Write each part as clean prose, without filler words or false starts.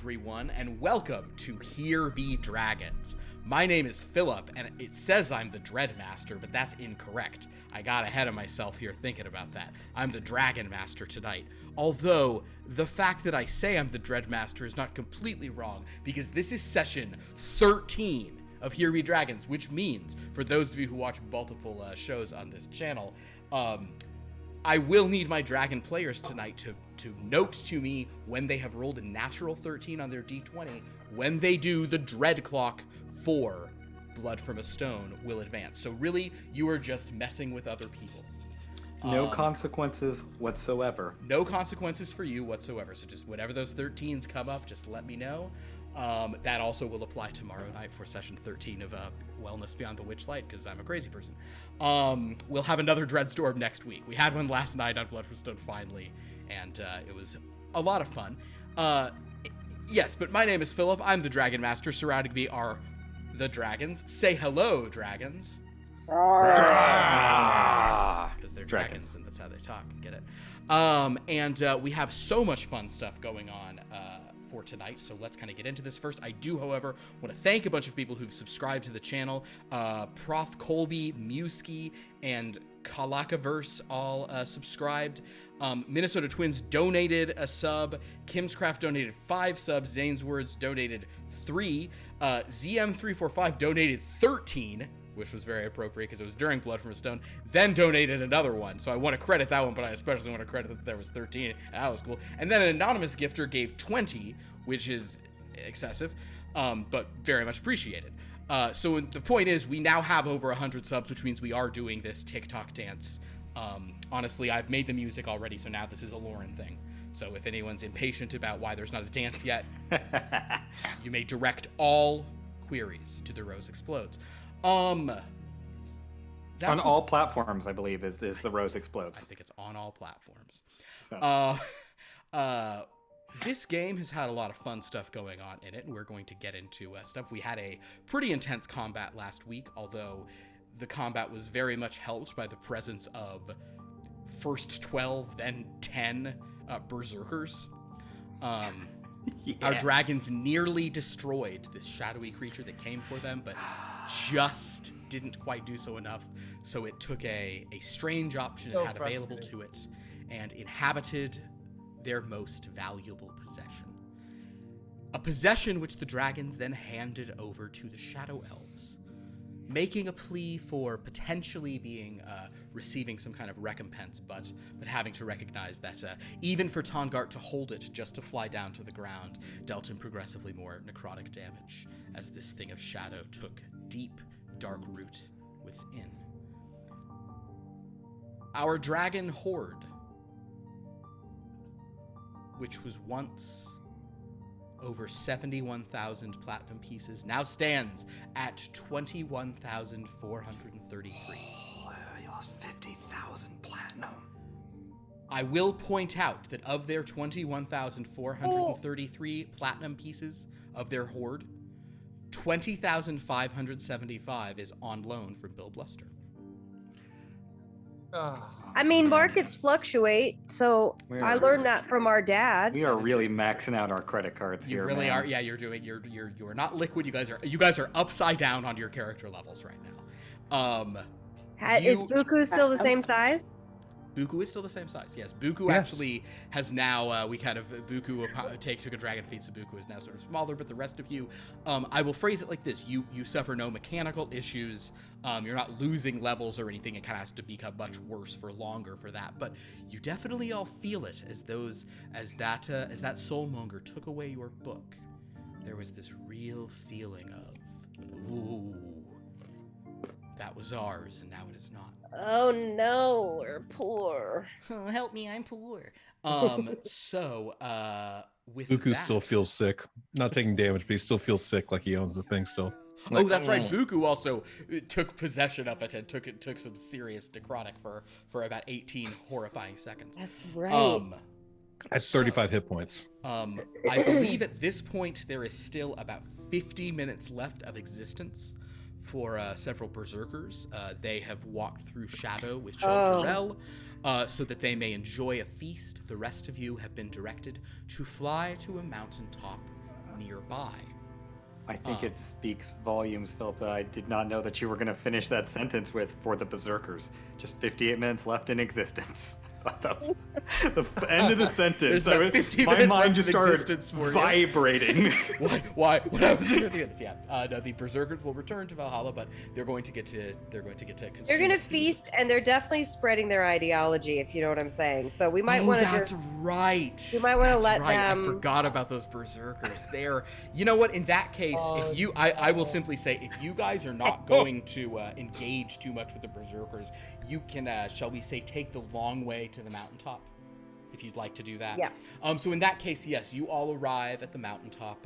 everyone, and welcome to Here Be Dragons. My name is Philip, and it says I'm the Dreadmaster, but that's incorrect. I got ahead of myself here thinking about that. I'm the Dragon Master tonight. Although, the fact that I say I'm the Dreadmaster is not completely wrong, because this is session 13 of Here Be Dragons, which means, for those of you who watch multiple shows on this channel, I will need my dragon players tonight to note to me when they have rolled a natural 13 on their d20. When they do, the dread clock for Blood from a Stone will advance. So really, you are just messing with other people. No consequences whatsoever. No consequences for you whatsoever. So just whenever those 13s come up, just let me know. That also will apply tomorrow night for session 13 of Wellness Beyond the Witchlight, because I'm a crazy person. We'll have another Dreadstorm next week. We had one last night on Blood from Stone finally, and it was a lot of fun. Yes, but my name is Philip. I'm the Dragon Master. Surrounding me are the dragons. Say hello, dragons. Because they're dragons, and that's how they talk. Get it? And we have so much fun stuff going on for tonight, so let's kind of get into this first. I do, however, want to thank a bunch of people who've subscribed to the channel. Prof. Colby, Musky, and Kalakaverse all subscribed. Minnesota Twins donated a sub. Kim's Craft donated 5 subs. Zane's Words donated 3. ZM345 donated 13, which was very appropriate because it was during Blood from a Stone, then donated another one. So I want to credit that one, but I especially want to credit that there was 13, and that was cool. And then an anonymous gifter gave 20, which is excessive, but very much appreciated. So the point is, we now have over 100 subs, which means we are doing this TikTok dance. Honestly, I've made the music already, so now this is a Lauren thing. So if anyone's impatient about why there's not a dance yet, you may direct all queries to the Rose Explodes. On all platforms, I believe, is the Rose Explodes. I think it's on all platforms. So. This game has had a lot of fun stuff going on in it, and we're going to get into stuff. We had a pretty intense combat last week, although the combat was very much helped by the presence of first 12, then 10 berserkers. Yeah. Our dragons nearly destroyed this shadowy creature that came for them, but just didn't quite do so enough. So it took a strange option it had available to it and inhabited their most valuable possession. A possession which the dragons then handed over to the Shadow Elves, making a plea for potentially receiving some kind of recompense, but having to recognize that even for Tongart to hold it just to fly down to the ground dealt him progressively more necrotic damage, as this thing of shadow took deep, dark root within. Our dragon horde, which was once over 71,000 platinum pieces, now stands at 21,433. Oh, he lost 50,000 platinum. I will point out that of their 21,433 platinum pieces of their hoard, 20,575 is on loan from Bill Bluster. I mean, markets fluctuate, so I learned that from our dad. We are really maxing out our credit cards here. You really man. are. Yeah, you're not liquid. You guys are upside down on your character levels right now. Is Buku still the same size? Buku is still the same size. Yes, Buku actually has now. Buku took a dragon feat, so Buku is now sort of smaller. But the rest of you, I will phrase it like this: you suffer no mechanical issues. You're not losing levels or anything. It kind of has to become much worse for longer for that. But you definitely all feel it as that soulmonger took away your book. There was this real feeling of, ooh, that was ours, and now it is not. Oh no, we're poor. Oh, help me, I'm poor. With Buku that, still feels sick. Not taking damage, but he still feels sick, like he owns the thing still. Oh, that's right. Buku also took possession of it and took some serious necrotic for about 18 horrifying seconds. That's right. At 35 hit points. I believe at this point there is still about 50 minutes left of existence for several berserkers. They have walked through shadow with Chanterelle, so that they may enjoy a feast. The rest of you have been directed to fly to a mountaintop nearby. I think it speaks volumes, Philip, that I did not know that you were going to finish that sentence with "for the berserkers." Just 58 minutes left in existence. I thought that was the end of the sentence. There's about 50 my minutes mind left just in started existence for you. vibrating. Why? What happens in the end? Yeah. No, the berserkers will return to Valhalla, but they're going to get to consume. They're going to feast, and they're definitely spreading their ideology, if you know what I'm saying. So we might want to. That's right. We might want to let right. them. I forgot about those berserkers. They're. You know what? In that case, if you, I will simply say, if you guys are not going to engage too much with the berserkers, you can, shall we say, take the long way to the mountaintop. If you'd like to do that. Yeah. So in that case, yes, you all arrive at the mountaintop.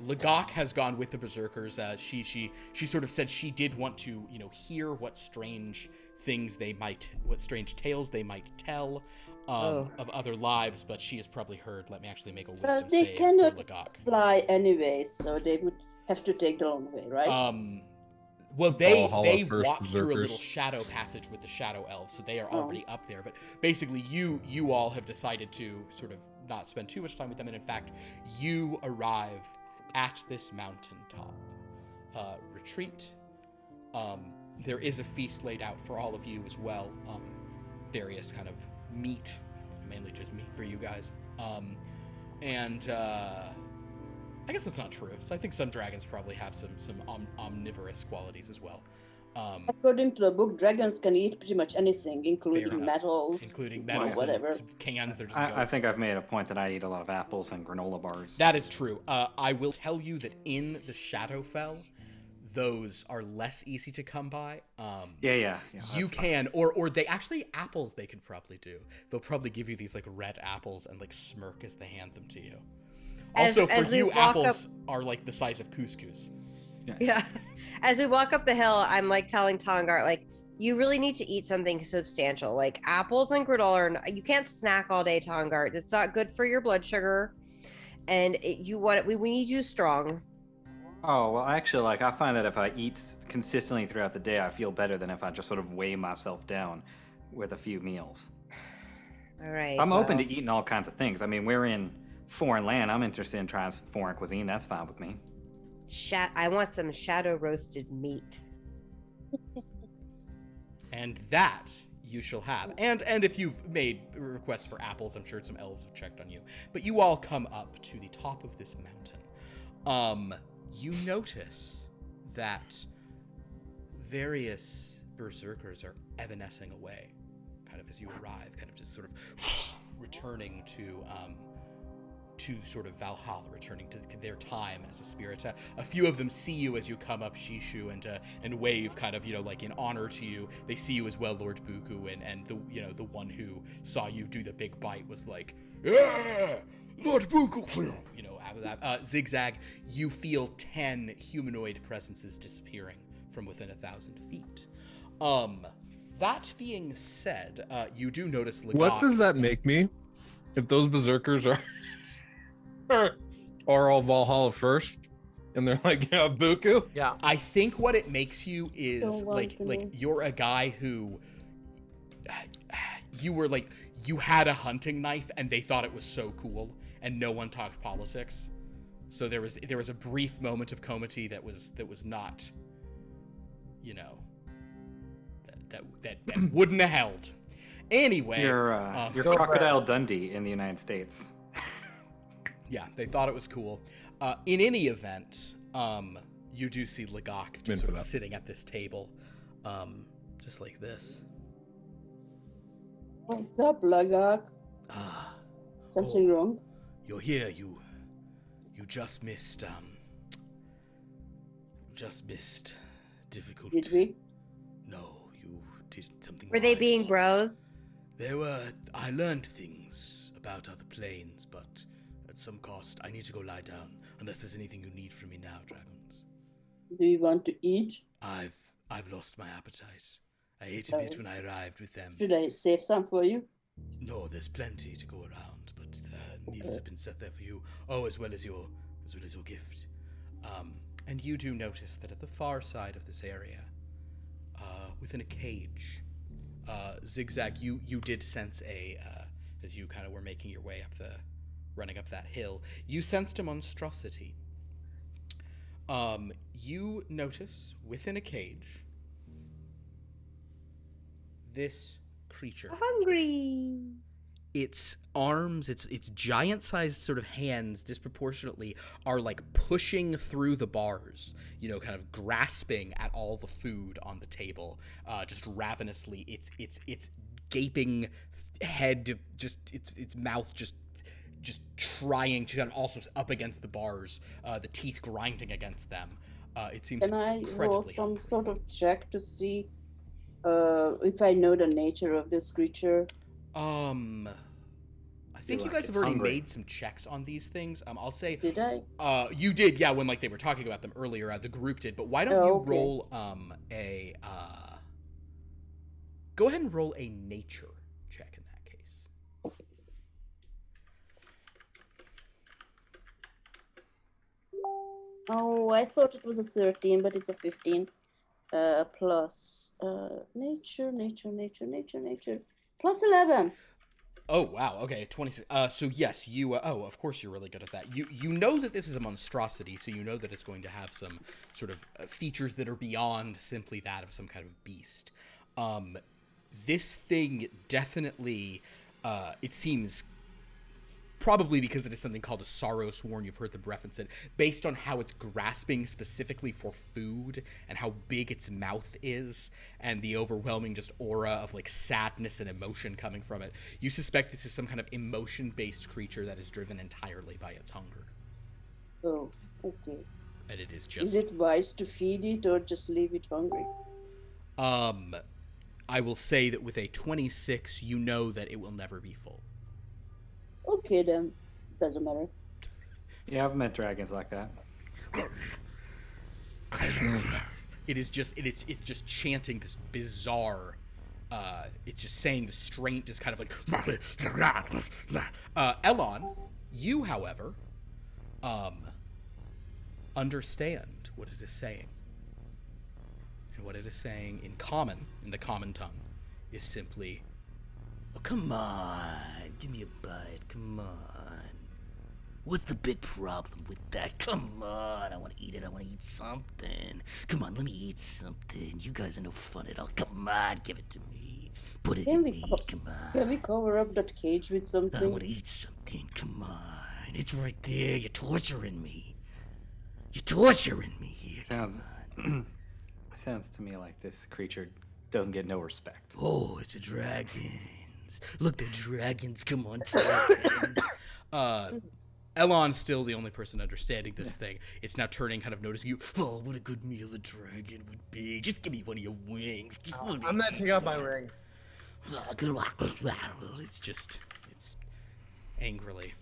Lagok has gone with the berserkers. She sort of said she did want to, hear what strange tales they might tell of other lives, but she has probably heard. Let me actually make a wisdom save for Lagok. Fly anyway, so they would have to take the long way, right? Well, they first, walk through a berserkers. little shadow passage with the shadow elves, so they are already up there. But basically, you all have decided to sort of not spend too much time with them, and in fact, you arrive at this mountaintop retreat. There is a feast laid out for all of you as well. Various kind of meat, mainly just meat for you guys. I guess that's not true. So I think some dragons probably have some omnivorous qualities as well. According to the book, dragons can eat pretty much anything, including metals, whatever. Cans. They're just I think I've made a point that I eat a lot of apples and granola bars. That is true. I will tell you that in the Shadowfell, those are less easy to come by. Yeah. You can, or they actually, apples they could probably do. They'll probably give you these like red apples and like smirk as they hand them to you. Also, for you, apples are like the size of couscous. Yeah. As we walk up the hill, I'm like telling Tongar, like, you really need to eat something substantial. Like apples and granola. You can't snack all day, Tongar. It's not good for your blood sugar. And we need you strong. Oh, well, actually, I find that if I eat consistently throughout the day, I feel better than if I just sort of weigh myself down with a few meals. All right. I'm open to eating all kinds of things. I mean, we're in foreign land. I'm interested in trying foreign cuisine. That's fine with me. I want some shadow roasted meat. And that you shall have. And if you've made requests for apples, I'm sure some elves have checked on you. But you all come up to the top of this mountain. You notice that various berserkers are evanescing away, kind of as you arrive, kind of just sort of returning to sort of Valhalla, returning to their time as a spirit. A few of them see you as you come up, Shishu, and wave, kind of, like in honor to you. They see you as well, Lord Buku, and the one who saw you do the big bite was like, yeah, Lord Buku. After that, XigXag, you feel 10 humanoid presences disappearing from within 1,000 feet. That being said, you do notice Lagok. What does that make me? If those berserkers are all Valhalla first, and they're like, yeah, Buku? Yeah. I think what it makes you is like you're a guy who you had a hunting knife and they thought it was so cool and no one talked politics. So there was a brief moment of comity that was not, that wouldn't have held. Anyway, you're Crocodile Dundee in the United States. Yeah, they thought it was cool. In any event, you do see Lagok just sort of sitting at this table, just like this. What's up, Lagok? Something wrong? You're here. You just missed. Difficult. Did we? No, you did something. Were they being bros? I learned things about other planes, but at some cost. I need to go lie down. Unless there's anything you need from me now, dragons. Do you want to eat? I've lost my appetite. I ate a bit when I arrived with them. Should I save some for you? No, there's plenty to go around, but the meals have been set there for you. Oh, as well as your gift. And you do notice that at the far side of this area, within a cage, XigXag, you did sense as you kind of were making your way running up that hill, you sensed a monstrosity You notice within a cage this creature. Hungry. Its arms, its giant-sized sort of hands, disproportionately, are like pushing through the bars. You know, kind of grasping at all the food on the table, just ravenously. Its gaping head, just its mouth, just trying to, and also up against the bars, the teeth grinding against them. It seems Can I roll incredibly some hungry. sort of check to see if I know the nature of this creature? I think you like guys it's have already hungry. made some checks on these things. I'll say, Did I? you did, yeah, when like they were talking about them earlier, the group did. But why don't Oh, you okay. roll go ahead and roll a nature check in that case. Oh, I thought it was a 13, but it's a 15. Plus nature, plus 11. Oh wow, okay, 26. So yes, you. Of course you're really good at that. You know that this is a monstrosity, so you know that it's going to have some sort of features that are beyond simply that of some kind of beast. This thing definitely, it seems, probably because it is something called a sorrow sworn, you've heard them reference it, based on how it's grasping specifically for food and how big its mouth is and the overwhelming just aura of like sadness and emotion coming from it. You suspect this is some kind of emotion-based creature that is driven entirely by its hunger. Oh, okay. And it is Is just... it wise to feed it or just leave it hungry? I will say that with a 26, you know that it will never be full. Okay, then. Doesn't matter. Yeah, I've met dragons like that. It is just it's just chanting this bizarre it's just saying the strange, just kind of like Elon, you however understand what it is saying. And what it is saying in the common tongue, is simply, "Oh, come on, give me a bite, come on. What's the big problem with that? Come on, I want to eat it, I want to eat something. Come on, let me eat something. You guys are no fun at all. Come on, give it to me. Put it in me, come on. Can we cover up that cage with I something? want to eat something, come on. It's right there, you're torturing me. You're torturing me here, Sounds come on." sounds to me like this creature doesn't get no respect. Oh, it's a dragons. Look, they're dragons. Come on, dragons. Elon's still the only person understanding this thing. It's now turning, kind of noticing you. Oh, what a good meal a dragon would be. Just give me one of your wings. Just let me I'm gonna take out my ring. It's angrily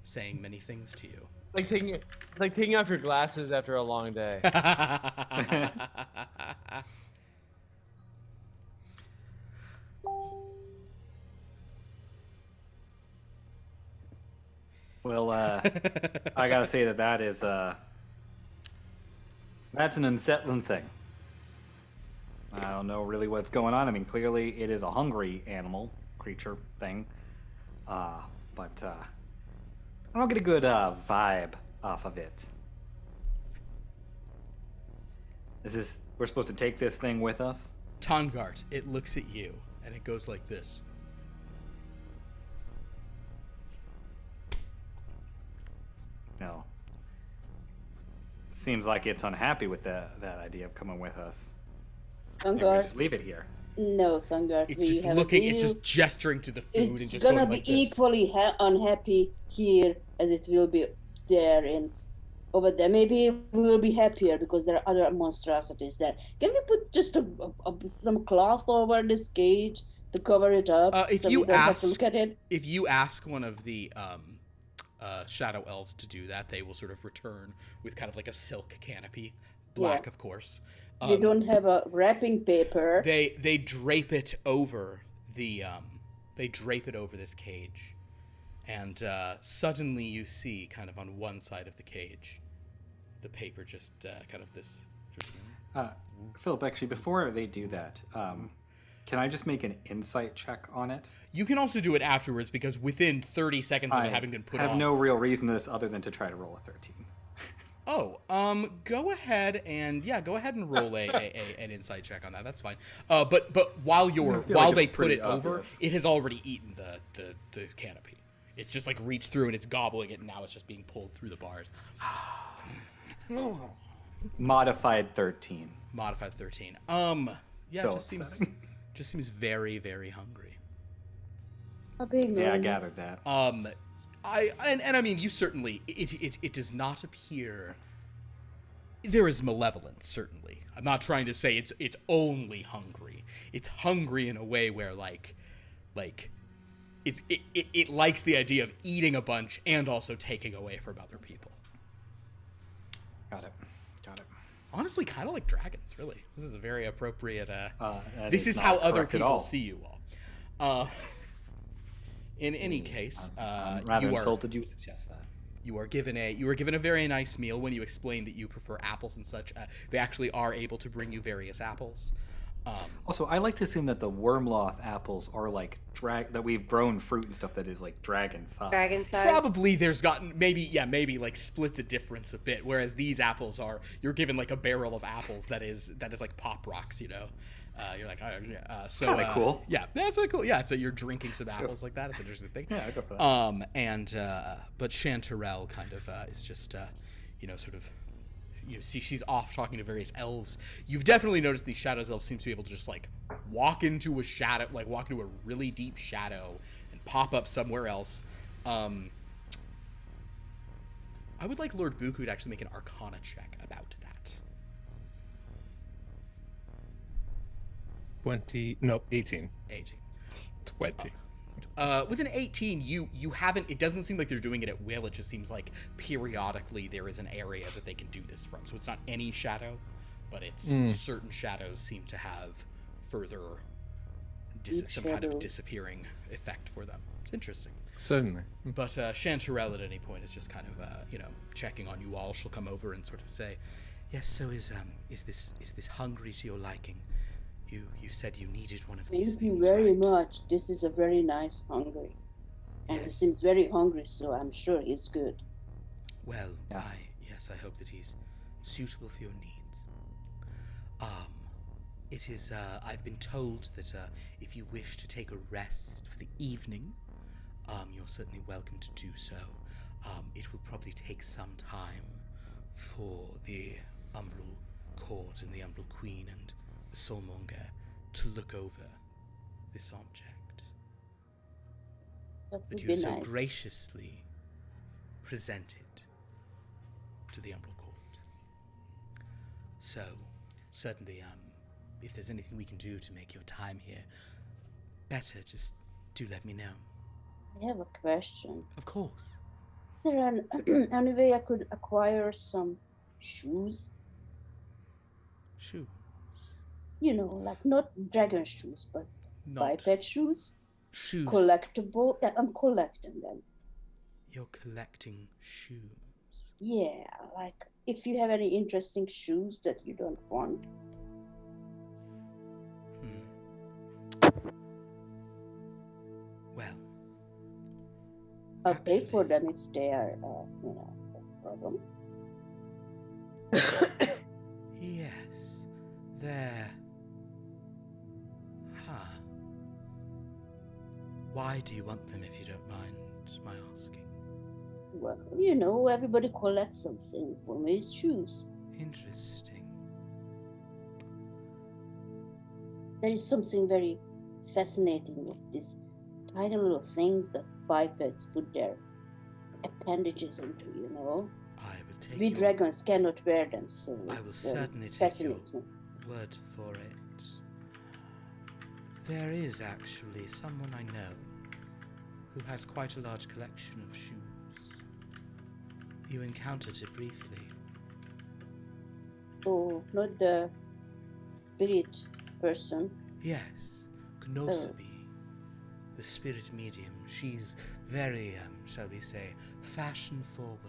saying many things to you. Like taking off your glasses after a long day. Well, I gotta say that is that's an unsettling thing. I don't know really what's going on. I mean, clearly it is a hungry animal creature thing, but I don't get a good vibe off of it. We're supposed to take this thing with us? Tongart, it looks at you, and it goes like this. No. Seems like it's unhappy with that idea of coming with us. Maybe we Thungar, just leave it here. no, Thungar. It's We just have looking, a it's deal. just gesturing to the food and It's just gonna going be like this. equally unhappy here as it will be there and over there. Maybe we will be happier because there are other monstrosities there. Can we put just some cloth over this cage to cover it up If so you we don't have ask- to look at it? If you ask one of the shadow elves to do that, they will sort of return with kind of like a silk canopy, black, Yeah. of course. They don't have a wrapping paper. They drape it over the they drape it over this cage, and suddenly you see kind of on one side of the cage, the paper just kind of this. Philip, actually, before they do that, can I just make an insight check on it? You can also do it afterwards because within 30 seconds of it having been put I have on. no real reason to this other than to try to roll a 13. Go ahead and roll an insight check on that. That's fine. But while they put it over, it has already eaten the canopy. It's just like reached through and it's gobbling it, and now it's just being pulled through the bars. Modified 13. Modified 13. Yeah, So it just seems very, very hungry. A big Yeah, I man. gathered that. I mean, you certainly it does not appear there is malevolence. Certainly, I'm not trying to say it's only hungry. It's hungry in a way where like it likes the idea of eating a bunch and also taking away from other people. Got it. Honestly, kind of like dragons. Really, this is a very appropriate. That This is not how other correct at people all. see you all. In any case, I'm rather you are insulted you would suggest that. you were given a very nice meal when you explained that you prefer apples and such. They actually are able to bring you various apples. Also, I like to assume that the Wyrmloth apples are like that we've grown fruit and stuff that is like dragon size. Dragon size. Probably there's gotten maybe like split the difference a bit. Whereas these apples you're given like a barrel of apples that is like pop rocks, you know. You're like, so Kinda cool. Yeah, that's really cool. Yeah, so you're drinking some apples like that. It's an interesting thing. Yeah, I go for that. But Chanterelle kind of is just sort of. You see she's off talking to various elves. You've definitely noticed these shadows elves seem to be able to just like walk into a really deep shadow and pop up somewhere else. I would like Lord Buku to actually make an Arcana check about that. 18. 18. 20. With an 18, you haven't. It doesn't seem like they're doing it at will. It just seems like periodically there is an area that they can do this from. So it's not any shadow, but it's certain shadows seem to have further some kind of disappearing effect for them. It's interesting. Certainly. But Chanterelle at any point is just kind of checking on you all. She'll come over and sort of say, "Yes. So is this hungry to your liking? You said you needed one of these Thank you things, very right?" much. This is a very nice hungry. And he Yes. seems very hungry, so I'm sure he's good. Well, Yeah. I hope that he's suitable for your needs. It is, I've been told that, if you wish to take a rest for the evening, you're certainly welcome to do so. It will probably take some time for the Umbral Court and the Umbral Queen and the Soulmonger to look over this object That that would you be have so nice. graciously presented to the Umbral Court. So, certainly, if there's anything we can do to make your time here better, just do let me know. I have a question. Of course. Is there any way I could acquire some shoes? Shoes. You know, like not dragon shoes, but Not biped shoes? shoes. Collectible? Yeah, I'm collecting them. You're collecting shoes. Yeah, like if you have any interesting shoes that you don't want. Well, I'll pay for actually- them if they are, that's a problem. yes. There. Why do you want them if you don't mind my asking? Well, everybody collects something. For me, it's shoes. Interesting. There is something very fascinating with these tiny little things that bipeds put their appendages into, I will take We your dragons cannot wear them, so I will it's, certainly take fascinates me. word for it. There is actually someone I know who has quite a large collection of shoes. You encountered it briefly. Oh, not the spirit person. Yes, Gnosaby, the spirit medium. She's very, shall we say, fashion forward.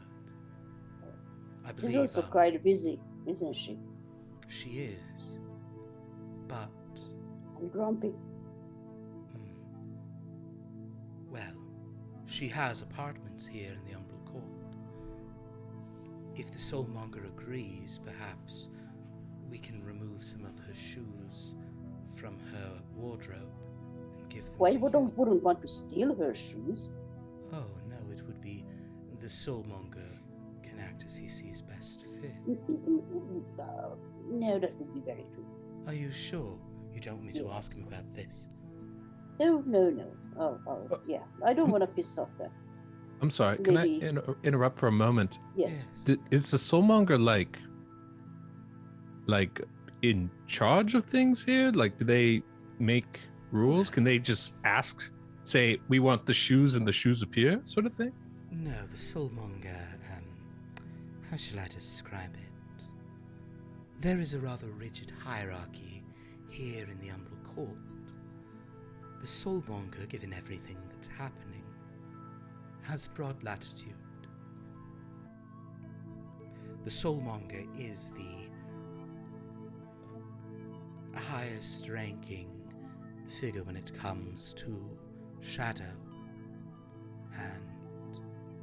I She's believe also quite busy, isn't she? she is. But And grumpy. well, she has apartments here in the Umbral Court. If the soulmonger agrees, perhaps we can remove some of her shoes from her wardrobe and give them Why to wouldn't you. want to steal her shoes? Oh, no, it would be the soulmonger can act as he sees best fit. No, that would be very rude. Are you sure? You don't want me to ask him about this? No. Oh, yeah. I don't want to piss off that. I'm sorry. Can Lady. I interrupt for a moment? Yes. Is the soulmonger like in charge of things here? Like, do they make rules? Can they just ask, say, we want the shoes and the shoes appear, sort of thing? No, the soulmonger, how shall I describe it? There is a rather rigid hierarchy here in the Umbral Court. The soulmonger, given everything that's happening, has broad latitude. The soulmonger is the highest ranking figure when it comes to shadow and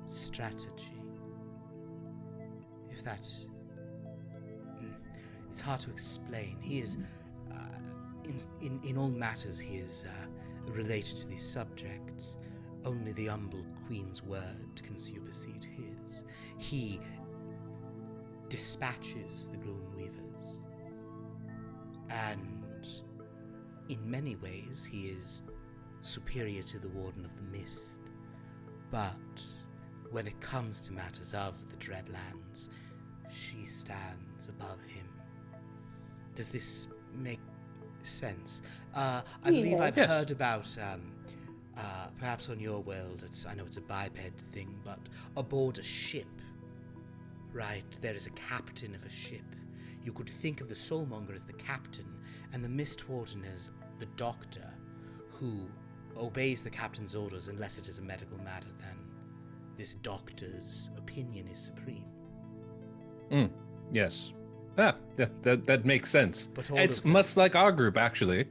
strategy. If that... It's hard to explain. He is... in all matters, he is related to these subjects. Only the Umbral Queen's word can supersede his. He dispatches the Gloom Weavers. And in many ways, he is superior to the Warden of the Mist. But when it comes to matters of the Dreadlands, she stands above him. Does this make sense? I believe I've Yes. heard about, perhaps on your world, I know it's a biped thing, but aboard a ship, right, there is a captain of a ship. You could think of the Soulmonger as the captain, and the Mist Warden as the doctor, who obeys the captain's orders unless it is a medical matter. Then this doctor's opinion is supreme. Yes. That makes sense. But all It's of them- much like our group, actually,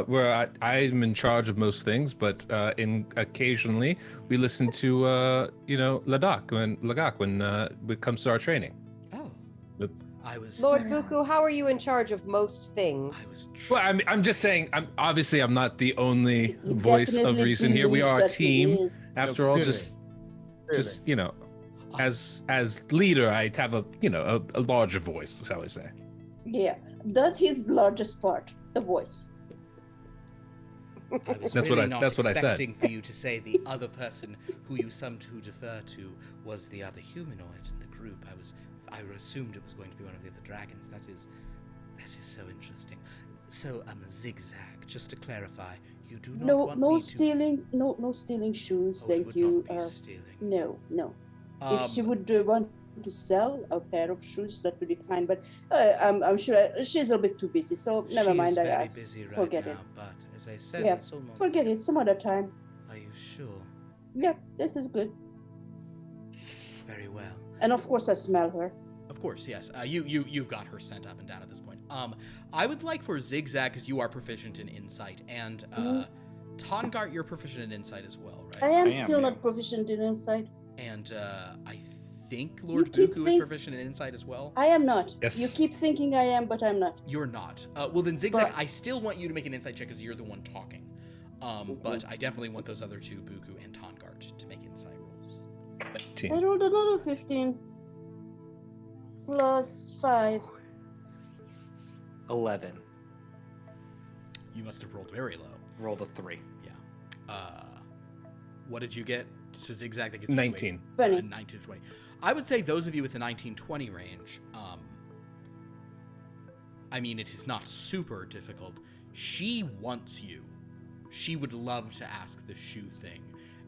where I'm in charge of most things, but occasionally we listen to Lagak when it comes to our training. Oh, But- I was. Lord Buku, how are you in charge of most I things? was. Well, I'm just saying. I'm not the only voice of Definitely reason here. We believes are a that he team. is. After all, clearly. just as leader, I have a larger voice, shall I say? Yeah, that's his largest part, the voice. I was That's really what I- not that's what I said. expecting for you to say the other person who you some to defer to was the other humanoid in the group. I assumed it was going to be one of the other dragons. That is so interesting. So, XigXag, just to clarify, you do not want No me stealing, no stealing shoes. to... Oh, it Thank would you. not be stealing. No. If she Um, would want to sell a pair of shoes, that would be fine. But I'm sure she's a bit too busy, so never she mind. is I very asked. busy right Forget now, it. but as I said, Yeah, the Soulmonger... Forget it. Some other time. Are you sure? Yeah, this is good. Very well. And of course, I smell her. Of course, yes. You've got her sent up and down at this point. I would like for XigXag, because you are proficient in insight, and Tongart, you're proficient in insight as well, I right? am I am, still yeah. not proficient in insight. And I think Lord keep Buku is proficient in insight as well. I am not. Yes. You keep thinking I am, but I'm not. You're not. Well, then XigXag, But- I still want you to make an insight check because you're the one talking. But I definitely want those other two, Buku and Tongart, to make insight rolls. I rolled another 15. Plus 5. 11. You must have rolled very low. Rolled a 3. What did you get? So XigXag, that gives you 19. 20. 19 to 20. I would say those of you with the 19-20 range, I mean, it is not super difficult. She wants you. She would love to ask the shoe thing.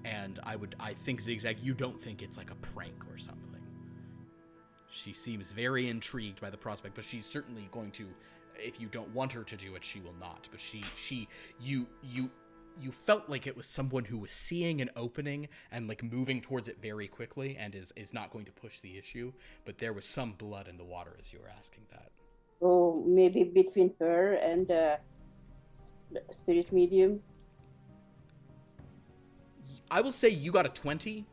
And I think XigXag, you don't think it's like a prank or something. She seems very intrigued by the prospect, but she's certainly going to, if you don't want her to do it, she will not. But you felt like it was someone who was seeing an opening and like moving towards it very quickly and is not going to push the issue. But there was some blood in the water as you were asking that. Oh, maybe between her and spirit medium. I will say you got a 20.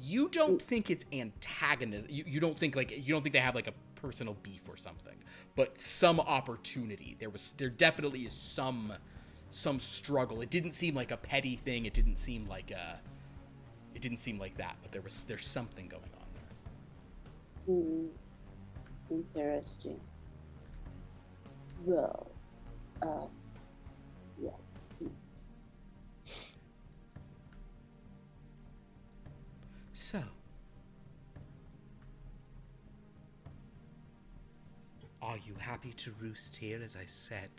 You don't think it's antagonism. You don't think they have like a personal beef or something, but some opportunity. There definitely is some struggle. It didn't seem like a petty thing. It didn't seem like that, but there's something going on there. Interesting. Well, yeah. So, are you happy to roost here? As I said,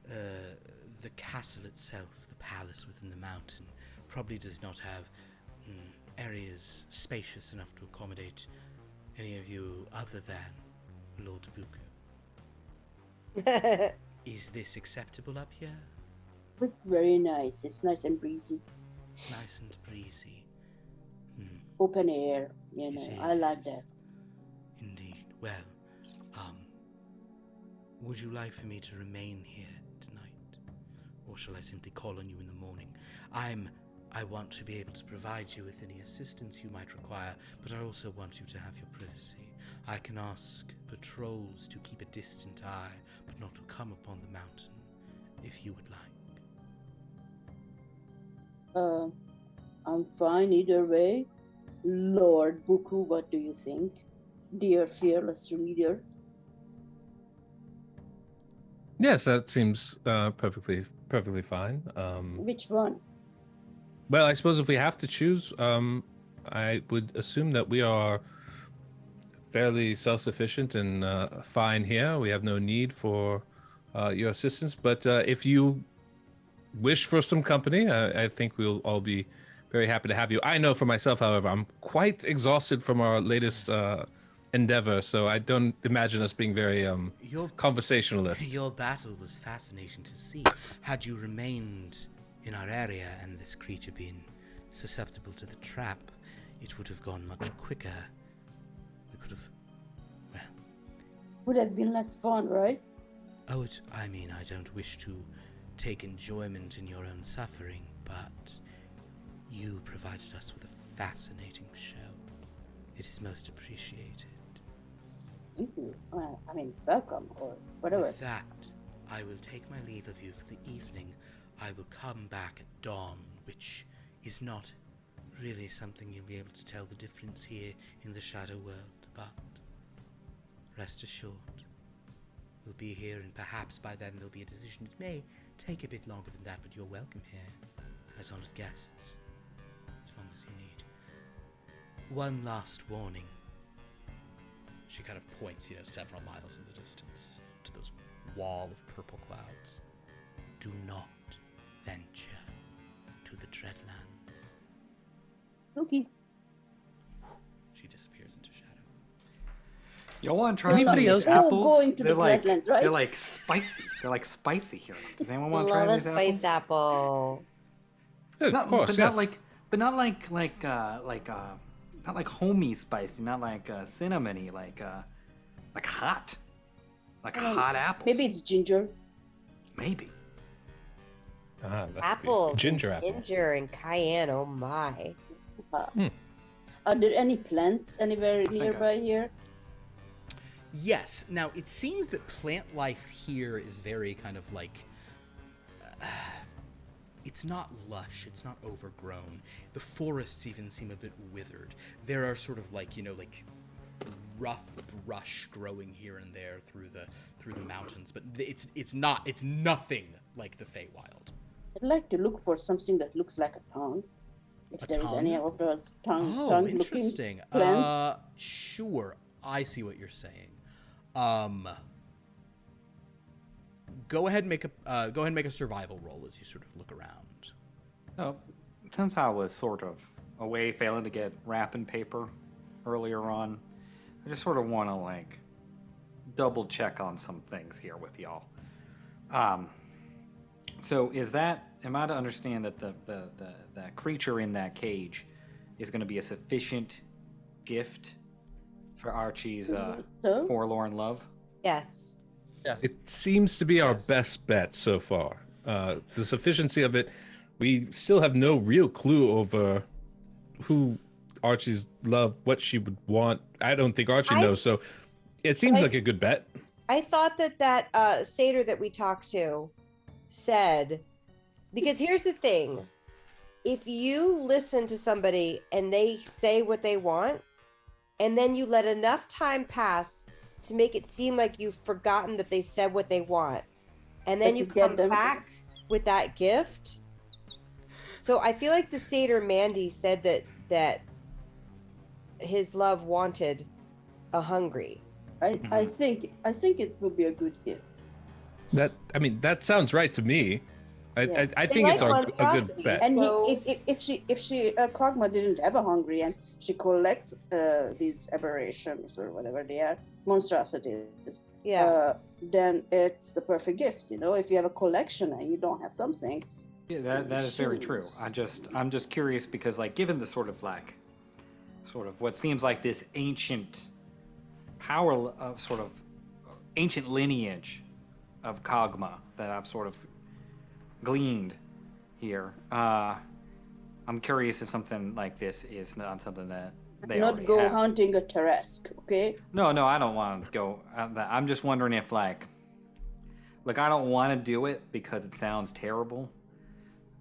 the castle itself, the palace within the mountain, probably does not have areas spacious enough to accommodate any of you other than Lord Buku. Is this acceptable up here? It's very nice. It's nice and breezy. It's nice and breezy. Open air, you know. I like that. Indeed. Well, would you like for me to remain here tonight? Or shall I simply call on you in the morning? I want to be able to provide you with any assistance you might require, but I also want you to have your privacy. I can ask patrols to keep a distant eye, but not to come upon the mountain, if you would like. I'm fine either way. Lord Buku, what do you think? Dear fearless leader. Yes, that seems perfectly fine. Which one? Well, I suppose if we have to choose, I would assume that we are fairly self-sufficient and fine here. We have no need for your assistance. But if you wish for some company, I think we'll all be very happy to have you. I know for myself, however, I'm quite exhausted from our latest endeavor, so I don't imagine us being very conversationalist. Your battle was fascinating to see. Had you remained in our area and this creature been susceptible to the trap, it would have gone much quicker. We could have, well... Would have been less fun, right? Oh, I mean, I don't wish to take enjoyment in your own suffering, but you provided us with a fascinating show. It is most appreciated. Thank you. I mean, welcome, or whatever. With that, I will take my leave of you for the evening. I will come back at dawn, which is not really something you'll be able to tell the difference here in the Shadow World, but rest assured, we'll be here, and perhaps by then there'll be a decision. It may take a bit longer than that, but you're welcome here as honored guests, as long as you need. One last warning. She kind of points, several miles in the distance to those wall of purple clouds. Do not venture to the Dreadlands. Okay. She disappears into shadow. Y'all want to try Anybody some of else these apples? going to the Dreadlands, right? They're like spicy. They're like spicy here. Does anyone want to Love try a these spice apples? apple. Of course, but yes. not like homey spicy, not like cinnamony, like hot, like hot apples. Maybe it's ginger. Maybe. That could be Apples. ginger apple. Ginger and cayenne, oh my. Are there any plants anywhere nearby here? Yes. Now, it seems that plant life here is very kind of like... it's not lush, it's not overgrown. The forests even seem a bit withered. There are sort of like, rough brush growing here and there through the mountains, but it's nothing like the Feywild. I'd like to look for something that looks like a tongue. If there is any of those tongue-looking interesting. plants. Sure. I see what you're saying. Go ahead and make a survival roll as you sort of look around. Oh, since I was sort of away failing to get wrapping paper earlier on, I just sort of want to double check on some things here with y'all. So am I to understand that the creature in that cage is going to be a sufficient gift for Archie's forlorn love? Yes. Yeah. It seems to be our best bet so far. The sufficiency of it, we still have no real clue over who Archie's love, what she would want. I don't think Archie I- knows, so it seems I- like a good bet. I thought that satyr that we talked to said, because here's the thing. If you listen to somebody and they say what they want, and then you let enough time pass to make it seem like you've forgotten that they said what they want, and then But you you get come them. back with that gift. So I feel like the satyr Mandy said that his love wanted a hungry. I think it will be a good gift. That sounds right to me. Yeah. I They think it's like a good monstrosities. bet. And So- if she Kog'Maw didn't have a hungry and she collects these aberrations or whatever they are, monstrosities. Yeah. Then it's the perfect gift. If you have a collection and you don't have something. Yeah, that is very true. Shoes. I'm just curious because given the sort of what seems like this ancient power of sort of ancient lineage of Kog'Maw that I've sort of gleaned here. I'm curious if something like this is not something that they Not already go have. hunting a Tarrasque, okay? No, I don't want to go. I'm just wondering if I don't want to do it because it sounds terrible,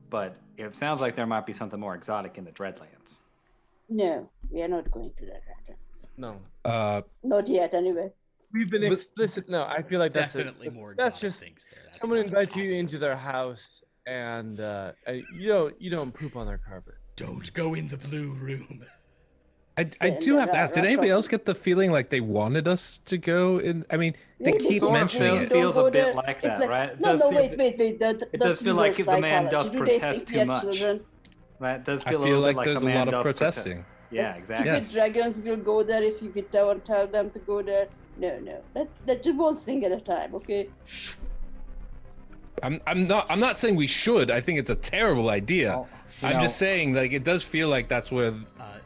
but it sounds like there might be something more exotic in the Dreadlands. No, we are not going to that. No. Not yet, anyway. We've been explicit. No, I feel like that's Definitely more That's exotic just things there. That's someone not invites you opposite into of their that. house and you don't poop on their carpet. Don't go in the blue room. I Yeah, do have to that- ask, did that's anybody right. else get the feeling like they wanted us to go in? I mean, they Maybe keep sort of mentioning feel- it. feels a Go bit there. like It's that, right? It No, does no, feel- wait. it That's does feel like reverse the man doth psychology. Do they protest think too we are much. children? Right? It does I feel a feel little like bit like there's the a man lot of doth protesting. Yeah, That exactly. Stupid Yes. dragons will go there if we don't tell them to go there. No. That's just one thing at a time, okay? I'm not saying we should. I think it's a terrible idea. Well, you I'm know- just saying it does feel like that's where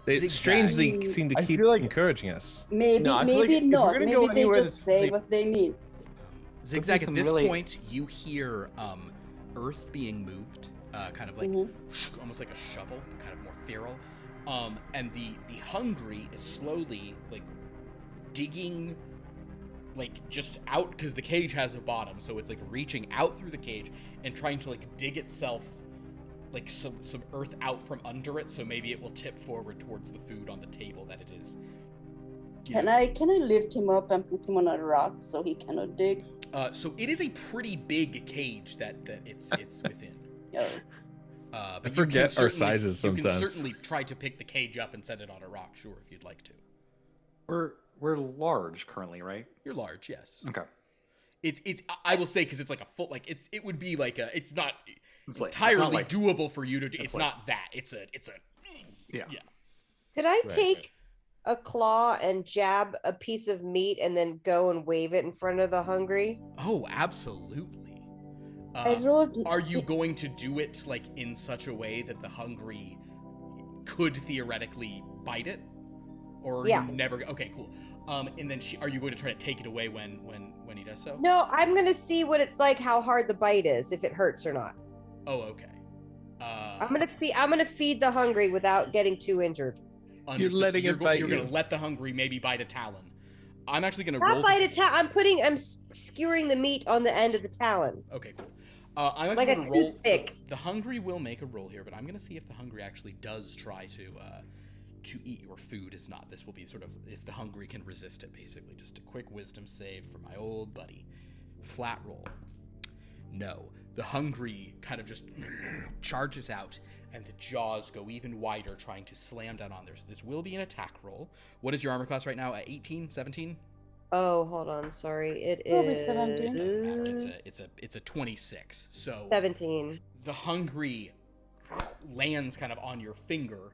they ZigZag. strangely seem to I keep feel like- encouraging us. Maybe No, I feel like maybe if we're not. gonna Maybe go they anywhere just that's say really- what they mean. ZigZag, some at this really- point, you hear earth being moved, kind of like almost like a shovel, but kind of more feral. And the hungry is slowly like digging just out because the cage has a bottom, so it's like reaching out through the cage and trying to dig itself some earth out from under it, so maybe it will tip forward towards the food on the table that it is. Can I lift him up and put him on a rock so he cannot dig? So it is a pretty big cage that it's within. No. But I you forget can our certainly- sizes You can sometimes. certainly try to pick the cage up and set it on a rock, sure, if you'd like to. We're large currently, right? You're large, yes. Okay. It's I will say because it's like a full it would be like a it's not It's like- it's entirely not like- doable for you to do. It's like- not that. It's a Yeah. yeah. Could I Right, take a claw and jab a piece of meat and then go and wave it in front of the hungry? Oh, absolutely. I wrote. Are you going to do it in such a way that the hungry could theoretically bite it, or are Yeah. you never? Okay, cool. And then are you going to try to take it away when he does so? No, I'm gonna see what it's like, how hard the bite is, if it hurts or not. Oh, okay. I'm gonna feed the hungry without getting too injured. Understood. So letting it bite You're you. gonna let the hungry maybe bite a talon. I'm actually gonna Not roll. bite a talon. I'm skewering the meat on the end of the talon. Okay, cool. I'm Like actually a gonna roll. toothpick. The hungry will make a roll here, but I'm gonna see if the hungry actually does try to eat your food. Is not. This will be sort of if the hungry can resist it. Basically, just a quick wisdom save for my old buddy. Flat roll. No. The hungry kind of just charges out, and the jaws go even wider, trying to slam down on there. So this will be an attack roll. What is your armor class right now? 18, 17? Oh, hold on. Sorry, it Probably is 17. Doesn't matter. It's a 26. So 17. the hungry lands kind of on your finger,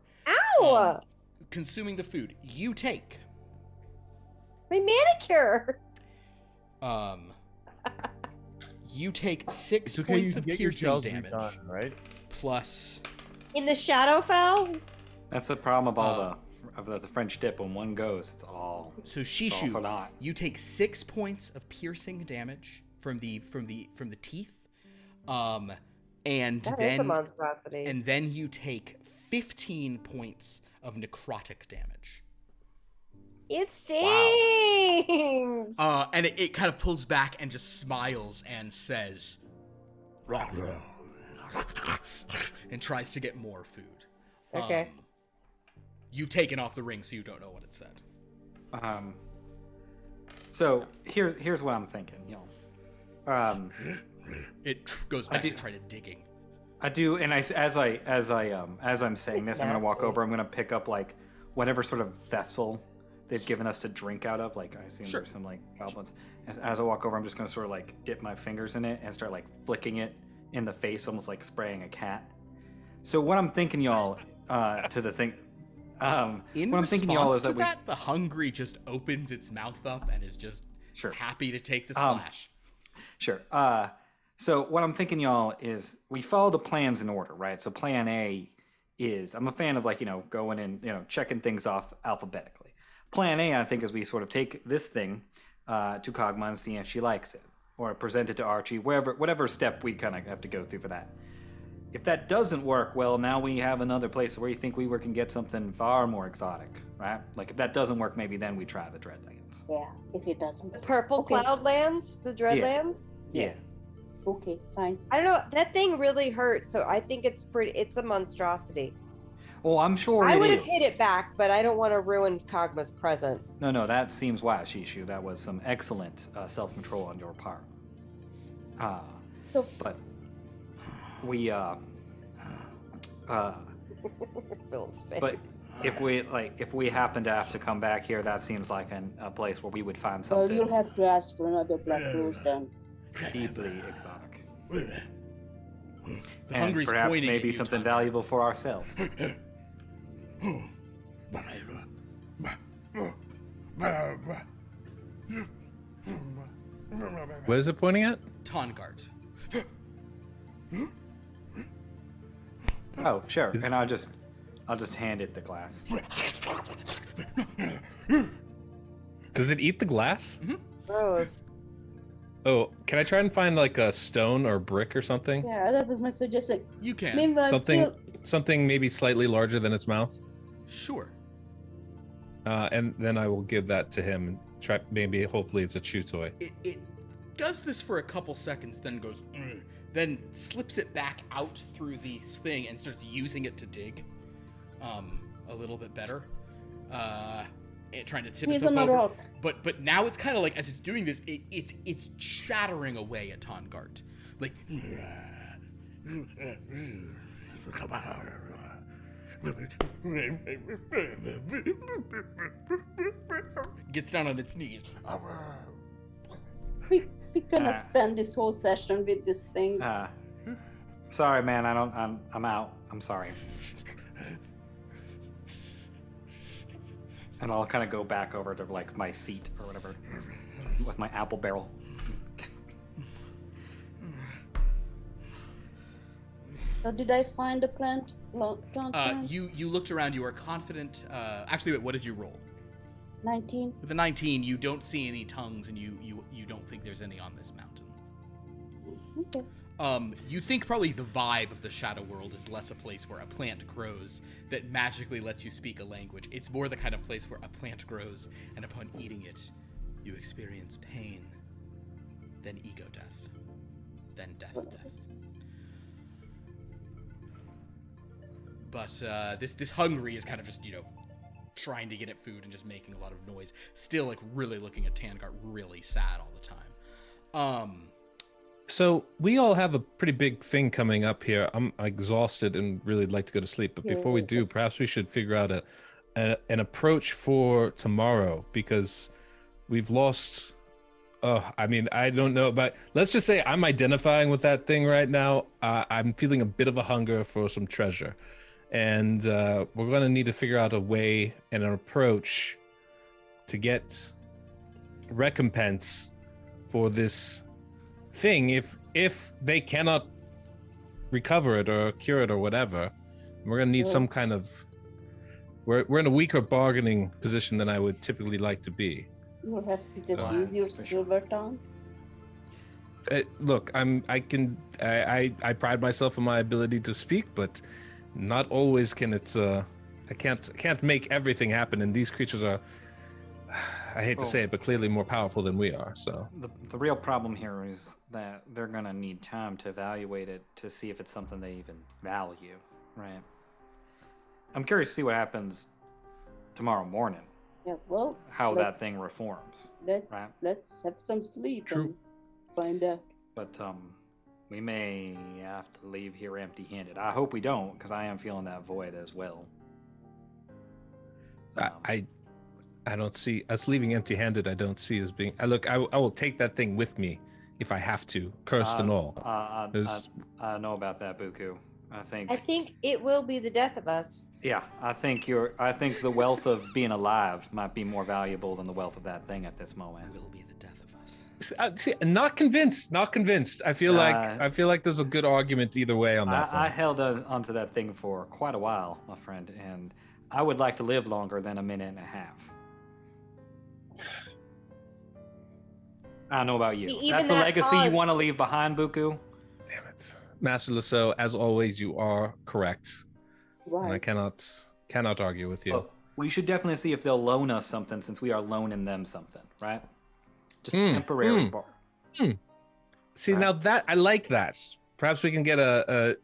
Ow! consuming the food. You take My manicure. you take 6 It's okay. points You of can get your piercing gels damage redone, right? plus In the Shadowfell? That's the problem of all the French dip. When one goes, it's all. so all for Shishu, naught. you take 6 points of piercing damage from the teeth. And That is a then monstrosity. and then you take 15 points of necrotic damage. It stings. And it kind of pulls back and just smiles and says, and tries to get more food. Okay. You've taken off the ring, so you don't know what it said. So here's what I'm thinking, It goes back to try to digging. I do, and as I'm saying this, I'm gonna walk over. I'm gonna pick up like whatever sort of vessel they've given us to drink out of. Like I assume there's some like goblins. As I walk over, I'm just gonna sort of like dip my fingers in it and start like flicking it in the face, almost like spraying a cat. So what I'm thinking, y'all, to the thing. In what I'm thinking, y'all, is that the hungry just opens its mouth up and is just happy to take the splash. Sure. So what I'm thinking, y'all, is we follow the plans in order, right? So plan A is, I'm a fan of like, going in, checking things off alphabetically. Plan A, I think, is we sort of take this thing to Kog'Maw and see if she likes it, or present it to Archie, whatever step we kind of have to go through for that. If that doesn't work, well, now we have another place where you think we can get something far more exotic, right? Like if that doesn't work, maybe then we try the Dreadlands. Yeah, if it doesn't. The purple Cloudlands, the Dreadlands. Yeah. Okay, fine. I don't know. That thing really hurts, so I think it's a monstrosity. Well, I'm sure I it would is. have hit it back, but I don't want to ruin Kog'Maw's present. No, that seems wise, Shishu. That was some excellent self-control on your part. But we but if we happen to have to come back here, that seems like a place where we would find Well, something you'll have to ask for another black rose then. deeply exotic. The And hungry's perhaps pointing maybe at you, something Tonga. valuable for ourselves. What is it pointing at? Tongart. Oh, sure. And I'll just hand it the glass. Does it eat the glass? Gross. Oh, can I try and find like a stone or brick or something? Yeah, that was my suggestion. You can. Meanwhile, Something maybe slightly larger than its mouth. Sure. And then I will give that to him and try. Maybe, hopefully, it's a chew toy. It does this for a couple seconds, then goes, then slips it back out through the thing and starts using it to dig a little bit better. Trying to tip He's itself on a over. rock. But now it's kind of like, as it's doing this, it's chattering away at Tongart. Like, gets down on its knees. We cannot spend this whole session with this thing. Sorry, man. I'm out. I'm sorry. And I'll kind of go back over to like my seat or whatever with my apple barrel. So did I find the plant? You looked around. You are confident. Actually, wait. What did you roll? 19. With a 19, you don't see any tongues, and you don't think there's any on this mountain. Okay. You think probably the vibe of the Shadow World is less a place where a plant grows that magically lets you speak a language. It's more the kind of place where a plant grows, and upon eating it, you experience pain, then ego death, then death. But this hungry is kind of just, trying to get at food and just making a lot of noise. Still, like, really looking at Tongart really sad all the time. So we all have a pretty big thing coming up here. I'm exhausted and really like to go to sleep. But before we do, perhaps we should figure out an approach for tomorrow, because we've lost. I don't know about. Let's just say I'm identifying with that thing right now. I'm feeling a bit of a hunger for some treasure, and we're going to need to figure out a way and an approach to get recompense for this thing. If they cannot recover it or cure it or whatever, we're gonna need some kind of. We're in a weaker bargaining position than I would typically like to be. You'll have to just use your silver tongue. Look, I pride myself on my ability to speak, but not always can its I can't make everything happen, and these creatures are, I hate to say it, but clearly more powerful than we are. So the real problem here is that they're gonna need time to evaluate it to see if it's something they even value, right? I'm curious to see what happens tomorrow morning. Yeah, well, How that thing reforms. Right. Let's have some sleep True. and find out. But we may have to leave here empty-handed. I hope we don't, because I am feeling that void as well. I don't see us leaving empty-handed. I don't see as being. I will take that thing with me if I have to, cursed and all. I don't know about that, Buku. I think it will be the death of us. Yeah, I think the wealth of being alive might be more valuable than the wealth of that thing at this moment. Will be the death of us. See, not convinced. I feel like there's a good argument either way on that. I held onto that thing for quite a while, my friend, and I would like to live longer than a minute and a half. I don't know about you. That's the legacy you want to leave behind, Buku? Damn it. Master Lasso, as always, you are correct. Right. And I cannot argue with you. Well, we should definitely see if they'll loan us something, since we are loaning them something, right? Just temporary bar. See, right. Now that I like that. Perhaps we can get a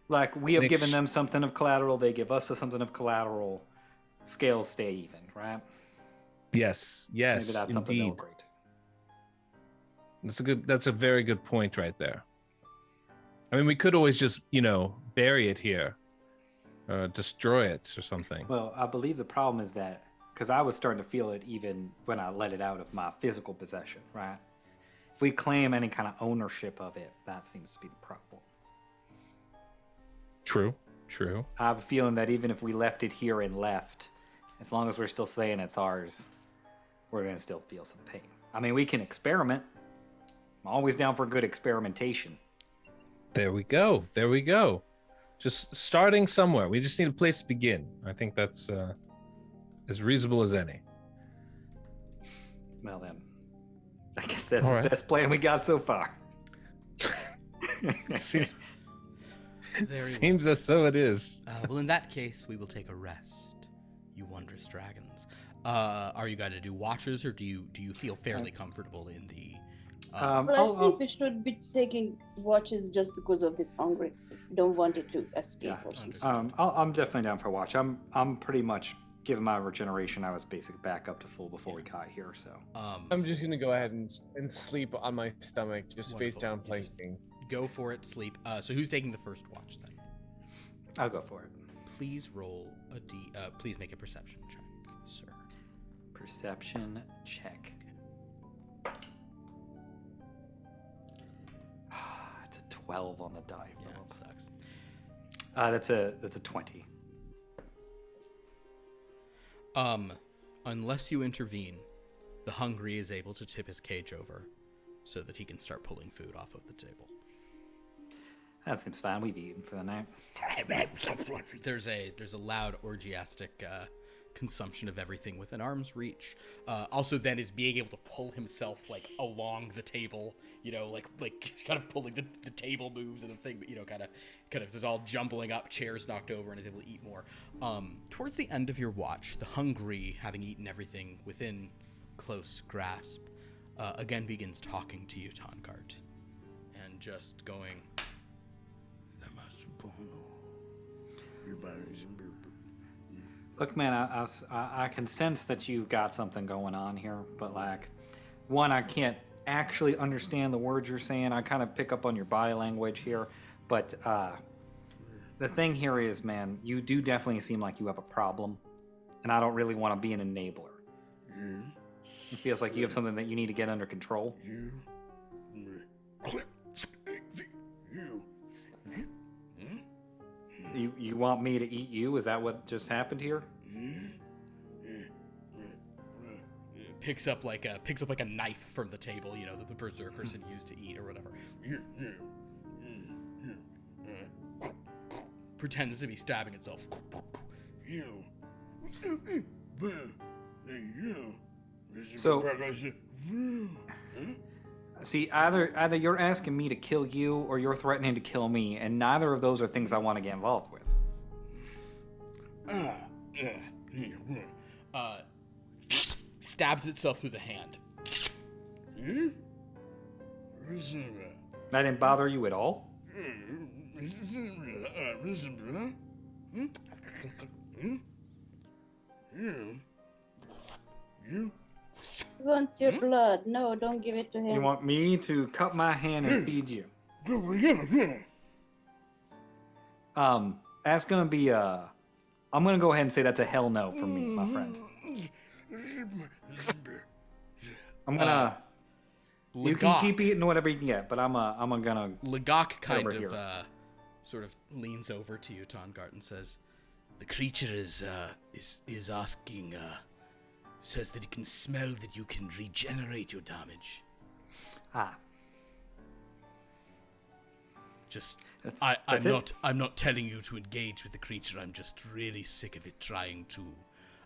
like we have given them something of collateral, they give us something of collateral. Scales stay even, right? Yes, Maybe that's something they'll agree to. That's a very good point right there. I mean, we could always just, bury it here. Destroy it or something. Well, I believe the problem is that, because I was starting to feel it even when I let it out of my physical possession, right? If we claim any kind of ownership of it, that seems to be the problem. True. I have a feeling that even if we left it here and left, as long as we're still saying it's ours, we're going to still feel some pain. I mean, we can experiment. I'm always down for good experimentation. There we go. Just starting somewhere. We just need a place to begin. I think that's as reasonable as any. Well then, I guess that's the best plan we got so far. Seems as though it is. Well, in that case, we will take a rest, you wondrous dragons. Are you going to do watches, or do you feel fairly comfortable in the? Well, I think we should be taking watches just because of this hungry. Don't want it to escape or something. I'm definitely down for a watch. I'm pretty much, given my regeneration, I was basically back up to full before we got here. So I'm just gonna go ahead and sleep on my stomach, just face down, planking. Go for it, sleep. So who's taking the first watch then? I'll go for it. Please roll a d. Please make a perception check, sir. Perception check. It's a 12 on the die. Yeah, it sucks. That's a 20. Unless you intervene, the hungry is able to tip his cage over, so that he can start pulling food off of the table. That seems fine. We've eaten for the night. There's a loud orgiastic consumption of everything within arm's reach. Also, then is being able to pull himself like along the table, like kind of pulling the table moves and the thing, but kind of it's all jumbling up, chairs knocked over, and is able to eat more. Towards the end of your watch, the hungry, having eaten everything within close grasp, again begins talking to you, Tongart, and just going. Look, man, I can sense that you've got something going on here, but one, I can't actually understand the words you're saying. I kind of pick up on your body language here, but the thing here is, man, you do definitely seem like you have a problem, and I don't really want to be an enabler. It feels like you have something that you need to get under control. You want me to eat you? Is that what just happened here? Picks up like a knife from the table, that the berserkers had used to eat or whatever. Pretends to be stabbing itself. So, see, either you're asking me to kill you or you're threatening to kill me, and neither of those are things I want to get involved with. stabs itself through the hand. That didn't bother you at all? He wants your blood. No, don't give it to him. You want me to cut my hand and feed you? That's gonna be I'm gonna go ahead and say that's a hell no from me, my friend. I'm gonna. You can keep eating whatever you can get, but I'm gonna. Legok kind over of here. sort of leans over to you, Tongart, and says, "The creature is asking. Says that it can smell that you can regenerate your damage. Ah. Just, That's I'm not telling you to engage with the creature. I'm just really sick of it trying to."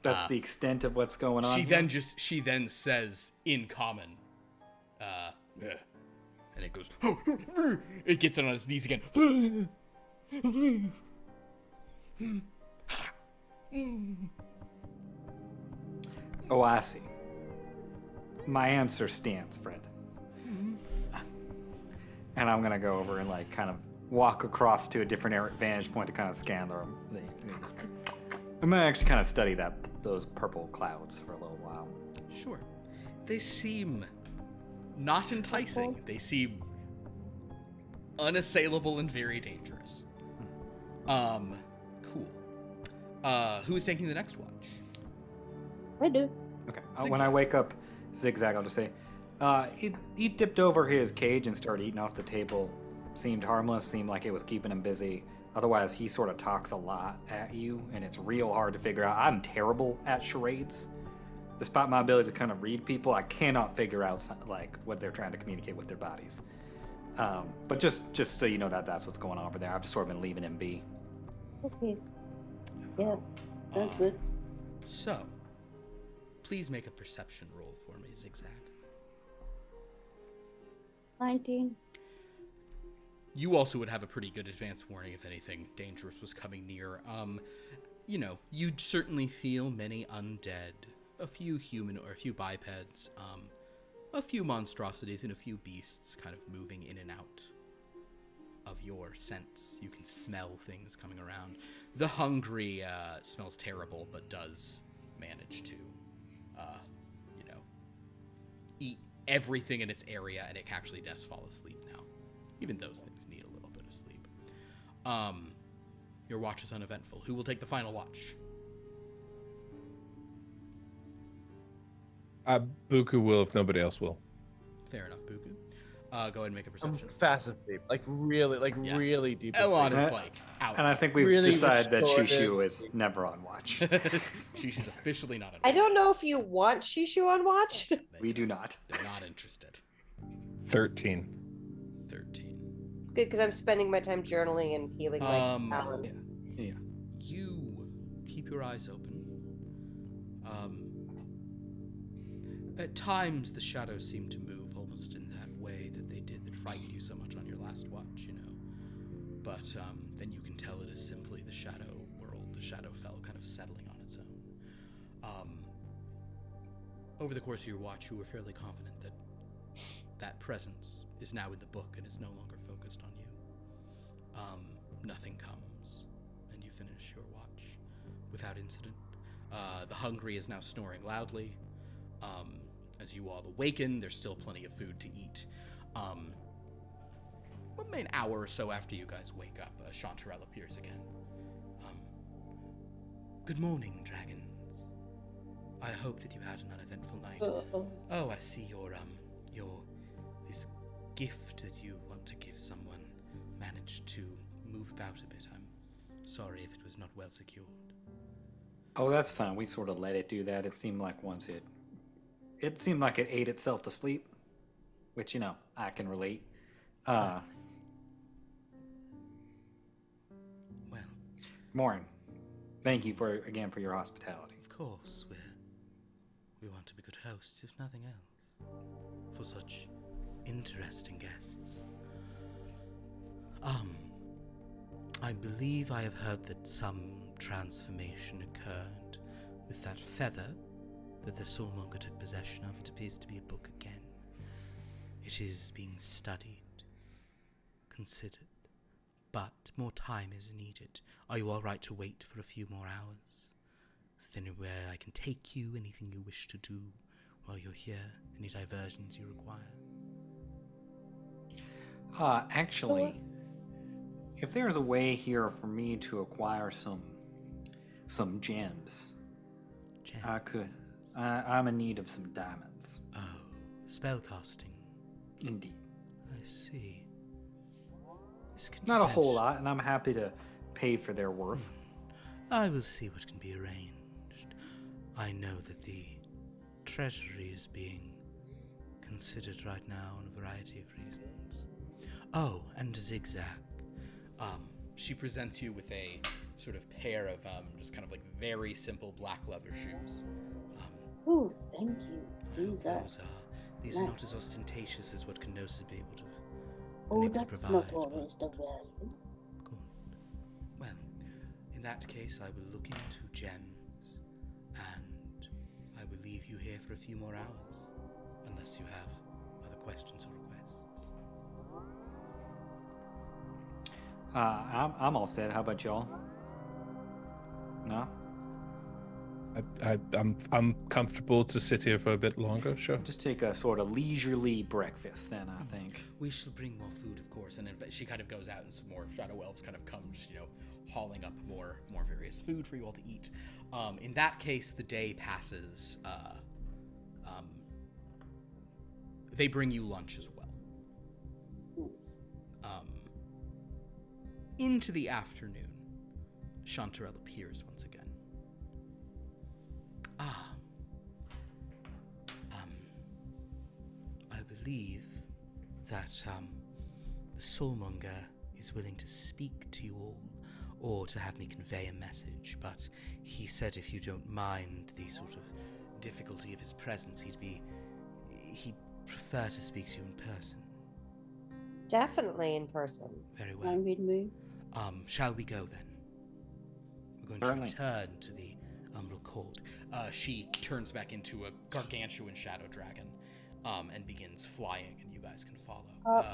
That's the extent of what's going on. She then says in common, and it goes. It gets on its knees again. Oh, I see. My answer stands, friend. And I'm gonna go over and like kind of walk across to a different vantage point to kind of scan the. I'm gonna actually kind of study those purple clouds for a little while. Sure. They seem not enticing. They seem unassailable and very dangerous. Cool. Who is taking the next watch? I do. Okay. When I wake up, XigXag, I'll just say, he dipped over his cage and started eating off the table. Seemed harmless. Seemed like it was keeping him busy. Otherwise, he sort of talks a lot at you, and it's real hard to figure out. I'm terrible at charades. Despite my ability to kind of read people, I cannot figure out like what they're trying to communicate with their bodies. But just so you know that's what's going on over there. I've just sort of been leaving him be. Okay. Yeah, that's good. So, please make a perception roll for me, XigXag. 19. You also would have a pretty good advance warning if anything dangerous was coming near. You'd certainly feel many undead, a few human or a few bipeds, a few monstrosities and a few beasts kind of moving in and out of your sense. You can smell things coming around. The hungry smells terrible, but does manage to, eat everything in its area, and it actually does fall asleep now. Even those things need a little bit of sleep. Your watch is uneventful. Who will take the final watch? Buku will if nobody else will. Fair enough, Buku. Go ahead and make a I'm perception. fast asleep. Really deep Elon asleep. is like out. And I think we've Really decided that restorative. Shishu is never on watch. She's officially not. I don't know if you want Shishu on watch. We do not. They're not interested. 13. 13. It's good because I'm spending my time journaling and healing my talent. Yeah. You keep your eyes open. At times, the shadows seem to move almost in that way that they did that frightened you so much on your last watch, But then you can tell it is simply the shadow world, the Shadowfell kind of settling on its own. Over the course of your watch, you were fairly confident that that presence is now in the book and is no longer focused on you. Nothing comes, and you finish your watch without incident. The hungry is now snoring loudly. As you all awaken, there's still plenty of food to eat. Maybe an hour or so after you guys wake up, Chanterelle appears again. Good morning, dragons. I hope that you had an uneventful night. Oh, I see your this gift that you want to give someone managed to move about a bit. I'm sorry if it was not well secured. Oh, that's fine. We sort of let it do that. It seemed like it seemed like it ate itself to sleep, which, I can relate. Well, Morin, thank you for your hospitality. of course, we want to be good hosts, if nothing else, for such interesting guests. I believe I have heard that some transformation occurred with that feather that the Soulmonger took possession of. It appears to be a book again. It is being studied, considered, but more time is needed. Are you all right to wait for a few more hours? Is there anywhere I can take you? Anything you wish to do while you're here? Any diversions you require? Actually, if there's a way here for me to acquire some gems, I could. I'm in need of some diamonds. Oh, spellcasting. Indeed. I see. This could Not a whole potentially- lot, and I'm happy to pay for their worth. I will see what can be arranged. I know that the treasury is being considered right now on a variety of reasons. Oh, and XigXag. She presents you with a sort of pair of just kind of like very simple black leather shoes. Oh, thank you. I hope These are. these are not as nice. ostentatious as what Kenosabe would have Oh, been able to that's provide. not but- always the value. Good. Well, in that case, I will look into gems, and I will leave you here for a few more hours, unless you have other questions or requests. I'm all set. How about y'all? No? I'm comfortable to sit here for a bit longer. Sure. Just take a sort of leisurely breakfast then, I think. We shall bring more food, of course, and in fact, she kind of goes out, and some more shadow elves kind of come, just, hauling up more various food for you all to eat. In that case, the day passes. They bring you lunch as well. Into the afternoon, Chanterelle appears once again. I believe that the Soulmonger is willing to speak to you all, or to have me convey a message, but he said if you don't mind the sort of difficulty of his presence, he'd prefer to speak to you in person. Definitely in person. Very well. Fine with me. Shall we go then? We're going Certainly. to return to the Umbral Court. She turns back into a gargantuan shadow dragon, and begins flying, and you guys can follow.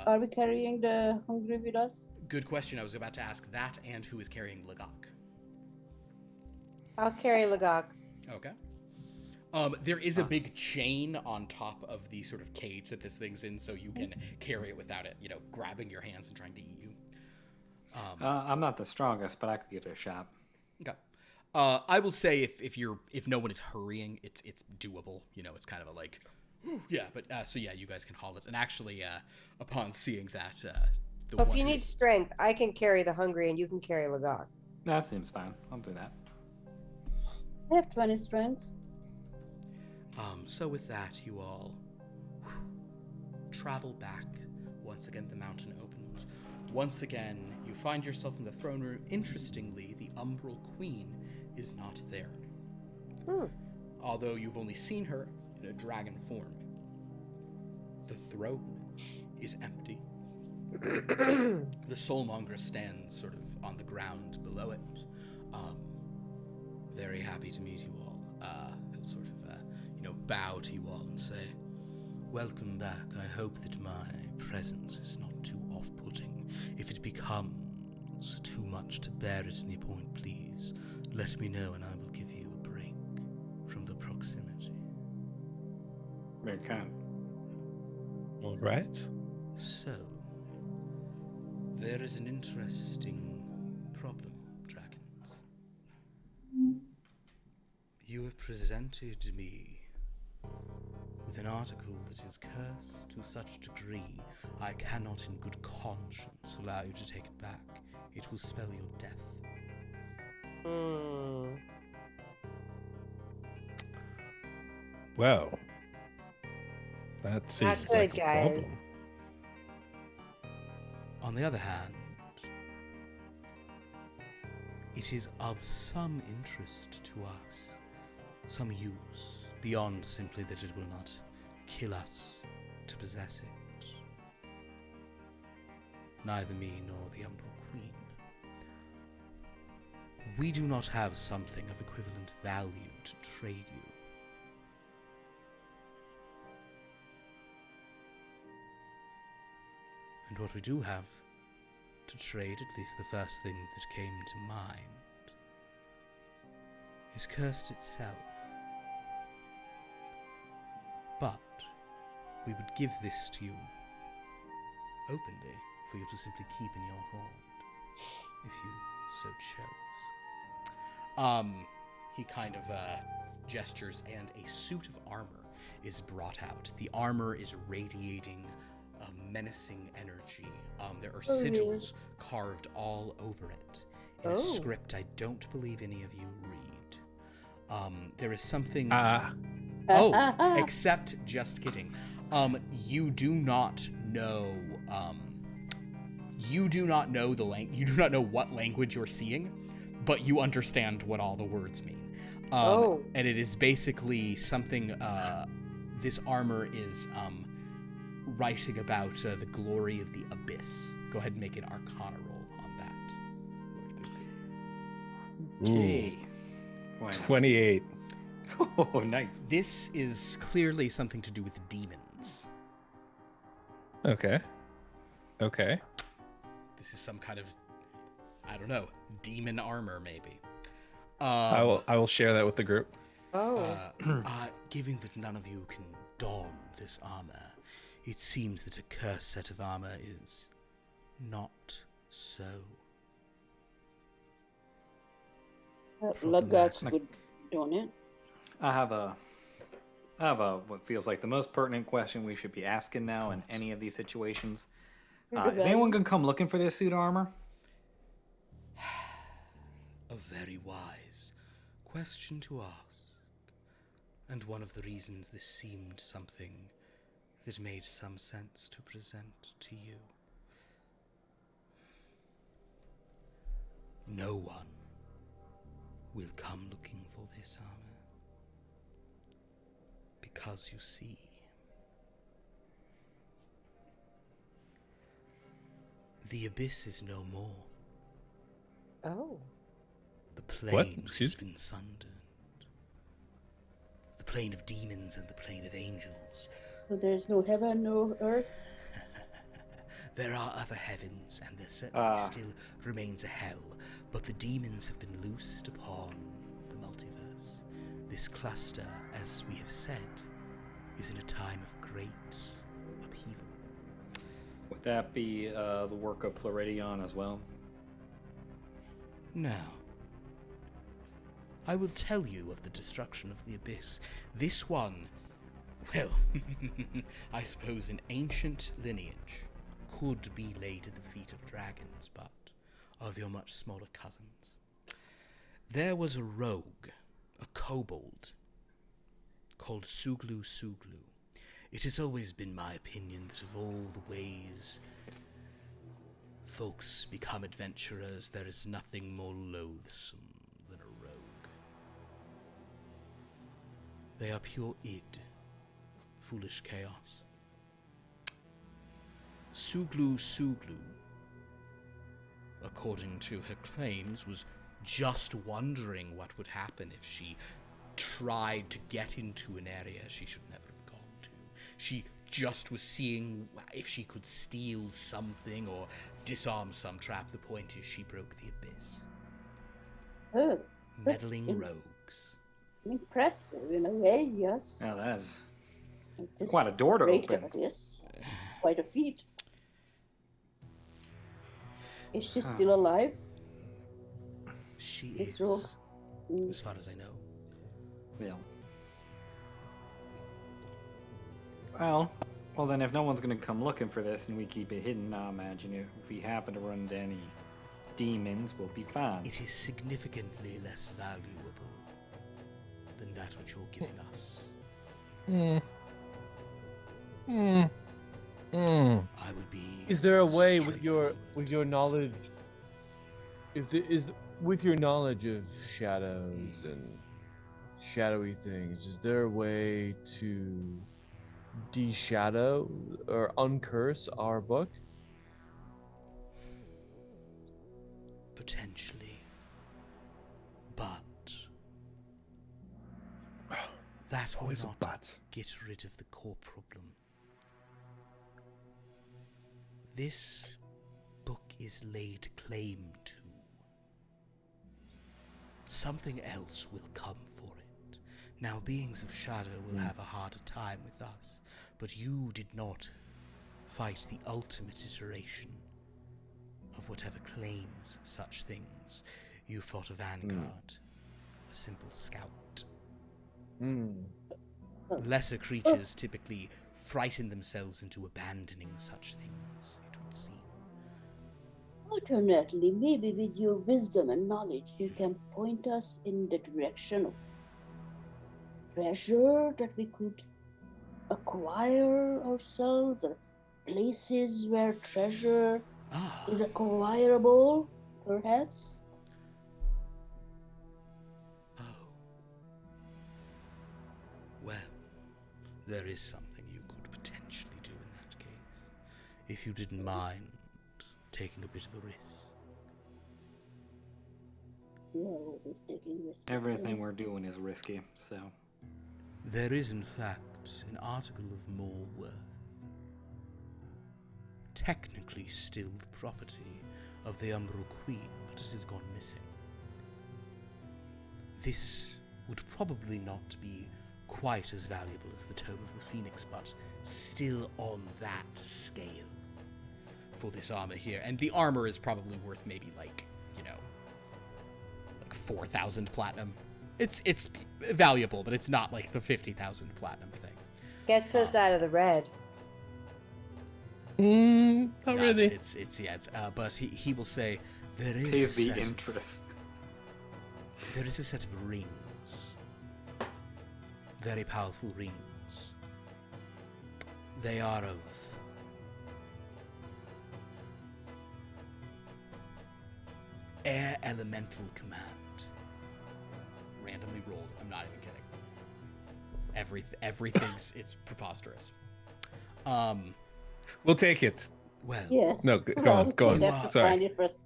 Are we carrying the hungry with us? Good question. I was about to ask that, and who is carrying Lagok. I'll carry Lagok. Okay. There is a big chain on top of the sort of cage that this thing's in, so you can carry it without it, grabbing your hands and trying to eat you. I'm not the strongest, but I could give it a shot. Okay. I will say if no one is hurrying, it's doable. It's kind of a like, whew, yeah. But so yeah, you guys can haul it. And actually, upon seeing that, the But one if you need who's- strength, I can carry the hungry and you can carry Lagok. That seems fine. I'll do that. I have 20 strength. So with that, you all travel back. Once again, the mountain opens. Once again, you find yourself in the throne room. Interestingly, the Umbral Queen is not there. Although you've only seen her in a dragon form. The throne is empty. The Soulmonger stands sort of on the ground below it. Very happy to meet you all. He'll sort of, bow to you all and say, "Welcome back. I hope that my presence is not too off-putting. If it becomes too much to bear at any point, please let me know and I will give you a break from the proximity." Very kind. All right. So, there is an interesting problem, dragons. You have presented me with an article that is cursed to such a degree I cannot in good conscience allow you to take it back. It will spell your death. Well, that seems good, like a guys. problem. On the other hand, it is of some interest to us, some use, beyond simply that it will not kill us to possess it. Neither me nor the Umbral Queen we do not have something of equivalent value to trade you. And what we do have to trade, at least the first thing that came to mind, is cursed itself. But we would give this to you openly for you to simply keep in your hold, if you so chose. He kind of gestures, and a suit of armor is brought out. The armor is radiating a menacing energy. There are sigils carved all over it in a script I don't believe any of you read. There is something... except, just kidding. You do not know... you do not know you do not know what language you're seeing, but you understand what all the words mean. And it is basically something, this armor is writing about the glory of the abyss. Go ahead and make an Arcana roll on that, Lord Boopy. Okay. 28. Oh, nice. This is clearly something to do with demons. Okay. This is some kind of, I don't know, demon armor, maybe. I will share that with the group. Given that none of you can don this armor, it seems that a cursed set of armor is not so. Ludgar's good don it. I have a what feels like the most pertinent question we should be asking now in any of these situations. Is anyone gonna come looking for this suit of armor? A very wise question to ask, and one of the reasons this seemed something that made some sense to present to you. No one will come looking for this armor, because you see, the abyss is no more. The plane has been sundered. The plane of demons and the plane of angels. So there's no heaven, no earth? There are other heavens, and there certainly still remains a hell, but the demons have been loosed upon the multiverse. This cluster, as we have said, is in a time of great upheaval. Would that be the work of Floridion as well? No. I will tell you of the destruction of the abyss. This one, well, I suppose an ancient lineage could be laid at the feet of dragons, but of your much smaller cousins. There was a rogue, a kobold, called Suglu Suglu. It has always been my opinion that of all the ways folks become adventurers, there is nothing more loathsome than a rogue. They are pure id, foolish chaos. Suglu Suglu, according to her claims, was just wondering what would happen if she tried to get into an area she should never have gone to. She just was seeing if she could steal something or disarm some trap. The point is she broke the abyss. Oh, Meddling rogues. impressive in a way, yes. Now that is It's quite a door to great open. that is. Quite a feat. Is she still alive? She This is, rogue? as far as I know. Well, then if no one's gonna come looking for this and we keep it hidden, I imagine if we happen to run into any demons, we'll be fine. It is significantly less valuable than that which you're giving us. I would be. Is there a way with straightforward. your knowledge? Is with your knowledge of shadows and shadowy things, is there a way to de-shadow or uncurse our book? Potentially. But that will Always a not but. get rid of the core problem. This book is laid claim to. Something else will come for it. Now, beings of shadow will have a harder time with us, but you did not fight the ultimate iteration of whatever claims such things. You fought a vanguard, a simple scout. Lesser creatures typically frighten themselves into abandoning such things, it would seem. Alternately, maybe with your wisdom and knowledge, you can point us in the direction of treasure that we could acquire ourselves, or places where treasure is acquirable, perhaps? Oh. Well, there is something you could potentially do in that case, if you didn't mind taking a bit of a risk. No, we're taking risks. Everything we're doing is risky, so. There is, in fact, an article of more worth. Technically still the property of the Umbral Queen, but it has gone missing. This would probably not be quite as valuable as the Tome of the Phoenix, but still on that scale for this armor here. And the armor is probably worth maybe like 4,000 platinum. It's valuable, but it's not like the 50,000 platinum thing. Gets us out of the red. Not really. But he will say there is Pays the interest. There is a set of rings. Very powerful rings. They are of air elemental command. Randomly rolled. I'm not even kidding. Everything's it's preposterous. We'll take it. Well, Yes. No, go on. we'd have to Sorry. find it first.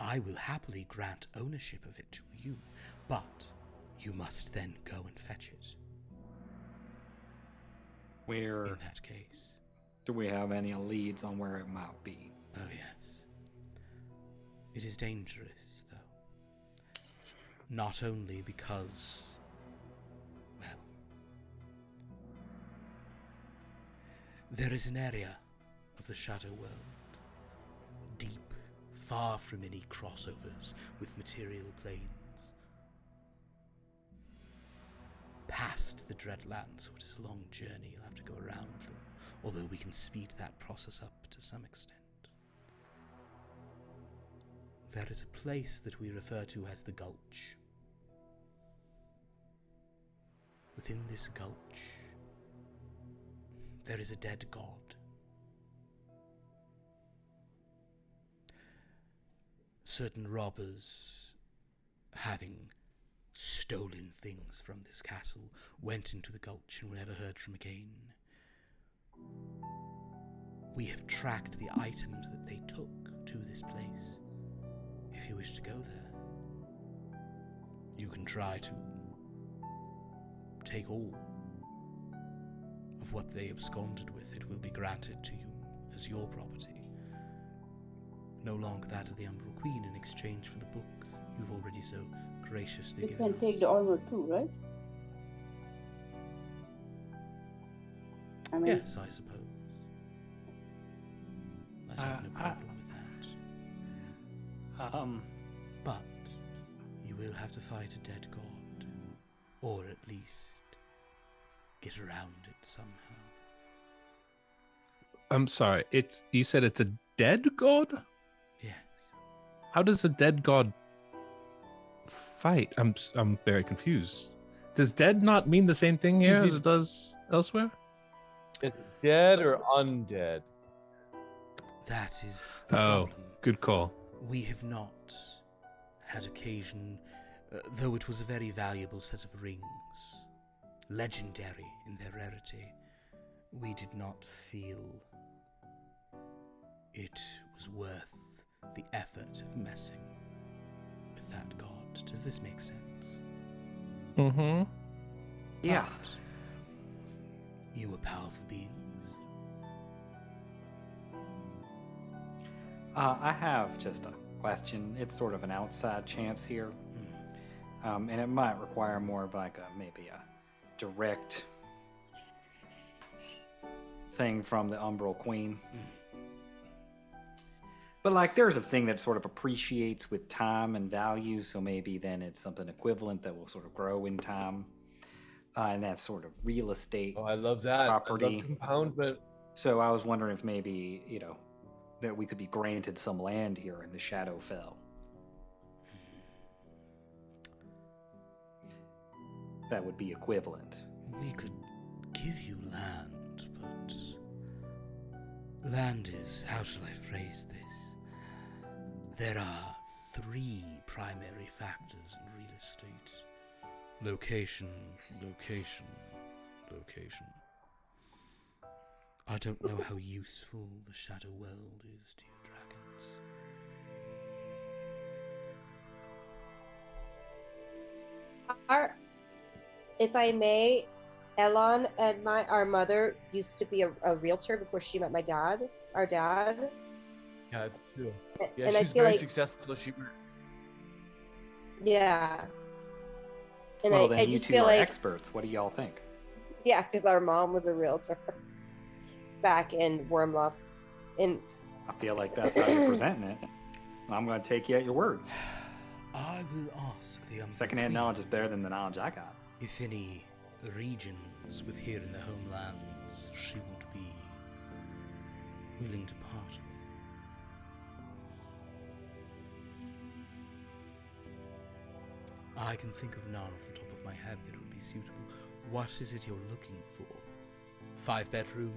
I will happily grant ownership of it to you, but you must then go and fetch it. Where In that case. do we have any leads on where it might be? Oh, yes. It is dangerous, though. Not only because, well, there is an area of the Shadow World, deep, far from any crossovers with material planes. Past the Dreadlands, so it is a long journey, you'll have to go around them, although we can speed that process up to some extent. There is a place that we refer to as the Gulch. Within this gulch, there is a dead god. Certain robbers, having stolen things from this castle, went into the gulch and were never heard from again. We have tracked the items that they took to this place. If you wish to go there, you can try to take all of what they absconded with. It will be granted to you as your property. No longer that of the Umbral Queen in exchange for the book you've already so graciously You given can us. take the armor too, right? I mean, Yes, I suppose. I have no problem with that. But you will have to fight a dead god, or at least get around it somehow. I'm sorry. You said it's a dead god? Yes. How does a dead god fight? I'm very confused. Does dead not mean the same thing here as it does elsewhere? It's dead or undead? That is the Oh, problem. good call. We have not had occasion, though it was a very valuable set of rings, legendary in their rarity, we did not feel it was worth the effort of messing with that god. Does this make sense? Mm-hmm. Yeah. But you are powerful beings. I have just a question. It's sort of an outside chance here. And it might require more of like maybe a direct thing from the Umbral Queen. But like there's a thing that sort of appreciates with time and value, so maybe then it's something equivalent that will sort of grow in time. And that's sort of real estate. Oh, I love that. Property. I love compoundment. So I was wondering if maybe, that we could be granted some land here in the Shadowfell. That would be equivalent. We could give you land, but land is, how shall I phrase this? There are 3 primary factors in real estate. Location, location, location. I don't know how useful the Shadow World is to you dragons. If I may, Elon and our mother used to be a realtor before she met my dad, our dad. Yeah, that's true. Yeah, And she I was feel very like- successful. She Yeah. And Well, I then you just two feel are like, experts. What do y'all think? yeah, because our mom was a realtor back in Wyrmloth. In I feel like that's how you're presenting it. I'm going to take you at your word. I will ask the Secondhand knowledge is better than the knowledge I got. if any regions with here in the homelands she would be willing to part with. I can think of none off the top of my head that would be suitable. What is it you're looking for? 5-bedroom?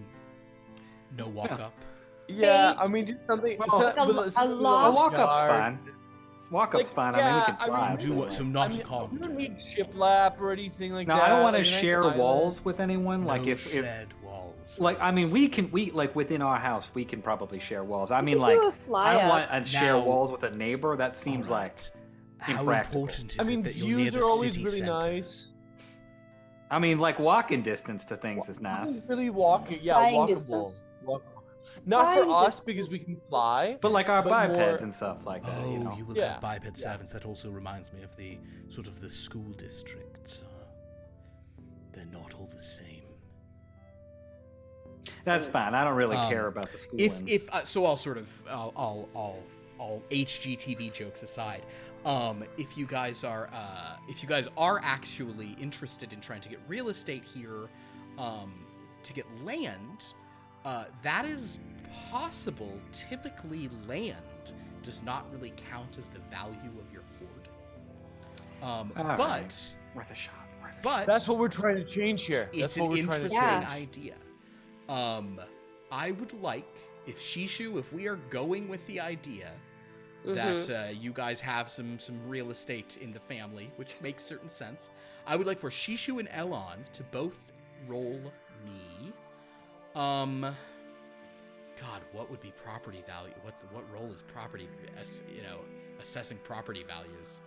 No walk up? Yeah, I mean, just something. Well, so- like a but something with loft. A walk-up's yard. fine. Walk-up's Like, fine. yeah, I mean, we can I mean, fly. you Do so, what? like- So not I mean, common. you don't need shiplap or anything like No, that. I don't want to like a nice share island. walls with anyone. Like No if shed walls. like I mean, we like within our house we can probably share walls. I mean, like do a fly I don't up. want to share Now- walls with a neighbor. That seems All like right. How impractical. important I is mean, it that you're near views the are always city really center? nice. I mean, like walking distance to things is nice. Really walking, yeah, Flying walkable. distance. Not for Flying us distance. because we can fly. But like our But bipeds more- and stuff like that, Oh, you know. you will Yeah, have biped yeah. servants. That also reminds me of the sort of the school districts. They're not all the same. That's fine. I don't really Um, care about the schooling. If so, I'll sort of all HGTV jokes aside. If you guys are actually interested in trying to get real estate here, to get land, that is possible. Typically, land does not really count as the value of your hoard. All But right. Worth a shot. Worth a shot. but That's what we're trying to change here. it's That's an what we're trying to interesting change. idea. I would like if we are going with the idea that you guys have some real estate in the family, which makes certain sense. I would like for Shishu and Elon to both roll me. God, what would be property value? What role is property? Assessing property values.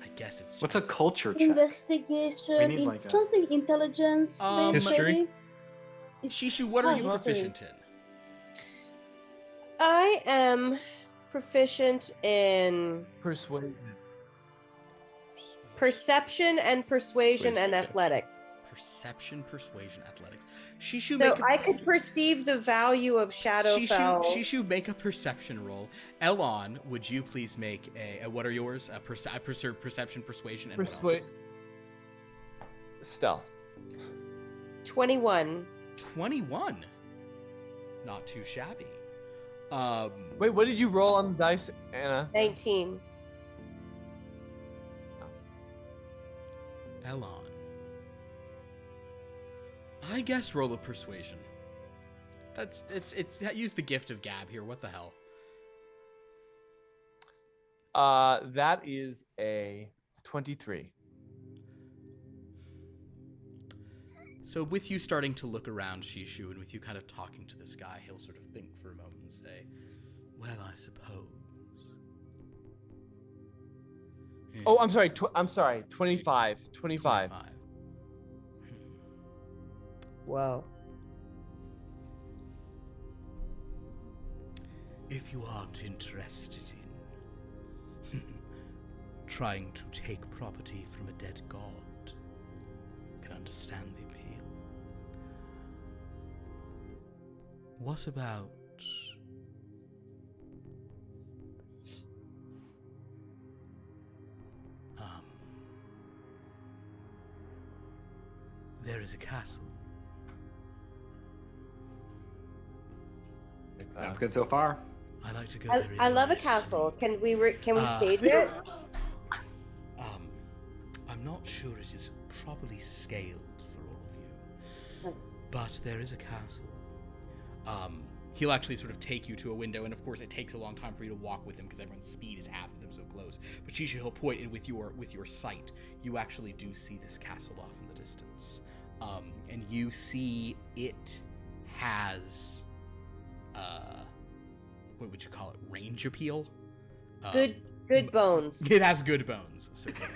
I guess it's What's a culture check? Investigation, We need, like, a- something intelligence, maybe? History? Shishu, what are you history. proficient in? I am proficient in Persuasion. perception and persuasion and Persuasion. athletics. Perception, persuasion, athletics. Shishu, So make a, I could perceive the value of Shadowfell. Shishu, make a perception roll. Elon, would you please make a what are yours? A perception, persuasion, and what else? Persuade. Stealth. 21. 21. Not too shabby. Wait, what did you roll on the dice, Anna? 19. Elon. I guess roll a persuasion. It's use the gift of gab here. What the hell? That is a 23. So with you starting to look around, Shishu, and with you kind of talking to this guy, he'll sort of think for a moment and say, well, I suppose. Oh, I'm sorry. I'm sorry. 25. 25. Whoa. If you aren't interested in trying to take property from a dead god, I can understand the appeal. What about there is a castle. Sounds good so far. I like to go there. I love a castle. Can we stage it? I'm not sure it is properly scaled for all of you, but there is a castle. He'll actually sort of take you to a window, and of course it takes a long time for you to walk with him because everyone's speed is half of them so close. But Shisha, he'll point, and with your sight, you actually do see this castle off in the distance, and you see it has, what would you call it? Range appeal. Good bones. It has good bones. Certainly.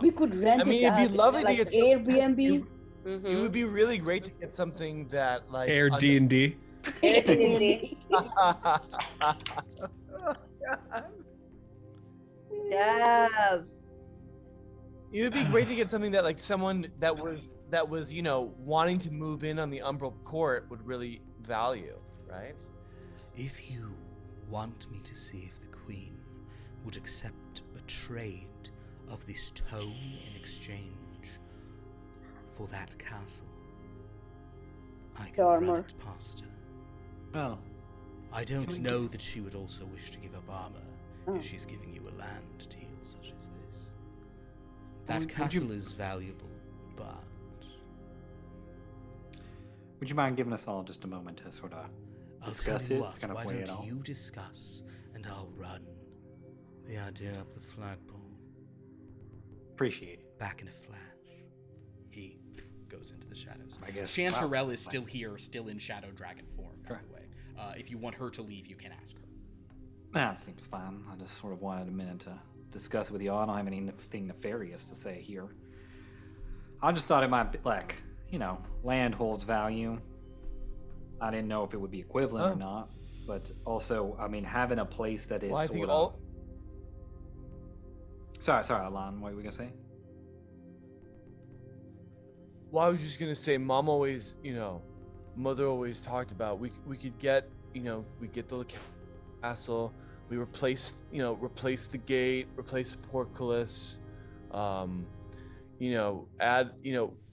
We could rent it it'd be out, lovely like to get Airbnb. It would be really great to get something that like Air D&D. Yes. It would be great to get something that like someone that was wanting to move in on the Umbral Court would really value, right? If you want me to see if the Queen would accept a trade of this tome in exchange for that castle, I can run Armor. it past her. Oh. I don't know that she would also wish to give up armor Oh. if she's giving you a land deal such as this. That castle is valuable, but Would you mind giving us all just a moment to sort of discuss it? It's kind why of weigh it don't all. you discuss and I'll run the idea up the flagpole. Appreciate it. Back in a flash. He goes into the shadows. I guess. Chanterelle wow. is still here, still in shadow dragon form, by the way. If you want her to leave, you can ask her. That seems fine. I just sort of wanted a minute to discuss it with y'all. I don't have anything nefarious to say here. I just thought it might be like, land holds value. I didn't know if it would be equivalent or not. But also, I mean, having a place that is sort of... Sorry, Alon, what were we going to say? Well, I was just gonna say, Mom always, Mother always talked about we could get, we get the castle, we replace the gate, replace the portcullis, add,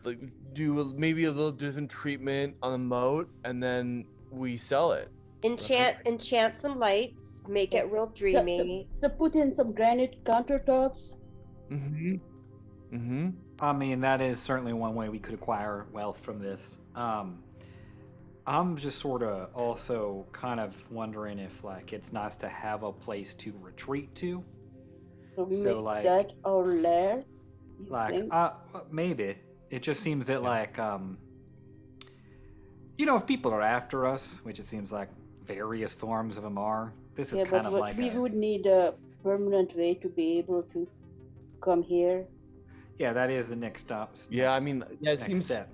like do maybe a little different treatment on the moat, and then we sell it. Enchant some lights, make it real dreamy. So put in some granite countertops. I mean, that is certainly one way we could acquire wealth from this. I'm just sort of also kind of wondering if, like, it's nice to have a place to retreat to. So we So, make like- that our lair. you Like, think? maybe. It just seems that, like, if people are after us, which it seems like various forms of them are, this is Yeah, kind but of what- like we would need a permanent way to be able to come here. yeah, that is the next stop. Yeah, I mean, it next seems step.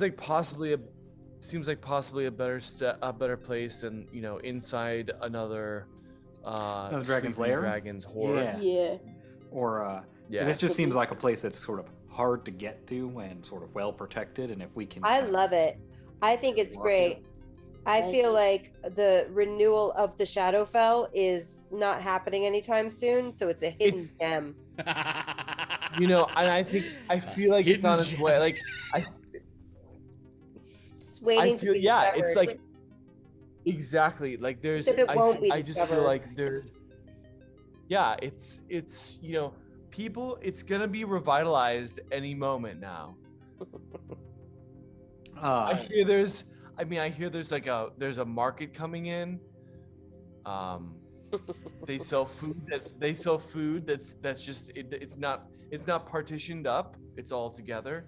like possibly a better place than inside another dragon's sleeping lair? dragon's hoard. Yeah. Yeah. Or Yeah. this just So seems we- like a place that's sort of hard to get to and sort of well protected, and if we can I kind of love it. I think it's walk great. in. I Thank feel you. like the renewal of the Shadowfell is not happening anytime soon, so it's a hidden gem. And I feel like it's on its way. Like Just waiting feel, to be yeah, it's discovered. like exactly like there's. Except it won't be I just feel discovered. like there's. Yeah, it's people. It's gonna be revitalized any moment now. I hear there's like there's a market coming in. They sell food that's just it's not partitioned up. It's all together.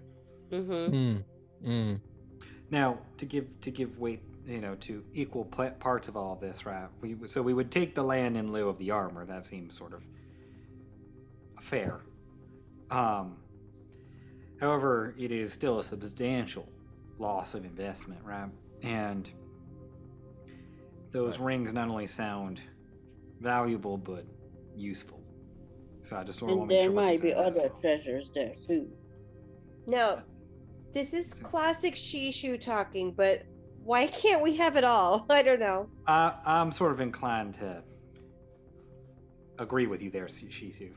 Mm-hmm. Now, to give weight, to equal parts of all of this, right? We would take the land in lieu of the armor. That seems sort of fair. However, it is still a substantial loss of investment, right? And those rings not only sound valuable but useful. So I just sort of And want to make there sure what might these be are. other treasures there too. Now, this is classic Shishu talking, but why can't we have it all? I don't know. I'm sort of inclined to agree with you there, Shisu.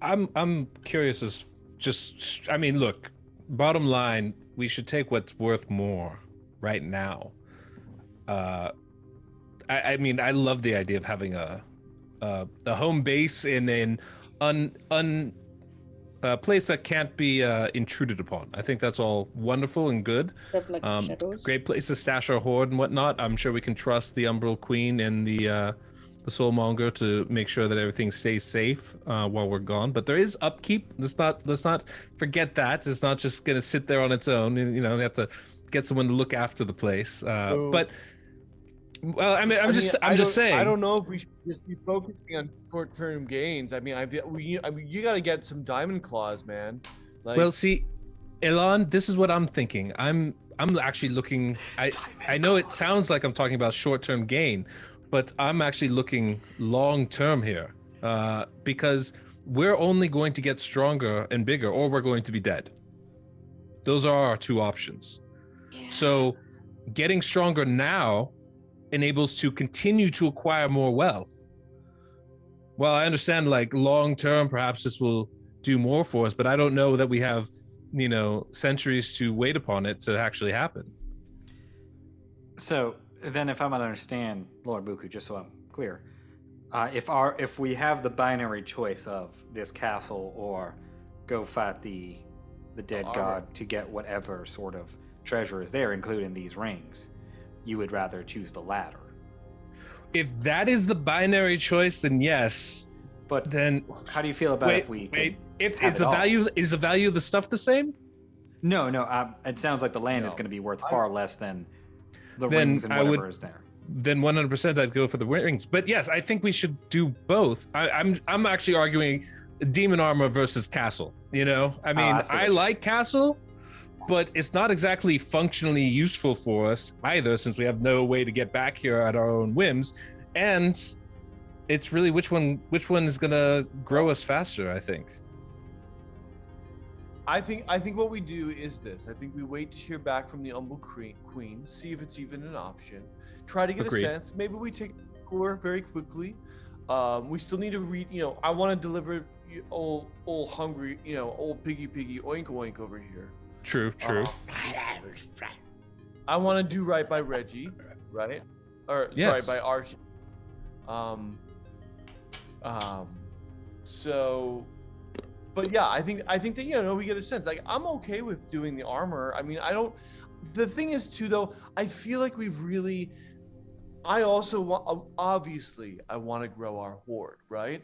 I'm curious as just, I mean, look, bottom line, we should take what's worth more right now. I mean, I love the idea of having a home base in an place that can't be intruded upon. I think that's all wonderful and good. Stuff like shadows. Great place to stash our hoard and whatnot. I'm sure we can trust the Umbral Queen and the Soulmonger to make sure that everything stays safe while we're gone. But there is upkeep. Let's not forget that. It's not just gonna sit there on its own. You know, we have to get someone to look after the place. But well, I'm just saying. I don't know if we should just be focusing on short-term gains. I mean, you got to get some diamond claws, man. Like, well, see, Elon, this is what I'm thinking. I'm actually looking. I know it sounds like I'm talking about short-term gain, but I'm actually looking long-term here, because we're only going to get stronger and bigger, or we're going to be dead. Those are our two options. Yeah. So, getting stronger now enables to continue to acquire more wealth. Well, I understand, like, long term, perhaps this will do more for us, but I don't know that we have, you know, centuries to wait upon it to actually happen. So then, if I might understand, Lord Buku, just so I'm clear, if we have the binary choice of this castle or go fight the dead god to get whatever sort of treasure is there, including these rings, you would rather choose the latter. If that is the binary choice, then yes. But then how do you feel about if we if have it's it a all? value, is the value of the stuff the same? No, it sounds like the land is going to be worth far less than the Then rings and I whatever would- is there. Then 100% I'd go for the rings. But yes, I think we should do both. I'm actually arguing demon armor versus castle. You know, I mean, I see what I you're like castle, but it's not exactly functionally useful for us either, since we have no way to get back here at our own whims. And it's really which one is gonna grow us faster, I think. I think what we do is this. I think we wait to hear back from the Umbral Queen, see if it's even an option. Try to get Agreed. a sense. Maybe we take the tour very quickly. We still need to read. You know, I want to deliver old hungry. You know, old piggy oink oink over here. True. I want to do right by Reggie, right? Or Yes. sorry, by Archie. So, but yeah, I think that, you know, we get a sense. Like, I'm okay with doing the armor. I mean, I don't. The thing is, too, though, I feel like we've really. I also want, obviously, I want to grow our hoard, right?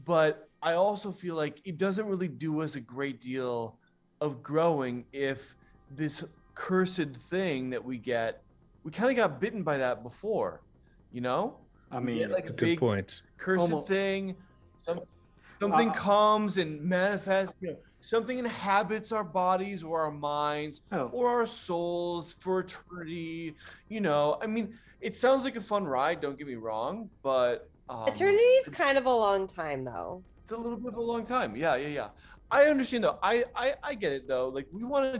But I also feel like it doesn't really do us a great deal of growing if this cursed thing that we get, we kind of got bitten by that before, you know? I We mean, get, like, That's a a good big point. cursed Almost- thing, something comes and manifests, you know, something inhabits our bodies or our minds Oh. or our souls for eternity, you know? I mean, it sounds like a fun ride, don't get me wrong, but Eternity's kind of a long time, though. it's a little bit of a long time. Yeah. I understand though. I get it though. Like, we want to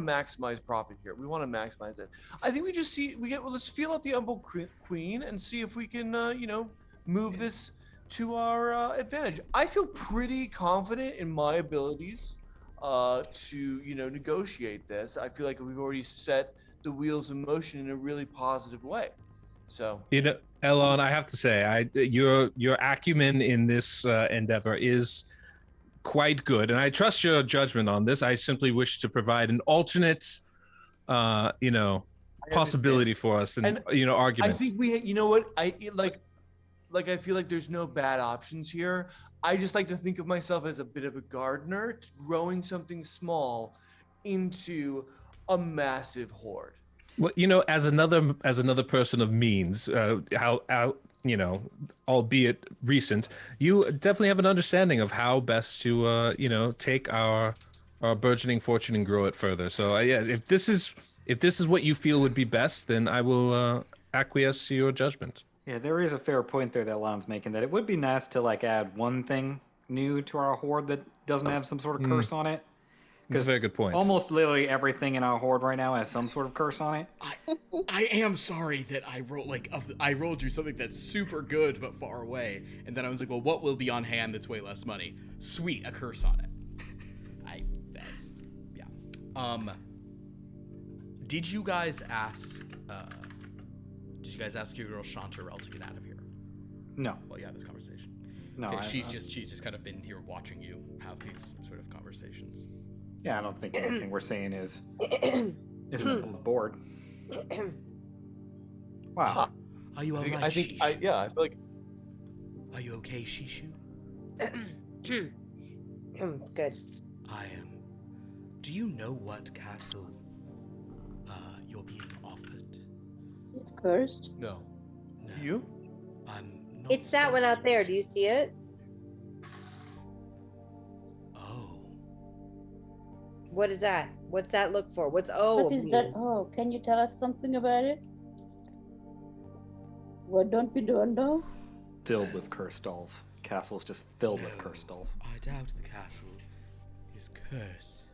maximize profit here. We want to maximize it. I think let's feel out the Umbral Queen and see if we can, you know, move this to our advantage. I feel pretty confident in my abilities to, you know, negotiate this. I feel like we've already set the wheels in motion in a really positive way. So, You know, Elon, I have to say, your acumen in this endeavor is quite good, and I trust your judgment on this. I simply wish to provide an alternate, you know, possibility for us, and you know, I argument. think you know what, I feel like there's no bad options here. I just like to think of myself as a bit of a gardener, growing something small into a massive hoard. Well, you know, as another person of means, how you know, albeit recent, you definitely have an understanding of how best to, you know, take our burgeoning fortune and grow it further. So yeah, if this is what you feel would be best, then I will acquiesce to your judgment. Yeah, there is a fair point there that Lon's making, that it would be nice to like add one thing new to our horde that doesn't have some sort of curse on it. That's a very good point. Almost literally everything in our horde right now has some sort of curse on it. I am sorry that I rolled you something that's super good but far away, and then I was like, well, what will be on hand that's way less money? Sweet, a curse on it. Did you guys ask your girl Chanterelle to get out of here? No. Well, yeah, this conversation. No, Okay, she's just kind of been here watching you have these sort of conversations. Yeah, I don't think anything we're saying isn't above board. Wow. Are you alright? I feel like. Are you okay, Shishu? Good. I am. Do you know what castle you're being offered? It's cursed. No. No. You? I'm not It's that one out certain. there. Do you see it? Oh. What is that? What's that look for? What's oh? What is that? Oh, can you tell us something about it? What don't we know? Filled with curse dolls. Castle's just filled with curse dolls. I doubt the castle is cursed.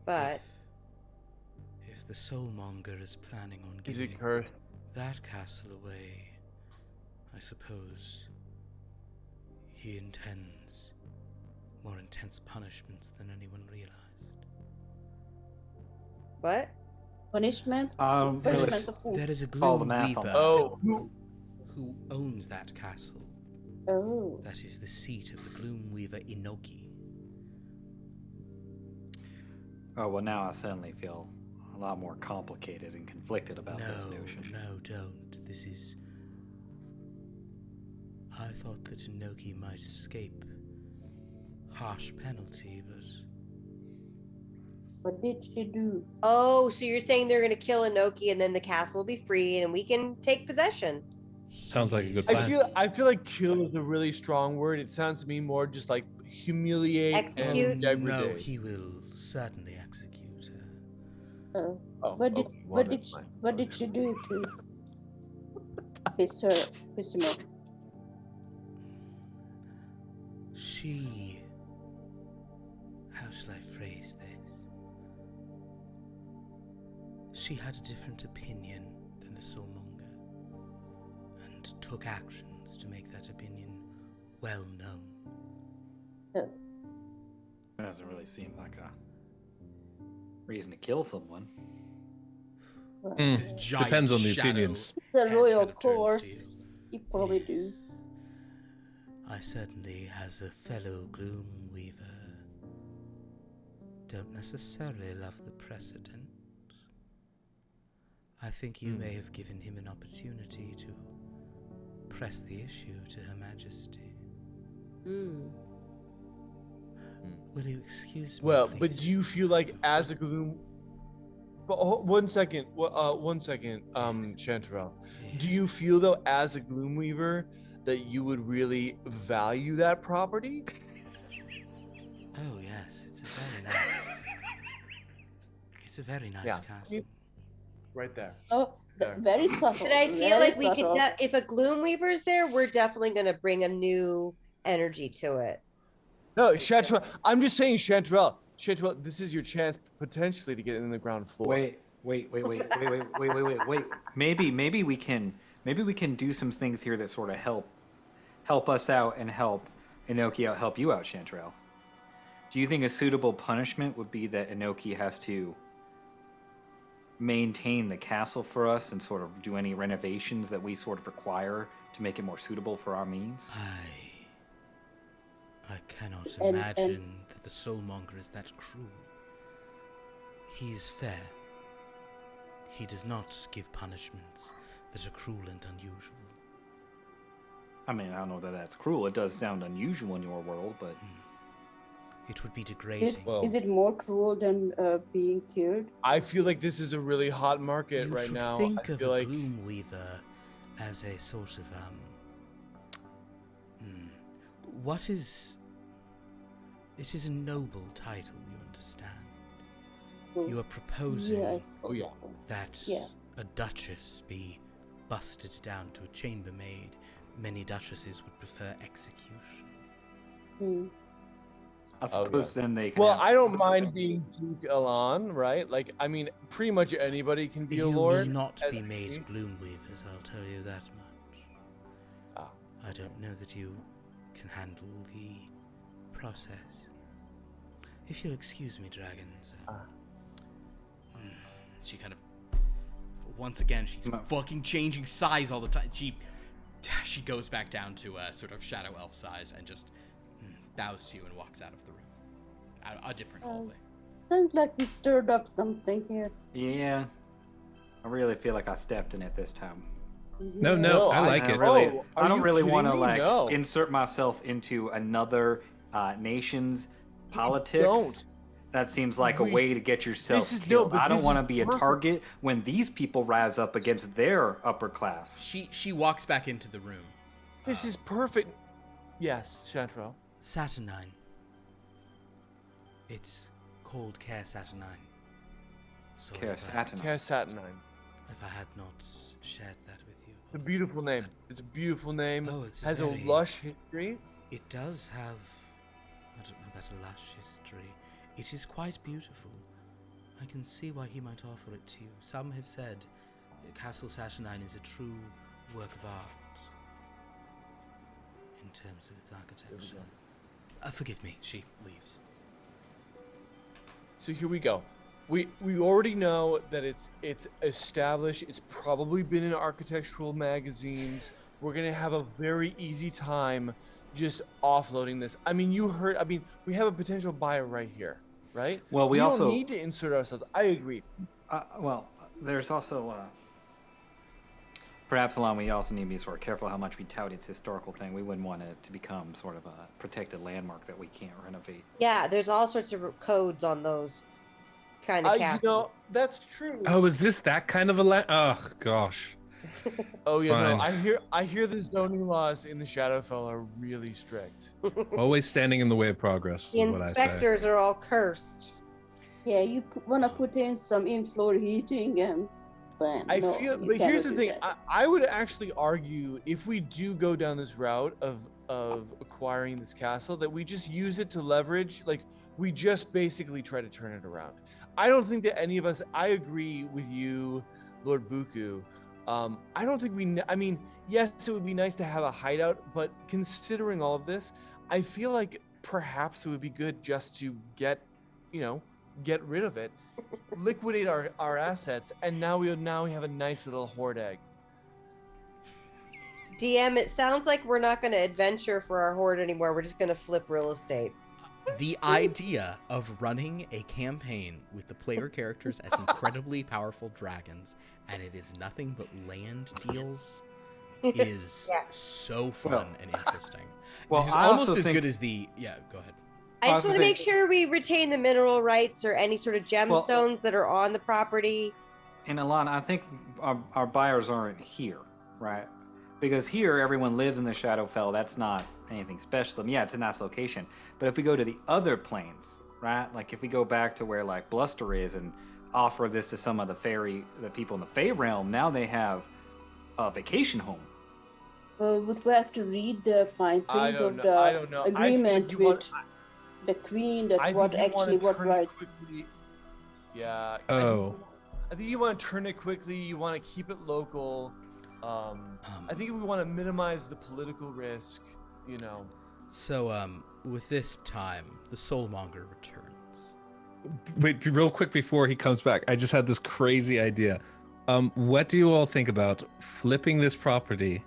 But If the soulmonger is planning on Is giving it cursed? that castle away, I suppose he intends more intense punishments than anyone realized. what? Punishment? Really, Punishment of who? There is a Follow the gloom math on weaver that. Oh. who owns that castle. Oh. That is the seat of the gloom weaver Inoki. Oh, well, now I suddenly feel a lot more complicated and conflicted about this notion. No, don't. This is... I thought that Inoki might escape harsh penalty, but... What did she do? Oh, so you're saying they're gonna kill Inoki and then the castle will be free and we can take possession? Sounds like a good He plan. I feel like kill is a really strong word. It sounds to me more just like humiliate Execute? and No, degrade. he will certainly execute her. Oh. Oh, What did okay, what well, did she, never mind. what did she do to piss him off? She... How shall I phrase this? She had a different opinion than the soulmonger, and took actions to make that opinion well known. It doesn't really seem like a reason to kill someone. Well, This giant Depends on the shadow opinions. the head royal kind of turns core, to you. he probably do. I certainly, as a fellow gloom weaver, don't necessarily love the precedent. I think you may have given him an opportunity to press the issue to Her Majesty. Hmm. Will you excuse me, Well, please? but do you feel like as a gloom? But one second, Chanterelle. Do you feel though, as a gloom weaver, that you would really value that property? Oh yes, it's a very nice. It's a very nice Yeah. castle. Right there. Oh, There. very subtle. But I feel very like we subtle. could, if a Gloomweaver's there, we're definitely gonna bring a new energy to it. No, Chanterelle. I'm just saying, Chanterelle. Chanterelle, this is your chance potentially to get in the ground floor. Wait. Maybe we can do some things here that sort of help us out and help Inoki out, help you out, Chanterelle. Do you think a suitable punishment would be that Inoki has to maintain the castle for us and sort of do any renovations that we sort of require to make it more suitable for our means? I cannot And- imagine that the soulmonger is that cruel. He is fair. He does not give punishments that are cruel and unusual. I mean, I don't know that that's cruel. It does sound unusual in your world, but It would be Is, degrading. Well- is it more cruel than being killed? I feel like this is a really hot market You right should now. think I of feel a like gloom weaver as a sort of what is? It is a noble title, you understand. You are proposing Yes. Oh yeah. that Yeah. a duchess be busted down to a chambermaid. Many duchesses would prefer execution. Hmm. I suppose then they can. Well, have- I don't mind being Duke Elan, right? Like, I mean, pretty much anybody can be a You lord. will not as be a made king. gloomweavers, I'll tell you that much. Ah. I don't know that you can handle the process. If you'll excuse me, dragons. She kind of, once again, she's fucking changing size all the time. She goes back down to a sort of shadow elf size and just bows to you and walks out of the room. A different hallway. Sounds like we stirred up something here. Yeah. I really feel like I stepped in it this time. No, No, I like I it. really, Oh, I are don't you really kidding want to me? like No. insert myself into another nation's politics. don't. That seems like a way to get yourself This is- no, killed. but I don't this want to is be a perfect. target when these people rise up against their upper class. She walks back into the room. This is perfect. Yes, Chantrell. Saturnine. It's called Care Saturnine. So Care Saturnine. Care Saturnine. If I had not shared that with you. It's a beautiful name. It's a beautiful name. Oh, it's has very- a lush history. It does have, I don't know about a lush history. It is quite beautiful. I can see why he might offer it to you. Some have said Castle Saturnine is a true work of art in terms of its architecture. Forgive me, she leaves. So here we go. We already know that it's established. It's probably been in architectural magazines. We're gonna have a very easy time just offloading this. I mean, we have a potential buyer right here, right? Well, we don't also- need to insert ourselves. I agree. Well, there's also perhaps along we also need to be sort of careful how much we tout its historical thing. We wouldn't want it to become sort of a protected landmark that we can't renovate. Yeah, there's all sorts of codes on those kind of You castles. know, that's true. Oh, is this that kind of a Oh gosh. Oh yeah, Fine. no. I hear the zoning laws in the Shadowfell are really strict. Always standing in the way of progress The is what I say. inspectors are all cursed. Yeah, you want to put in some in-floor heating and bam. I no, feel, you but here's cannot the do thing. that. I would actually argue if we do go down this route of acquiring this castle, that we just use it to leverage. Like we just basically try to turn it around. I don't think that any of us. I agree with you, Lord Buku. I don't think we. I mean, yes, it would be nice to have a hideout, but considering all of this, I feel like perhaps it would be good just to get rid of it, liquidate our assets, and now we have a nice little hoard egg. DM, it sounds like we're not going to adventure for our horde anymore. We're just going to flip real estate. The idea of running a campaign with the player characters as incredibly powerful dragons, and it is nothing but land deals, is Yeah. so fun and interesting. Well, this is I almost also as think- good as the... Yeah, go ahead. I I just was want to gonna make sure we retain the mineral rights or any sort of gemstones that are on the property. And Alana, I think our buyers aren't here, right? Because here everyone lives in the Shadowfell. That's not anything special. I mean, yeah, it's a nice location. But if we go to the other planes, right? Like if we go back to where like Bluster is and offer this to some of the people in the Fae realm, now they have a vacation home. Well, would we have to read the fine I print don't of know. the I don't know. agreement you with want- the queen that I what think you wanna actually what turn it rights? quickly. Yeah. Oh. I think you want to turn it quickly. You want to keep it local. I think we want to minimize the political risk. You know. So, with this time, the Soulmonger returns. Wait, real quick before he comes back, I just had this crazy idea. What do you all think about flipping this property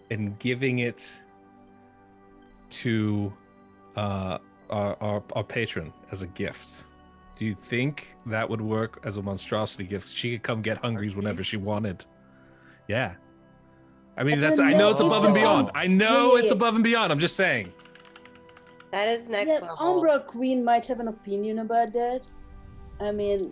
and giving it to our patron as a gift? Do you think that would work as a monstrosity gift? She could come get hungries whenever she wanted. Yeah. I mean, I know it's above and beyond. I know it's above and beyond. I'm just saying. That is next The level. Umbra Queen might have an opinion about that. I mean,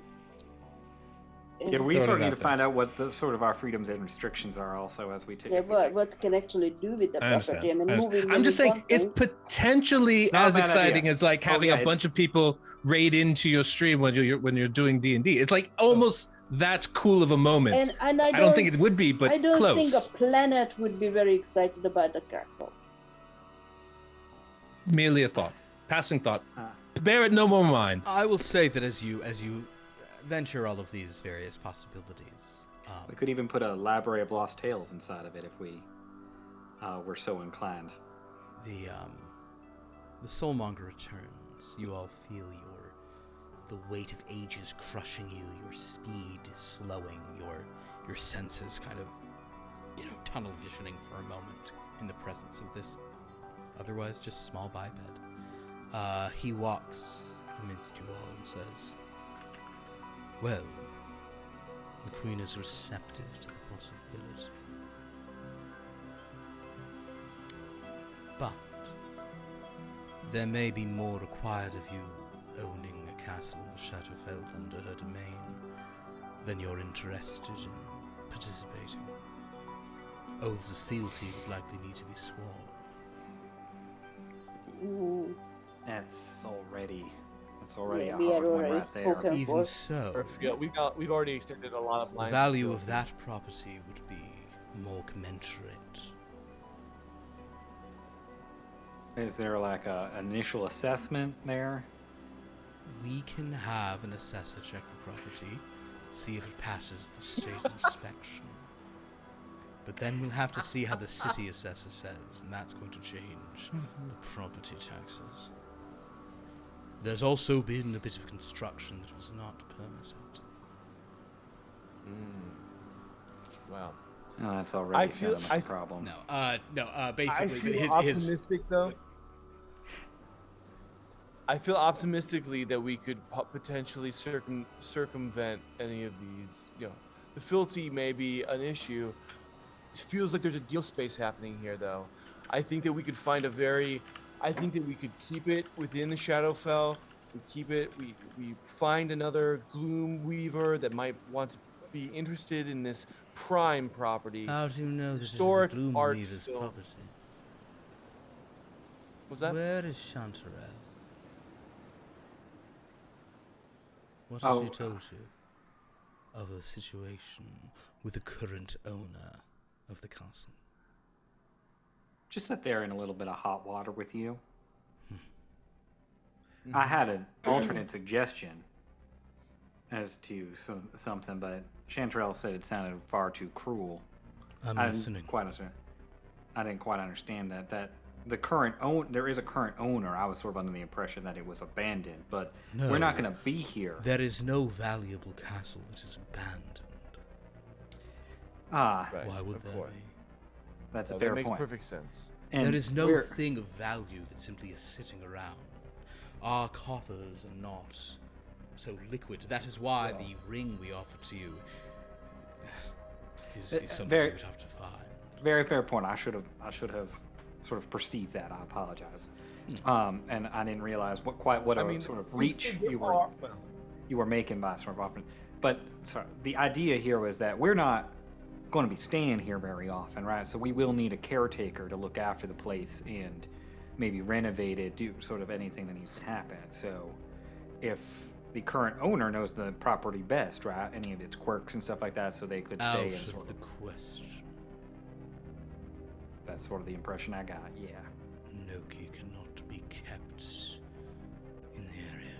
Yeah, we Throw sort of it need out to there. find out what the sort of our freedoms and restrictions are also as we take Yeah, it. what can actually do with the I understand. property? I mean, moving. I'm just saying it's something. potentially It's not a as bad exciting idea. as like Oh, having yeah, a bunch it's- of people raid into your stream when you're doing D&D. It's like almost that cool of a moment. And I don't think it would be, but I don't close. think a planet would be very excited about the castle. Merely a thought, passing thought. Ah. Bear it no more mind. I will say that as you venture all of these various possibilities, We could even put a library of lost tales inside of it if we were so inclined. the soulmonger returns. You all feel the weight of ages crushing you. Your speed is slowing. Your senses kind of, tunnel visioning for a moment in the presence of this otherwise just small biped. He walks amidst you all and says, "Well, the Queen is receptive to the possibility. But there may be more required of you owning a castle in the Shadowfell under her domain than you're interested in participating. Oaths of fealty would likely need to be sworn." Mm, That's already a Yeah, hard we had one already right there. spoken. Even for. so, Yeah, we've already extended a lot of the lines. value of that property would be more commensurate. Is there like a initial assessment there? We can have an assessor check the property, see if it passes the state inspection. But then we'll have to see how the city assessor says, and that's going to change the property taxes. There's also been a bit of construction that was not permitted. Wow. No, that's already I feel- a problem. Basically, I feel his optimistic though. I feel optimistically that we could potentially circumvent any of these. The fealty may be an issue. It feels like there's a deal space happening here, though. I think that we could find I think that we could keep it within the Shadowfell. We keep it. We find another Gloom Weaver that might want to be interested in this prime property. How do you know this is Historic art Gloomweaver's film. property? Was that? Where is Chantarelle? What has she told you of the situation with the current owner of the castle? Just sit there in a little bit of hot water with you. I had an alternate suggestion as to something, but Chanterelle said it sounded far too cruel. I'm I listening. didn't quite understand that the current there is a current owner. I was sort of under the impression that it was abandoned, but we're not No. going to be here. There is no valuable castle that is abandoned. Right, Why would of there course. be? That's a That fair makes point. perfect sense. And There is no we're- thing of value that simply is sitting around. Our coffers are not so liquid. That is why the ring we offer to you is something very- you would have to find. Very fair point. I should have sort of perceived that. I apologize. And I didn't realize what a sort of reach you were making by sort of offering. But sorry, the idea here was that we're not going to be staying here very often, right? So we will need a caretaker to look after the place and maybe renovate it, do sort of anything that needs to happen. So if the current owner knows the property best, right? Any of its quirks and stuff like that, so they could stay Out and of sort the of. question. That's sort of the impression I got. Yeah. Noki cannot be kept in the area.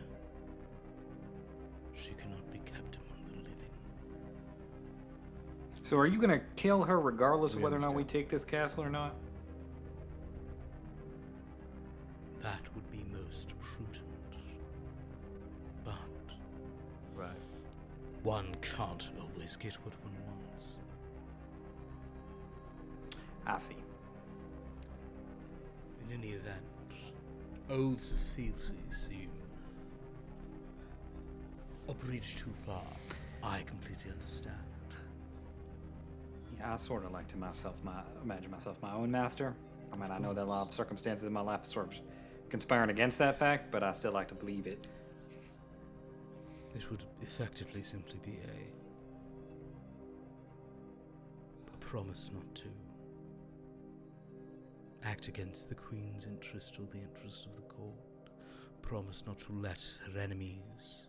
She cannot be kept among the living. So are you gonna kill her regardless of We whether or not we understand. take this castle or not? That would be most prudent. But Right. one can't always get what one wants. I see. In any event, oaths of fealty seem a bridge too far. I completely understand. Yeah, I sort of like to imagine myself my own master. I mean, I know that a lot of circumstances in my life sort of conspiring against that fact, but I still like to believe it. It would effectively simply be a promise not to act against the Queen's interest or the interest of the court. Promise not to let her enemies,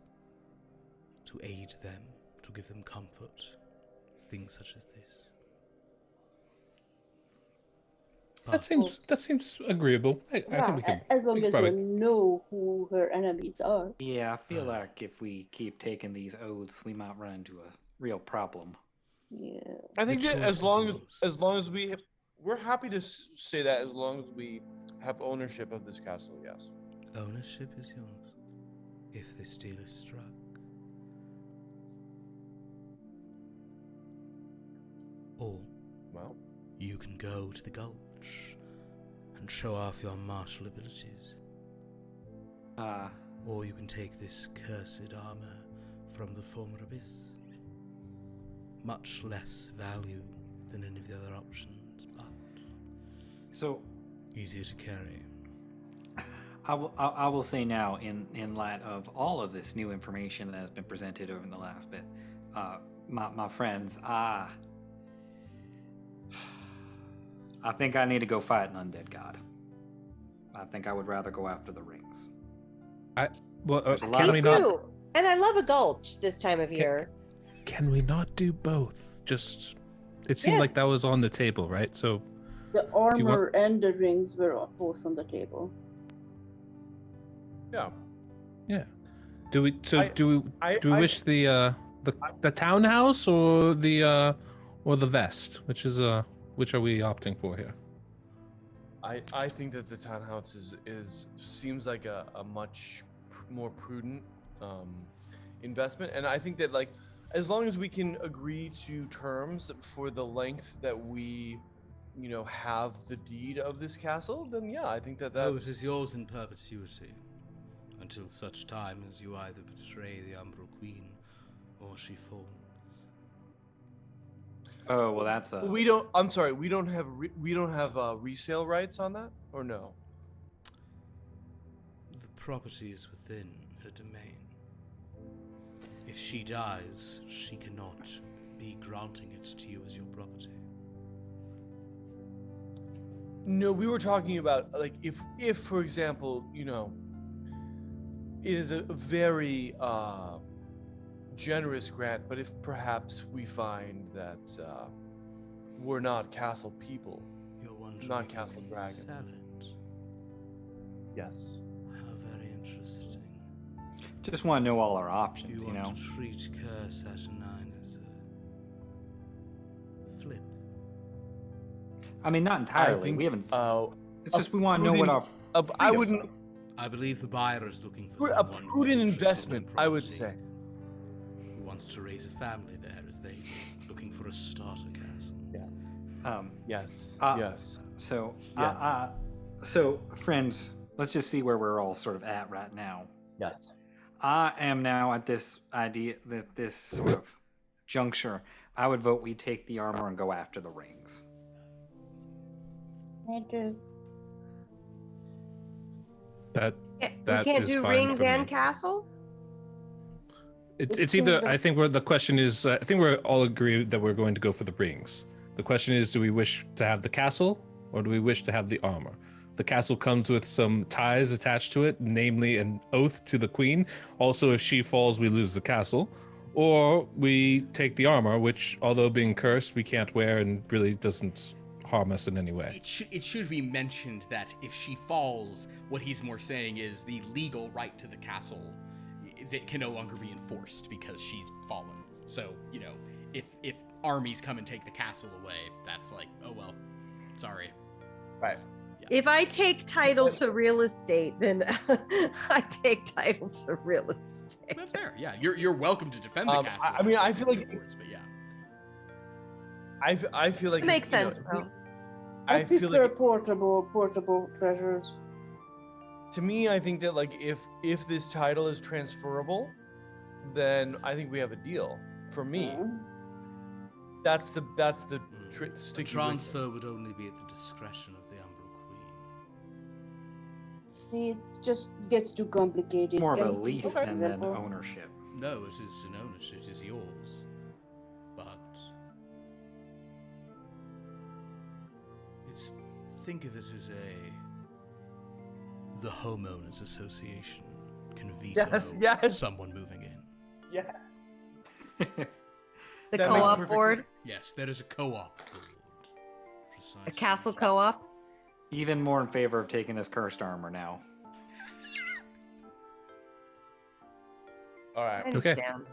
to aid them, to give them comfort. Things such as this. That seems agreeable. I think we can. As long we can as probably- you know who her enemies are. Yeah, I feel like if we keep taking these oaths, we might run into a real problem. Yeah. I think The that choice as is long yours. as we have, we're happy to say that as long as we have ownership of this castle. Yes. Ownership is yours, if this deal is struck. Or Well, you can go to the Gulch and show off your martial abilities. Or you can take this cursed armor from the former abyss. Much less value than any of the other options, but So easier to carry. I will say now, in light of all of this new information that has been presented over the last bit, my friends, I think I need to go fight an undead god. I think I would rather go after the rings. Well, a lot can of we good- not? Ooh, and I love a gulch this time of year. Can we not do both? Just it seemed Yeah. like that was on the table, right? So The armor and the rings were both on the table. yeah. do we? So I- do we? I- Do we I- wish the townhouse or the vest? Which are we opting for here? I think that the townhouse is seems like a much more prudent investment, and I think that like as long as we can agree to terms for the length that we, have the deed of this castle, then yeah, I think that Oh, it is yours in perpetuity, until such time as you either betray the Umbral Queen or she falls. Oh well, that's a. we don't. I'm sorry, we don't have resale rights on that, or no? The property is within her domain. If she dies, she cannot be granting it to you as your property. No, we were talking about like if for example, it is a very generous grant, but if perhaps we find that we're not castle people, You're wondering Not if you Castle can Dragon. sell it. yes. How very interesting. Just want to know all our You options, want to treat Curse at 9 as a flip. I mean, not entirely. think, We haven't. It's a just we want to know what our. I freedoms wouldn't. are. I believe the buyer is looking for A someone who has prudent interest in the investment, I would property, say. who wants to raise a family there as they looking for a starter castle. Yes. Uh, yes. So, Yeah. so friends, let's just see where we're all sort of at right now. Yes. I am now at this idea that this sort of juncture. I would vote we take the armor and go after the rings. I do. That We That can't is do fine rings for and me. castle? it's either. I think the question is. I think we're all agreed that we're going to go for the rings. The question is, do we wish to have the castle or do we wish to have the armor? The castle comes with some ties attached to it, namely an oath to the queen. Also, if she falls, we lose the castle. Or we take the armor, which, although being cursed, we can't wear and really doesn't harm us in any way. It should be mentioned that if she falls, what he's more saying is the legal right to the castle that can no longer be enforced because she's fallen. So, if armies come and take the castle away, that's like, oh well, sorry. Right. If I take title to real estate, then I take title to real estate. That's fair. Yeah, you're welcome to defend the castle. I mean, I feel like- but yeah. I feel like It makes it's, sense, though. I feel prefer like portable treasures. to me, I think that like if this title is transferable, then I think we have a deal. For me, that's the The sticky transfer would only be at the discretion of the Umbral Queen. It just gets too complicated. More of a Can we keep lease it and then simple? ownership. No, it is an ownership. It is yours. But think of it as the homeowners association can veto yes. someone moving in. Yeah. The That makes co-op perfect board, sense. Yes, that is a co-op board. Precisely. a castle co-op. Even more in favor of taking this cursed armor now. All right. Okay. Down.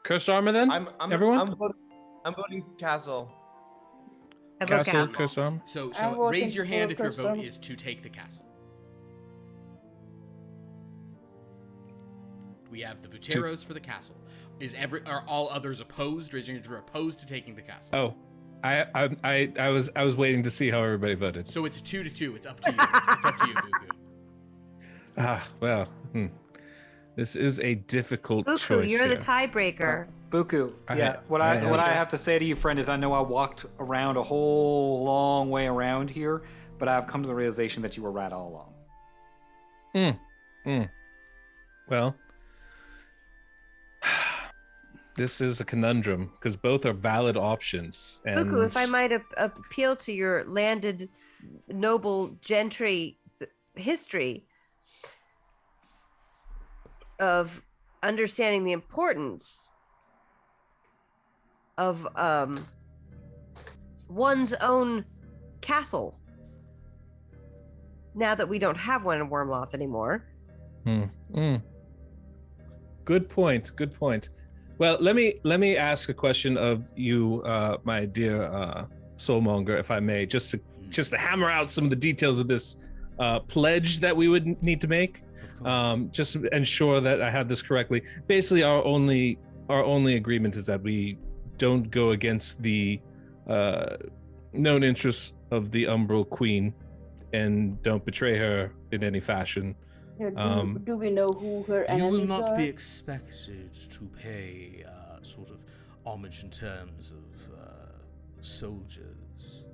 Cursed armor then? Everyone? I'm voting castle. I vote Castle, castle. cursed armor. So I'm raise voting your hand for if your vote custom. is to take the castle. We have the Buteros for the castle. Are all others opposed? Raise your hand if you're opposed to taking the castle. Oh, I was waiting to see how everybody voted. So it's 2-2. It's up to you. It's up to you, Buku. Well, this is a difficult Buku, choice you're the here. tiebreaker. Buku, I- yeah. What I I have- have to say to you, friend, is I know I walked around a whole long way around here, but I've come to the realization that you were right all along. Well, this is a conundrum because both are valid options. And Buku, if I might appeal to your landed noble gentry history of understanding the importance of one's own castle. Now that we don't have one in Wyrmloth anymore. Good point. Good point. Well, let me ask a question of you, my dear soulmonger, if I may, just to hammer out some of the details of this pledge that we would need to make. Of course. Just to ensure that I have this correctly. Basically, our only agreement is that we don't go against the known interests of the Umbral Queen and don't betray her in any fashion. Yeah, do we know who her You enemies will not are? be expected to pay sort of homage in terms of soldiers,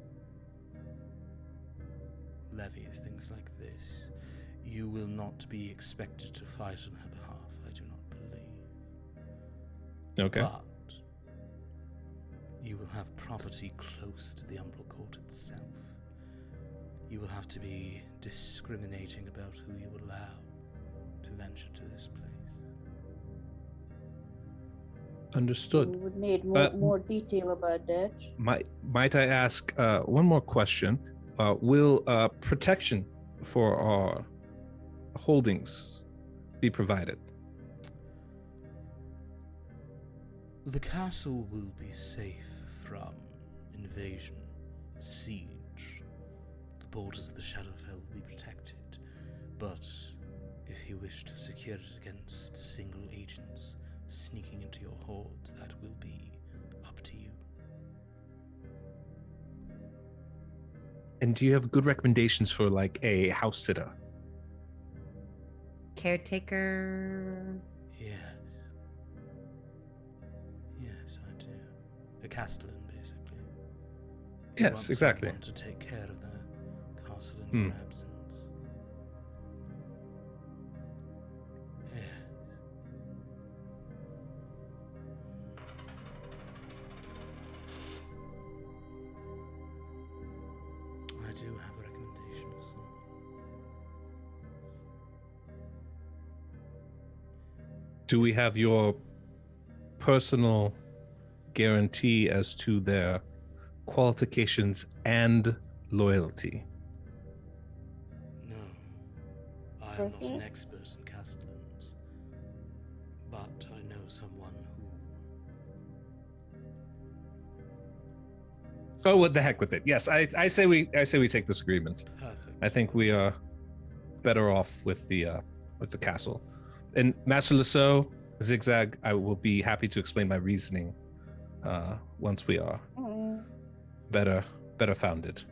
levies, things like this. You will not be expected to fight on her behalf, I do not believe. Okay. But you will have property close to the Umbral Court itself. You will have to be discriminating about who you allow to venture to this place. Understood. We would need But- more detail about that. Might I ask one more question? Will protection for our holdings be provided? The castle will be safe from invasion, siege. The borders of the Shadowfell will be protected. But if you wish to secure it against single agents sneaking into your hordes, that will be up to you. And do you have good recommendations for like a house sitter? Caretaker. Yes. Yes, I do. A castellan, basically. You Yes, want exactly. someone to take care of the castle in Hmm. your absence. Yes. I do have a recommendation of someone. Do we have your personal guarantee as to their qualifications and loyalty? No, I am not an Perfect. expert in castellans, but I know someone who. Oh, what the heck with it? Yes, I say we take this agreement. Perfect. I think we are better off with the castle. And Master Lasso, XigXag, I will be happy to explain my reasoning once we are Mm. better founded.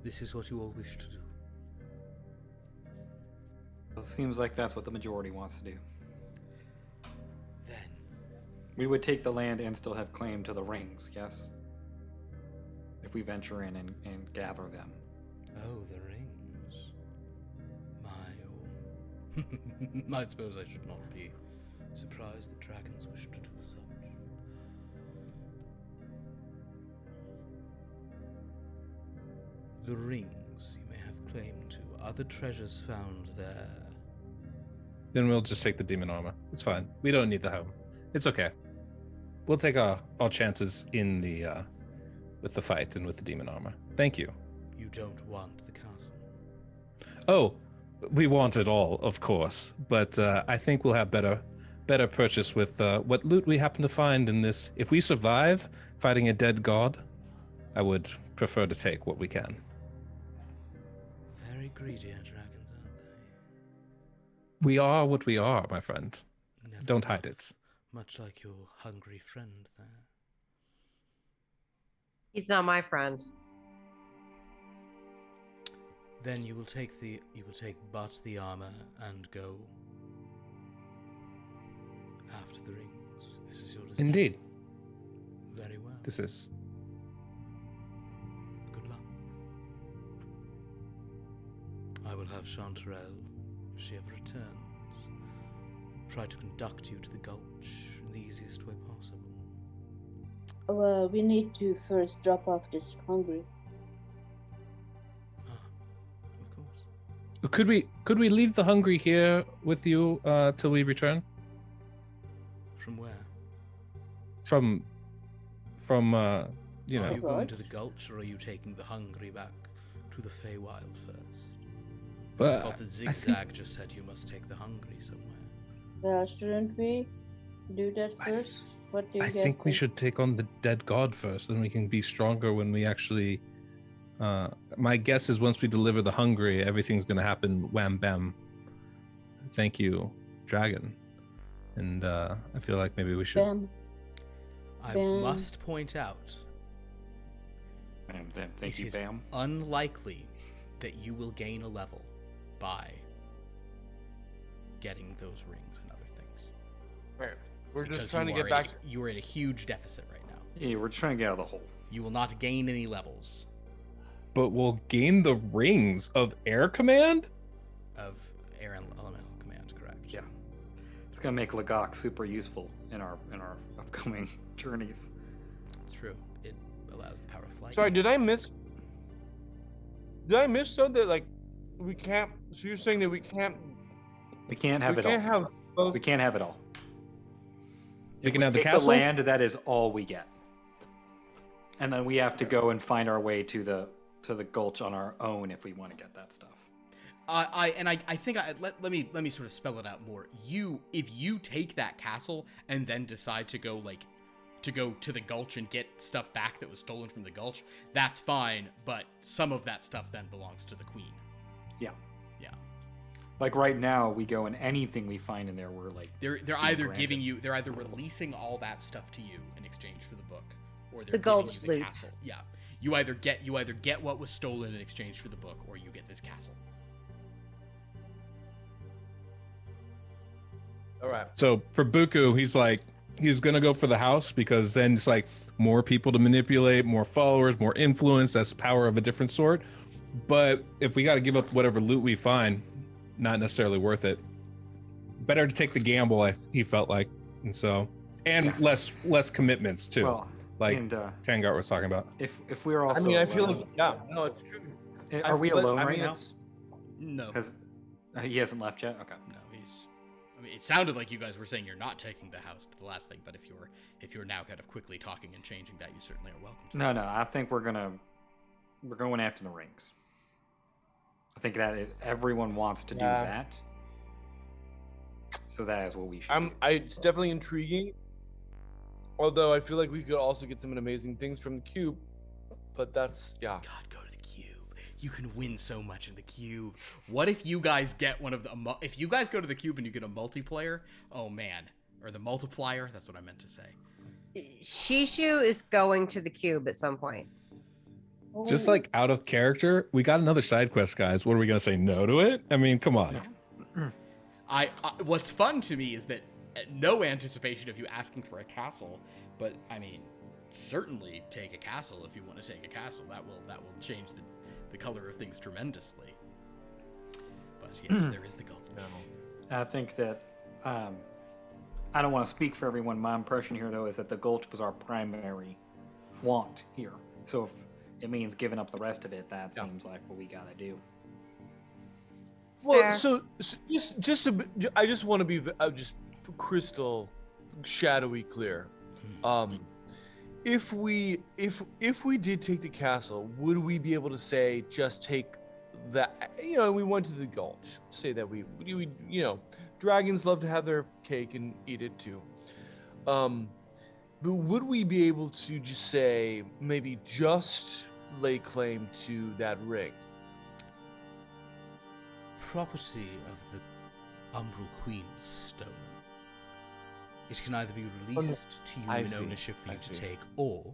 This is what you all wish to do. It seems like that's what the majority wants to do. Then, We would take the land and still have claim to the rings, yes? If we venture in and gather them. oh, the rings. I suppose I should not be surprised that dragons wish to do such. The rings you may have claim to. Other treasures found there. Then we'll just take the demon armor. It's fine. We don't need the home. It's okay. We'll take our chances in the with the fight and with the demon armor. Thank you. You don't want the castle. Oh, we want it all, of course, but I think we'll have better purchase with what loot we happen to find in this. If we survive fighting a dead god, I would prefer to take what we can. Very greedy are dragons, aren't they? We are what we are, my friend. Never Don't hide enough, it. Much like your hungry friend there. He's not my friend. Then you will take but the armor and go after the rings. This is your decision. Indeed, Very well. this is. Good luck. I will have Chanterelle, if she ever returns, try to conduct you to the gulch in the easiest way possible. Well, we need to first drop off this hungry. Ah, of course. Could we leave the hungry here with you till we return? From where? From you Are know. you going to the gulch, or are you taking the hungry back to the Feywild first? I But thought that XigXag just said you must take the hungry somewhere. Well, shouldn't we do that first? What do you I guys think we should take on the dead god first, then we can be stronger when we actually. My guess is once we deliver the hungry, everything's gonna happen wham bam. Thank you, dragon. And I feel like maybe we should. Bam. I Bam. must point out, Bam, bam. Thank it you, is Bam. unlikely that you will gain a level by getting those rings and other things. Right. We're Because just trying to you are get back. You are in a huge deficit right now. Yeah, we're trying to get out of the hole. You will not gain any levels But we'll gain the rings of air command. of air and elemental command, correct? Yeah. It's gonna make Lagok super useful in our upcoming journeys. It's true. It allows the power of flight. Sorry, did I miss? Did I miss though that like we can't? So you're saying that we can't? We can't have we it all. can't have both. We can't have it all. We If can have the take castle? land, that is all we get. And then we have to go and find our way to the gulch on our own if we want to get that stuff. I think let me sort of spell it out more. If you take that castle and then decide to go to the gulch and get stuff back that was stolen from the gulch, that's fine, but some of that stuff then belongs to the queen. Yeah. Yeah. Like right now, we go and anything we find in there, we're like, They're being either granted. they're either releasing all that stuff to you in exchange for the book, or they're The giving gulch you the loot. castle. Yeah. You either get what was stolen in exchange for the book, or you get this castle. All right. So for Buku, he's gonna go for the house because then it's like more people to manipulate, more followers, more influence. That's power of a different sort. But if we got to give up whatever loot we find, not necessarily worth it. Better to take the gamble. He felt like, and so, and less commitments too, well, like and Tangart was talking about. if we're also, I mean, I feel like no, it's true. are we alone right now? No. Because he hasn't left yet. Okay. No, it sounded like you guys were saying you're not taking the house to the last thing, but if you're now kind of quickly talking and changing that, you certainly are welcome to. No, I think we're going after the rings. I think that everyone wants to do Yeah. that. So that is what we should do. It's definitely intriguing. Although I feel like we could also get some amazing things from the cube, but that's yeah. God, go to the cube. You can win so much in the cube. What if you guys get one of the if you guys go to the cube and you get a multiplayer? Oh man, or the multiplier, that's what I meant to say. Shishu is going to the cube at some point. Just like out of character, we got another side quest, guys. What are we gonna say no to it? I mean, come on. I what's fun to me is that no anticipation of you asking for a castle, but I mean, certainly take a castle if you want to take a castle. That will change the color of things tremendously. But yes, there is the gold. I think that I don't want to speak for everyone. My impression here, though, is that the gulch was our primary want here. So it means giving up the rest of it, that Yeah. seems like what we gotta do. It's Well, fair. so I just want to be just crystal shadowy clear. If we did take the castle, would we be able to say just take that? You know, we went to the gulch. Say that we dragons love to have their cake and eat it too. But would we be able to just say maybe just lay claim to that ring? Property of the Umbral Queen was stolen. It can either be released to you I in see, ownership for I you to see. take, or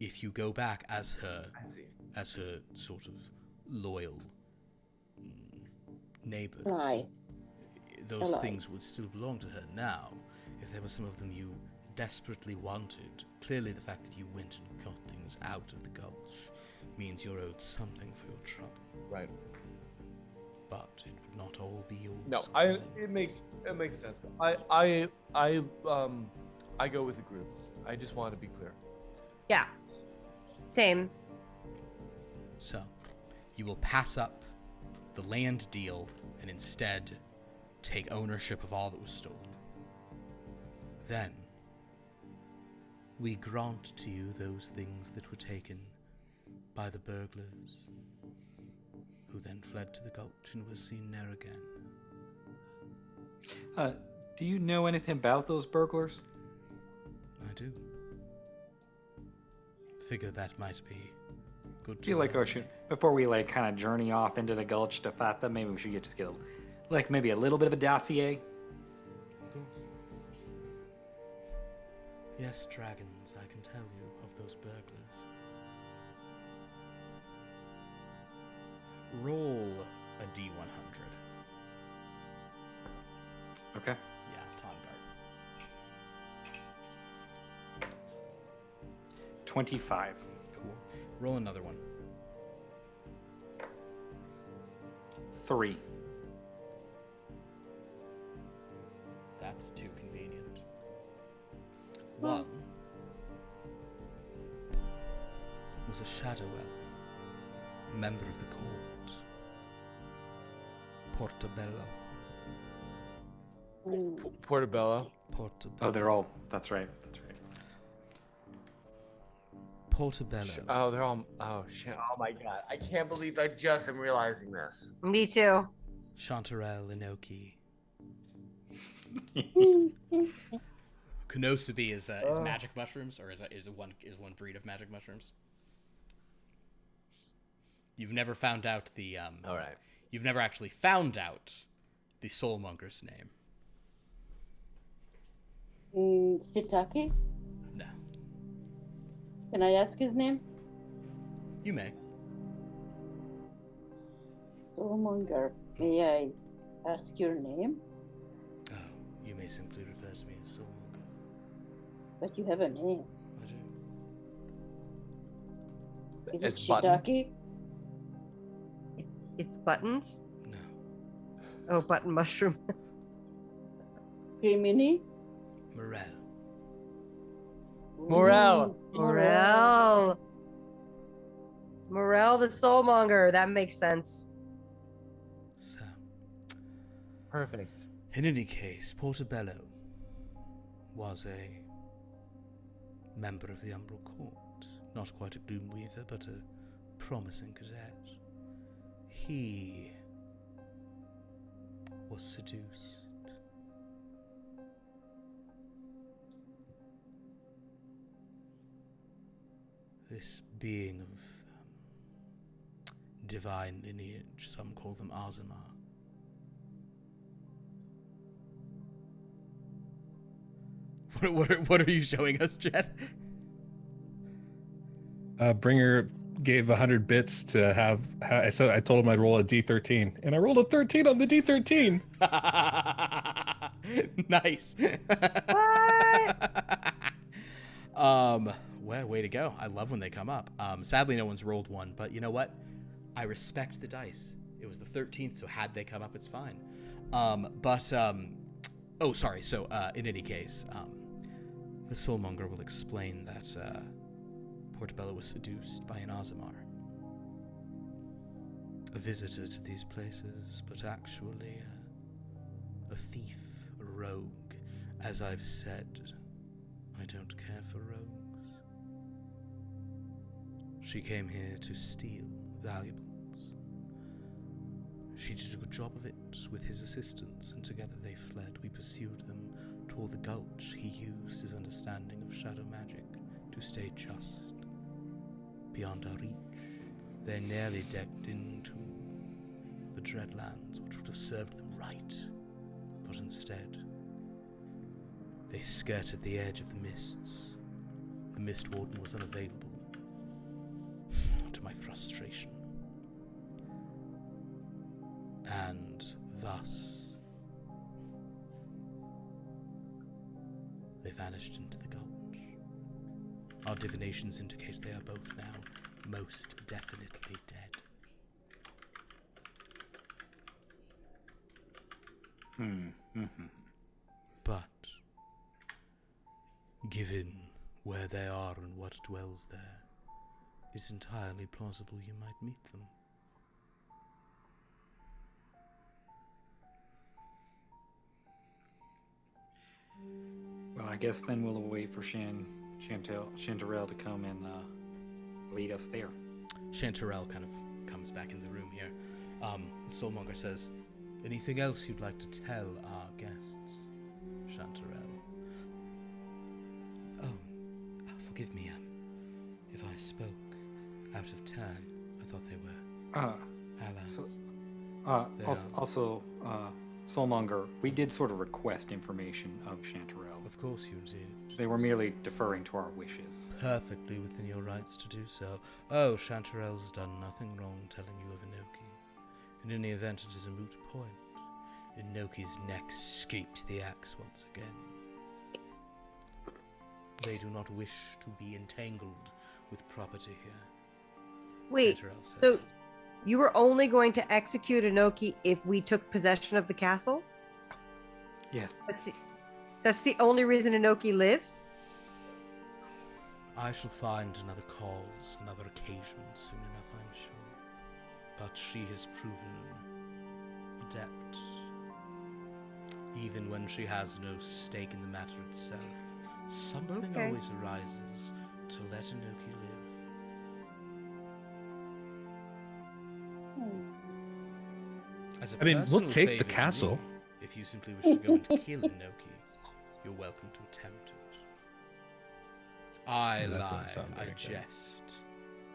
if you go back as her I see. sort of loyal neighbors, Ally. those Allies. things would still belong to her. Now, if there were some of them you desperately wanted, clearly the fact that you went and got things out of the gulch means you're owed something for your trouble. Right. But it would not all be yours. No, Colin. it makes sense. I go with the group. I just want to be clear. Yeah. Same. So, you will pass up the land deal and instead take ownership of all that was stolen. Then, we grant to you those things that were taken by the burglars, who then fled to the gulch and was seen ne'er again. Do you know anything about those burglars? I do. Figure that might be good I to feel like know. before we kind of journey off into the gulch to fight them, maybe we should just get maybe a little bit of a dossier. Of course. Yes, dragons, I can tell you of those burglars. Roll a D100. Okay. Yeah, Tongard. 25. Cool. Roll another one. 3. That's too convenient. One was a shadow elf, member of the court, Portobello. Portobello. Portobello. Oh, they're all. That's right. That's right. Portobello. Oh, they're all. Oh shit! Oh my god! I can't believe I just am realizing this. Me too. Chantarelle Inoki. Konosubi is magic mushrooms, or is one breed of magic mushrooms. You've never found out the All right. You've never actually found out the soulmonger's name. Shiitake? No, Can I ask his name? you may. Soulmonger. May I ask your name? Oh, you may simply refer to me as soulmonger. But you have a name. I do. Is it It's Button. Shiitake? It's buttons. No, Oh, button mushroom. Crimini? Morel. Morel. Morel. Morel the soulmonger. That makes sense. So, Perfect. in any case, Portobello was a member of the Umbral Court. Not quite a Gloomweaver, but a promising cadet. He was seduced. This being of divine lineage, some call them Azamar. What are you showing us, Jed? Bringer gave 100 bits to have. So I told him I'd roll a D13, and I rolled a 13 on the D13. Nice. Well, way to go. I love when they come up. Sadly, no one's rolled one, but you know what? I respect the dice. It was the 13th, so had they come up, it's fine. Oh, sorry. So, in any case, the Soulmonger will explain that Portobello was seduced by an Aasimar. A visitor to these places, but actually a thief, a rogue. As I've said, I don't care for rogues. She came here to steal valuables. She did a good job of it with his assistance, and together they fled. We pursued them toward the gulch. He used his understanding of shadow magic to stay just beyond our reach. They nearly decked into the Dreadlands, which would have served them right, but instead they skirted the edge of the mists. The Mist Warden was unavailable, to my frustration. And thus, they vanished into the gulch. Our divinations indicate they are both now most definitely dead. But, given where they are and what dwells there, it's entirely plausible you might meet them. Well, I guess then we'll wait for Chanterelle to come and lead us there. Chanterelle kind of comes back in the room here. Soulmonger says, anything else you'd like to tell our guests, Chanterelle? Oh, forgive me, if I spoke out of turn. I thought they were allies. Soulmonger, we did sort of request information of Chanterelle. Of course you did. They were merely deferring to our wishes. Perfectly within your rights to do so. Oh, Chanterelle's done nothing wrong telling you of Inoki. In any event, it is a moot point. Inoki's neck scrapes the axe once again. They do not wish to be entangled with property here. Wait, Chanterelle says. so you were only going to execute Inoki if we took possession of the castle? Yeah. That's the only reason Inoki lives? I shall find another cause, another occasion soon enough, I'm sure. But she has proven adept. Even when she has no stake in the matter itself, something Okay. always arises to let Inoki live. As a I mean, we'll personal take the favour to castle. me, if you simply wish to go and kill Inoki, you're welcome to attempt it. I That doesn't lie, sound I very good. jest.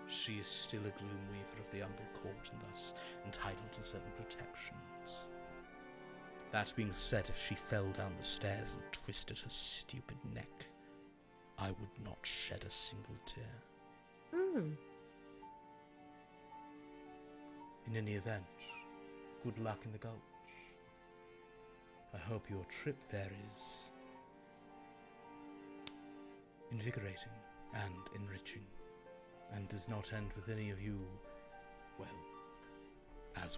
She is still a Gloomweaver of the Umble Court and thus entitled to certain protections. That being said, if she fell down the stairs and twisted her stupid neck, I would not shed a single tear. In any event, good luck in the gulch. I hope your trip there is invigorating and enriching, and does not end with any of you, well, as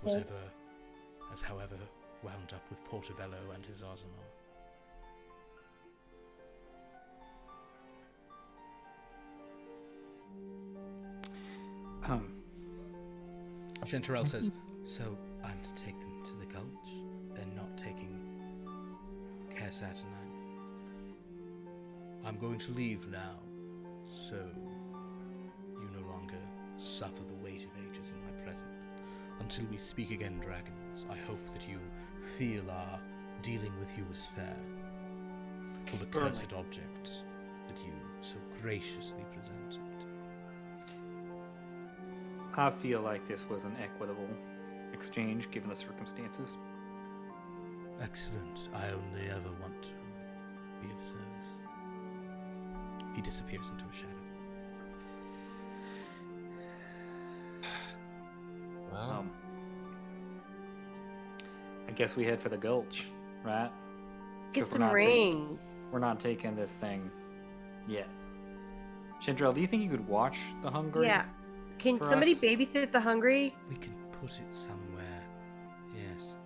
however wound up with Portobello and his Aasimar. Chanterelle says, so I'm to take them to the gulch? They're not taking Caresat and I'm going to leave now, so you no longer suffer the weight of ages in my presence. Until we speak again, dragons, I hope that you feel our dealing with you was fair. For the cursed object that you so graciously presented. I feel like this was an equitable exchange given the circumstances. Excellent. I only ever want to be of service. He disappears into a shadow. Wow. I guess we head for the gulch, right? Get If we're some not rings. We're not taking this thing yet. Chanterelle, do you think you could watch the Hungry? Yeah. Can for somebody us? babysit the Hungry? We can put it somewhere. Yes.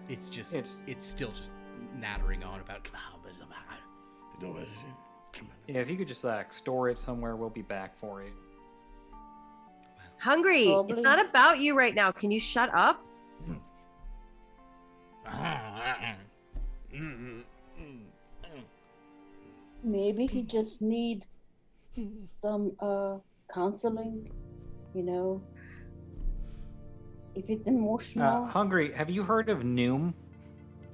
It's just, It's- it's still just nattering on about. Yeah, if you could just like store it somewhere, we'll be back for it. Hungry. Probably. It's not about you right now. Can you shut up? Maybe he just need some counseling, you know. If it's emotional. Hungry, have you heard of Noom?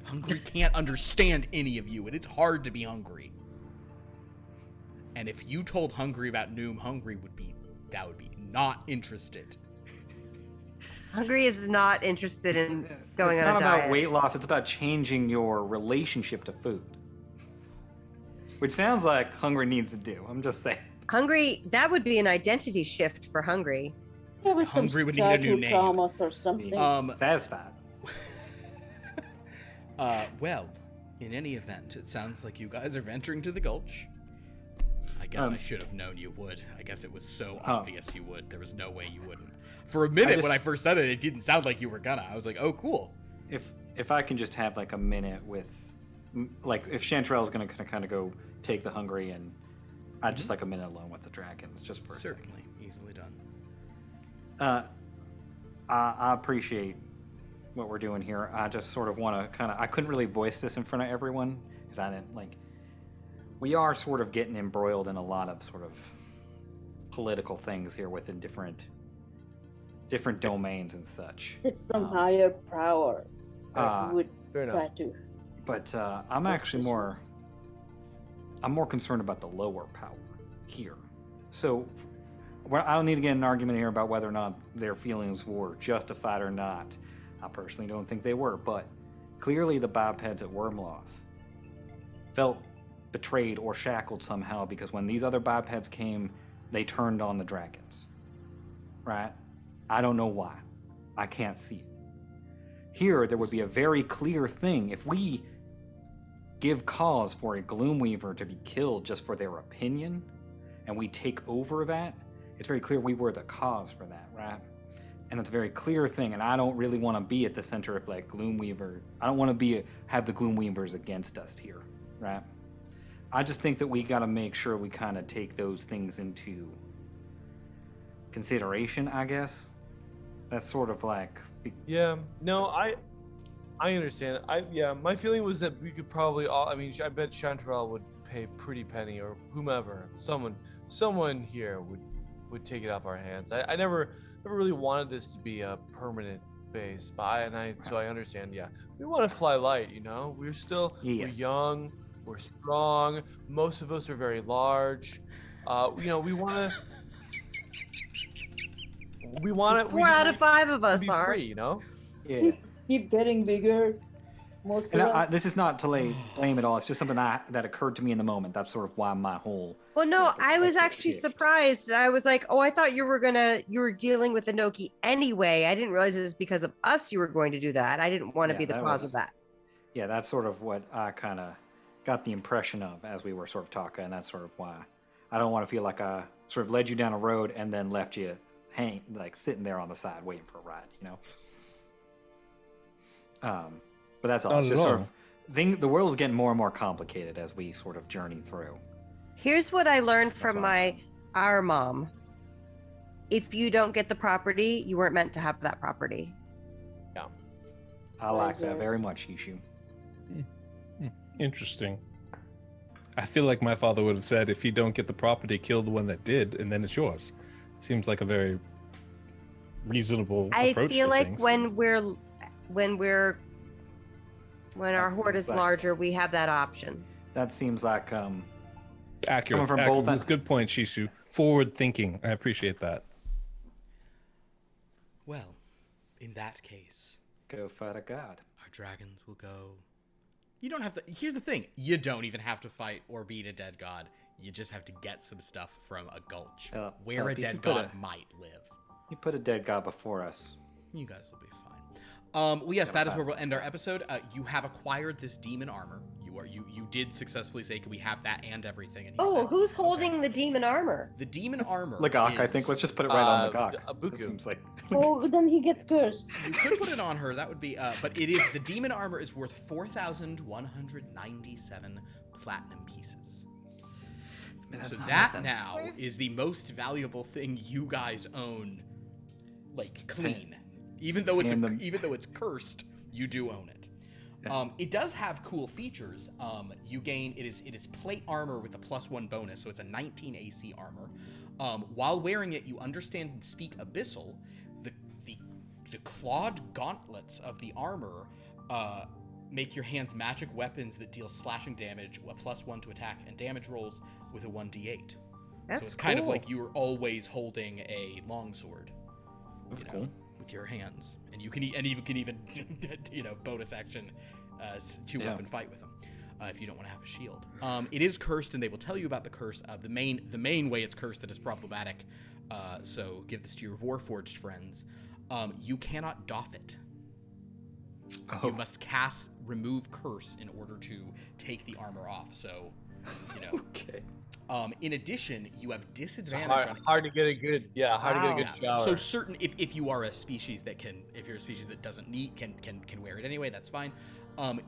Hungry can't understand any of you, and it's hard to be hungry. And if you told Hungry about Noom, Hungry would be not interested. Hungry is not interested in going it's on a not diet. about weight loss, it's about changing your relationship to food. Which sounds like Hungry needs to do. I'm just saying. Hungry, that would be an identity shift for Hungry. Yeah, with some Hungry would need a new childhood name. traumas or something. Satisfied. Well, in any event, it sounds like you guys are venturing to the gulch. I guess I should have known you would. I guess it was so obvious you would. There was no way you wouldn't. For a minute when I first said it, it didn't sound like you were gonna. I was like, oh, cool. If I can just have like a minute with, like, if Chanterelle's gonna kind of go take the Hungry, and I'd just like a minute alone with the dragons, just for a second. Certainly, easily done. I appreciate what we're doing here. I just sort of want to I couldn't really voice this in front of everyone because I didn't we are sort of getting embroiled in a lot of sort of political things here within different domains and such. It's some higher power that would fair enough. try to. But I'm actually more concerned about the lower power here. So I don't need to get in an argument here about whether or not their feelings were justified or not. I personally don't think they were, but clearly the bipeds at Wyrmloth felt betrayed or shackled somehow because when these other bipeds came, they turned on the dragons. Right? I don't know why. I can't see it. Here, there would be a very clear thing. If we give cause for a Gloomweaver to be killed just for their opinion, and we take over that, it's very clear we were the cause for that, right? And it's a very clear thing, and I don't really want to be at the center of Gloomweaver. I don't want to have the Gloomweavers against us here, right? I just think that we got to make sure we kind of take those things into consideration, I guess. That's sort of Yeah, no, I understand. My feeling was that we could probably all. I mean, I bet Chanterelle would pay Pretty Penny or whomever, someone here would take it off our hands. I never really wanted this to be a permanent base, so I understand. Yeah, we want to fly light. You know, we're young, we're strong. Most of us are very large. We want to. Four out of 5 of us be are. free, you know? Yeah. Keep getting bigger. Most of us. This is not to lay blame at all. It's just something that occurred to me in the moment. That's sort of why my whole. Well, no, I was actually surprised. I was like, oh, I thought you were dealing with Inoki anyway. I didn't realize it was because of us you were going to do that. I didn't want to be the cause of that. Yeah, that's sort of what I kind of got the impression of as we were sort of talking, and that's sort of why I don't want to feel like I sort of led you down a road and then left you sitting there on the side waiting for a ride, you know. But that's all. It's just sort of the world's getting more and more complicated as we sort of journey through. Here's what I learned from our mom. If you don't get the property, you weren't meant to have that property. Yeah. I like that very much, Ishu. Interesting. I feel like my father would have said, if you don't get the property, kill the one that did, and then it's yours. Seems like a very reasonable approach to things. I feel like when our horde is larger, we have that option. That seems like accurate. From both. Good point, Shishu. Forward thinking. I appreciate that. Well, in that case, go fight a god. Our dragons will go. You don't have to. Here's the thing: you don't even have to fight or beat a dead god. You just have to get some stuff from a gulch where a dead god might live. You put a dead god before us. You guys will be fine. Well, yes, that is where we'll end our episode. You have acquired this demon armor. You did successfully say, "Can we have that and everything?" And he said, who's holding the demon armor? The demon armor. Lagok, I think. Let's just put it right on Lagok. Abuku. Seems like. Oh, then he gets cursed. You could put it on her. That would be. But it is the demon armor is worth 4,197 platinum pieces. That's So not that nothing. now is the most valuable thing you guys own, like clean. Even though it's cursed, you do own it. Yeah. It does have cool features. You gain it is plate armor with a +1 bonus, so it's a 19 AC armor. While wearing it, you understand and speak Abyssal. The clawed gauntlets of the armor make your hands magic weapons that deal slashing damage, a +1 to attack and damage rolls with a 1d8. That's so it's kind of cool. like you are always holding a longsword. That's you know, cool. with your hands, and you can even bonus action 2-weapon fight with them if you don't want to have a shield. It is cursed, and they will tell you about the curse. The main way it's cursed that is problematic. So give this to your Warforged friends. You cannot doff it. Oh. You must remove curse in order to take the armor off. So, Okay. in addition, you have disadvantage on Hard to get a good shower. So certain, if you are a species that if you're a species that doesn't need can wear it anyway, that's fine.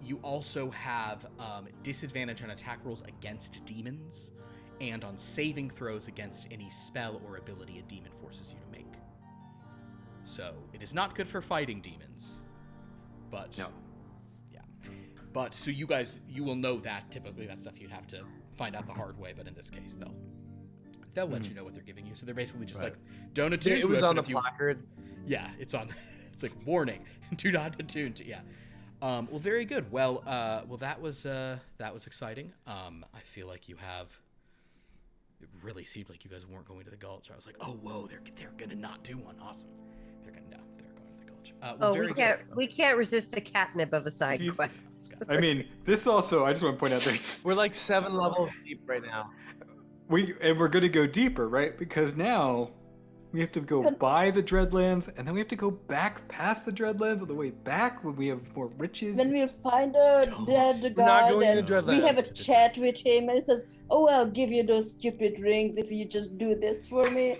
You also have disadvantage on attack rolls against demons, and on saving throws against any spell or ability a demon forces you to make. So it is not good for fighting demons, but No. yeah. But so you will know that typically that stuff you'd have to find out the hard way, but in this case they'll let you know what they're giving you. So they're basically just like, don't attune It was to it, on but the if you- placard. Yeah, it's on. It's like warning, do not attune to. Yeah. Well, very good. Well, that was exciting. I feel like you have. It really seemed like you guys weren't going to the Gulch. I was like, oh, whoa, they're gonna not do one. Awesome. They're going to the Gulch. We can't resist the catnip of a side He's- quest. I mean, this also, I just want to point out We're like 7 levels deep right now. we're going to go deeper, right? Because now we have to go by the Dreadlands, and then we have to go back past the Dreadlands on the way back when we have more riches. Then we'll find a dead not guy, going and to we have a Dreadland. chat with him, and he says, "Oh, I'll give you those stupid rings if you just do this for me."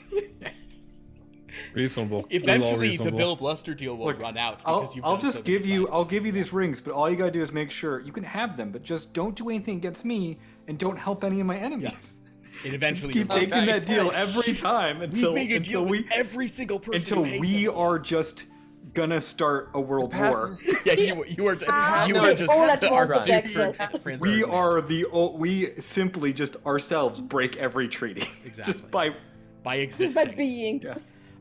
Reasonable. Eventually, the reasonable. Bill Bluster deal will Look, run out I'll because you've I'll done just so many give you side I'll give you quests. these rings, but all you gotta do is make sure you can have them, but just don't do anything against me and don't help any of my enemies. It eventually Keep will- taking that deal every time We've until made a deal until we with every single person until who hates we us. are just gonna start a world war. Yeah, you are just all at our once dude attacks for us. Franz We Ferdinand. we simply just ourselves break every treaty. Exactly. Just by by Just existing. by being. yeah.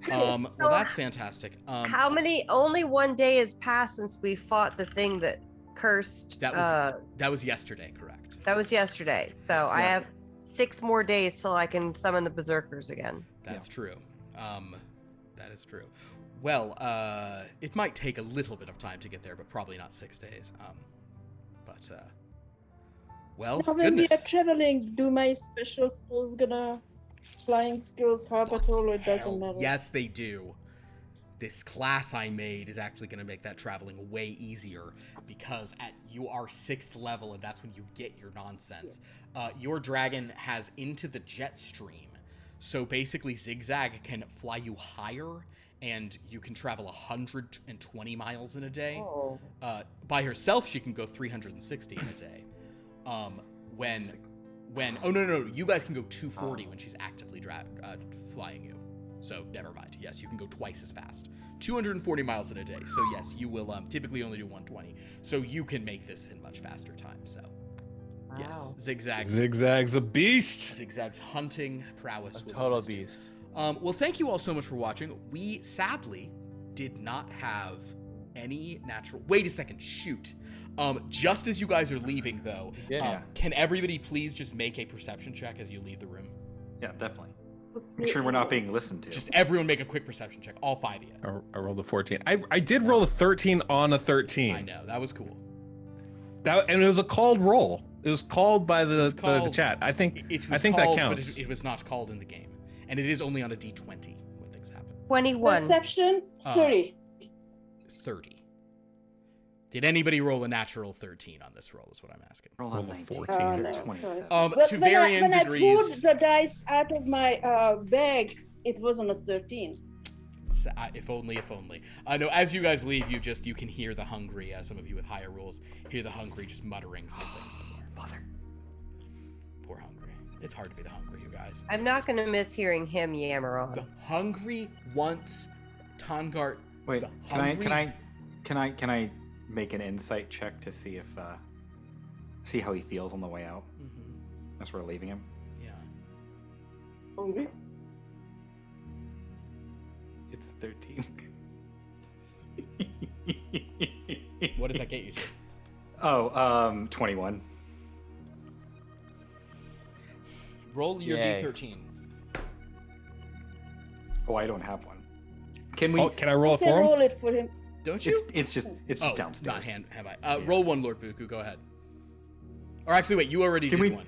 Well, that's fantastic. How many? Only one day has passed since we fought the thing that cursed. That was yesterday, correct? That was yesterday. So I Yeah. have 6 more days till I can summon the berserkers again. That's true. That is true. Well, it might take a little bit of time to get there, but probably not 6 days. Well, Now when we are goodness. traveling, do my special skills gonna flying skills help at all, or it doesn't Hell, matter? yes, they do. This class I made is actually going to make that traveling way easier because you are 6th level, and that's when you get your nonsense. Your dragon has into the jet stream, so basically XigXag can fly you higher, and you can travel 120 miles in a day. Oh. By herself, she can go 360 in a day. When oh no, you guys can go 240 when she's actively flying you. So never mind. Yes, you can go twice as fast. 240 miles in a day. So yes, you will typically only do 120. So you can make this in much faster time. So yes, Wow. XigXag's a beast. XigXag's hunting prowess. A will total assist you. beast. Well, thank you all so much for watching. We sadly did not have any natural. Wait a second. Shoot. Just as you guys are leaving, though, Yeah. can everybody please just make a perception check as you leave the room? Yeah, definitely. Make sure we're not being listened to. Just everyone make a quick perception check. All 5 of you. I rolled a 14. I did roll a 13 on a 13. I know that was cool. And it was a called roll. It was called by the called- chat. I think It I was think called, that but counts. it was not called in the game, and it is only on a D20 when things happen. 21. Perception, Uh, 30. 30. Did anybody roll a natural 13 on this roll? Is what I'm asking. Roll Roll a a 19. 14. Oh, no, 27. But To when varying I degrees. pulled the dice out of my bag, it was on a 13. If only. No, as you guys leave, you can hear the hungry. Some of you with higher rolls hear the hungry just muttering something somewhere. Mother. Poor hungry. It's hard to be the hungry, you guys. I'm not gonna miss hearing him yammer on. The hungry wants Tongart. Wait, the can I make an insight check to see if see how he feels on the way out as we're leaving him? Yeah. Hungry? It's 13. What does that get you to? Oh, 21. Roll your Yay. D13. Oh, I don't have one. Can we? Oh, can I roll I it can for him? roll it for him. Don't you? It's just downstairs. Not hand by. Roll one, Lord Buku. Go ahead. Or actually, wait. You already Can did we- one.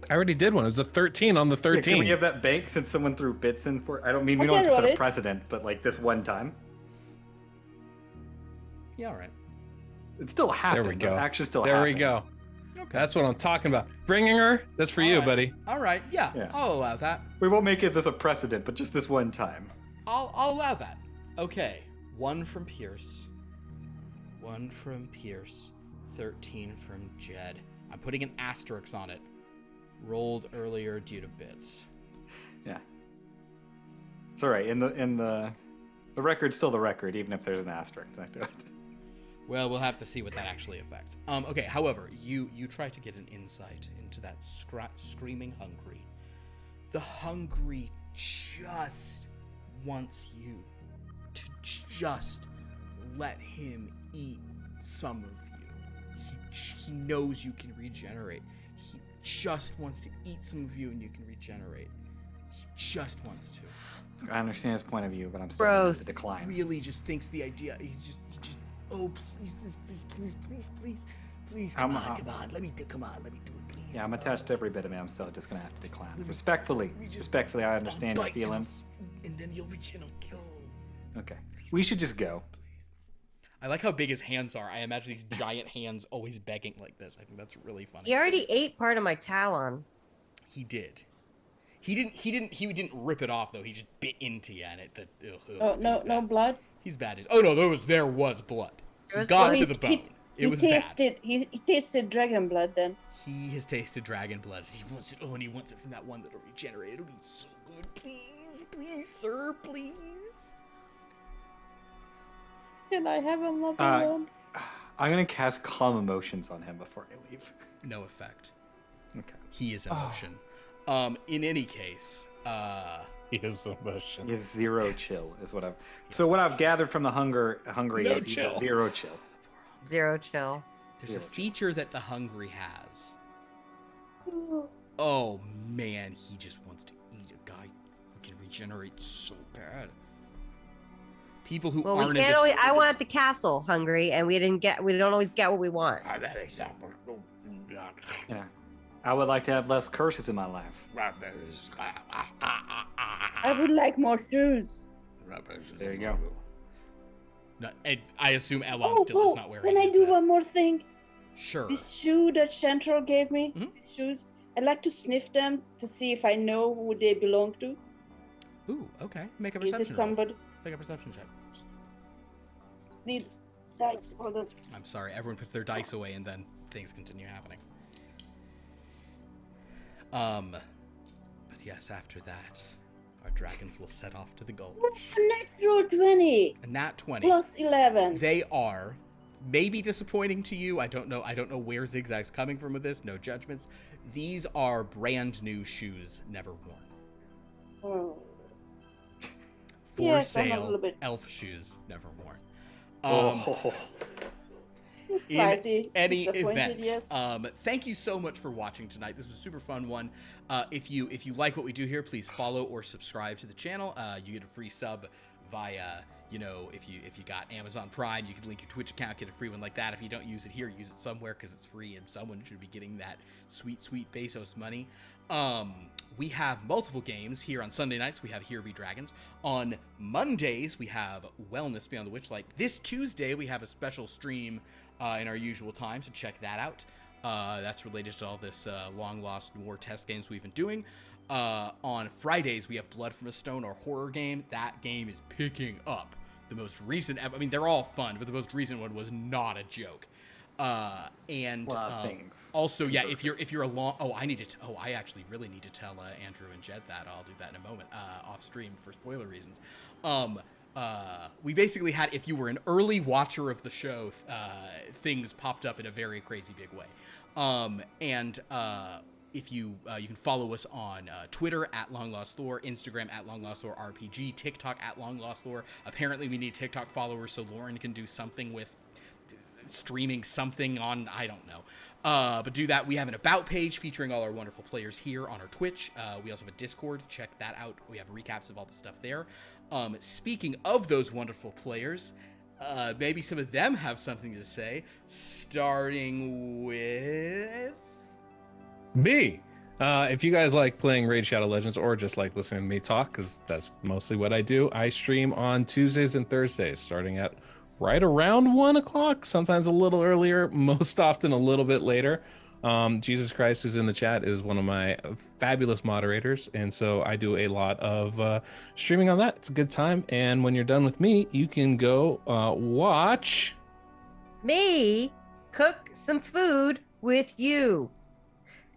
I already did one. It was a 13 on the Yeah, 13. can we have that bank since someone threw bits in for? I don't mean we I don't have to can set roll a it. precedent, but like this one time, Yeah, all right. it still happened. There we go. Actually, still There we happened. go. Okay. That's what I'm talking about. Bringing her, that's for All you, right. buddy. All right. Yeah, Yeah. I'll allow that. We won't make it this a precedent, but just this one time. I'll allow that. Okay. 1 from Pierce. 1 from Pierce. 13 from Jed. I'm putting an asterisk on it. Rolled earlier due to bits. Yeah. It's all right. In the record's still the record, even if there's an asterisk next to it. Well, we'll have to see what that actually affects. Okay. However, you try to get an insight into that screaming hungry. The hungry just wants you to just let him eat some of you. He knows you can regenerate. He just wants to eat some of you, and you can regenerate. He just wants to. I understand his point of view, but I'm still Gross. going to decline. Really, just thinks the idea. He just. Oh, please, I'm- come on, let me do it, please. Yeah, I'm come attached to every bit of me. I'm still just going to have to decline. Respectfully, I understand your bite him, feelings. and then you'll kill him. Okay. We should just go. I like how big his hands are. I imagine these giant hands always begging like this. I think that's really funny. He already ate part of my talon. He did. He didn't rip it off though. He just bit into you, and it. Oh, no blood. He's bad. Oh no, there was blood. He was got blood? to the bone. It was He tasted dragon blood then. bad. He has tasted dragon blood. He wants it. Oh, and he wants it from that one that'll regenerate. It'll be so good. Please, sir, please. Can I have another one? I'm going to cast Calm Emotions on him before I leave. No effect. Okay. He is emotion. In any case, He is emotion. He has 0 chill, is what I've. So what I've gathered from the hungry No is he chill. has 0 chill. 0 chill. there's a feature that the hungry has. Oh man, he just wants to eat a guy who can regenerate so bad. People who Well, we aren't in can't this. always. I want the castle hungry, and we don't always get what we want. Yeah. I would like to have less curses in my life. I would like more shoes. There you go. No, and I assume Elon still is not wearing. Can I his, do one more thing? Sure. This shoe that Central gave me, Mhm. these shoes, I'd like to sniff them to see if I know who they belong to. Ooh, okay. Make a Is perception it roll. somebody? Make a perception check. Need dice for them. I'm sorry. Everyone puts their dice away, and then things continue happening. But yes, after that, our dragons will set off to the gulch. Natural 20 A nat 20. plus 11. They are maybe disappointing to you. I don't know where XigXag's coming from with this. No judgments. These are brand new shoes, never worn. Oh. For Yes, I'm a sale, little bit- elf shoes, never worn. Oh. In Slightly any disappointed, event, yes. thank you so much for watching tonight. This was a super fun one. If you like what we do here, please follow or subscribe to the channel. You get a free sub via, if you got Amazon Prime, you can link your Twitch account, get a free one like that. If you don't use it here, use it somewhere because it's free, and someone should be getting that sweet Bezos money. We have multiple games here on Sunday nights. We have Here Be Dragons. On Mondays, we have Wellness Beyond the Witchlight. This Tuesday, we have a special stream in our usual time, so check that out. That's related to all this long lost war test games we've been doing. On Fridays, we have Blood from a Stone, our horror game. That game is picking up. The most recent, they're all fun, but the most recent one was not a joke. And A lot of things. also, yeah, if you're a long, I actually really need to tell Andrew and Jed that. I'll do that in a moment, off stream for spoiler reasons. We basically had, if you were an early watcher of the show, things popped up in a very crazy big way. If you can follow us on Twitter at Long Lost Lore, Instagram at Long Lost Lore RPG, TikTok at Long Lost Lore. Apparently, we need TikTok followers so Lauren can do something with streaming something on, I don't know. But do that. We have an About page featuring all our wonderful players here on our Twitch. We also have a Discord. Check that out. We have recaps of all the stuff there. Speaking of those wonderful players, maybe some of them have something to say, starting with... Me. If you guys like playing Raid Shadow Legends or just like listening to me talk, because that's mostly what I do, I stream on Tuesdays and Thursdays, starting at right around 1 o'clock, sometimes a little earlier, most often a little bit later. Jesus Christ, who's in the chat, is one of my fabulous moderators, and so I do a lot of streaming on that. It's a good time, and when you're done with me, you can go watch Me cook some food with you.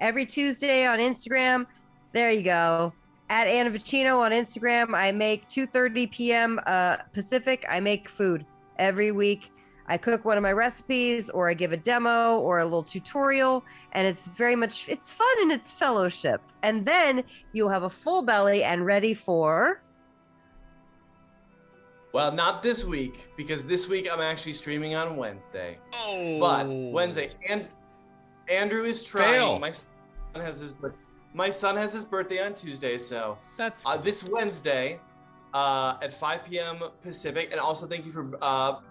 Every Tuesday on Instagram. There you go. At Anna Vicino on Instagram. I make 2:30 p.m. Pacific. I make food every week. I cook one of my recipes, or I give a demo or a little tutorial, and it's fun and it's fellowship. And then you'll have a full belly and ready for... Well, not this week, because this week I'm actually streaming on Wednesday. Oh. But Wednesday, and Andrew is trying. Fail. My son has his birthday on Tuesday, so That's this Wednesday at 5 p.m. Pacific. And also thank you for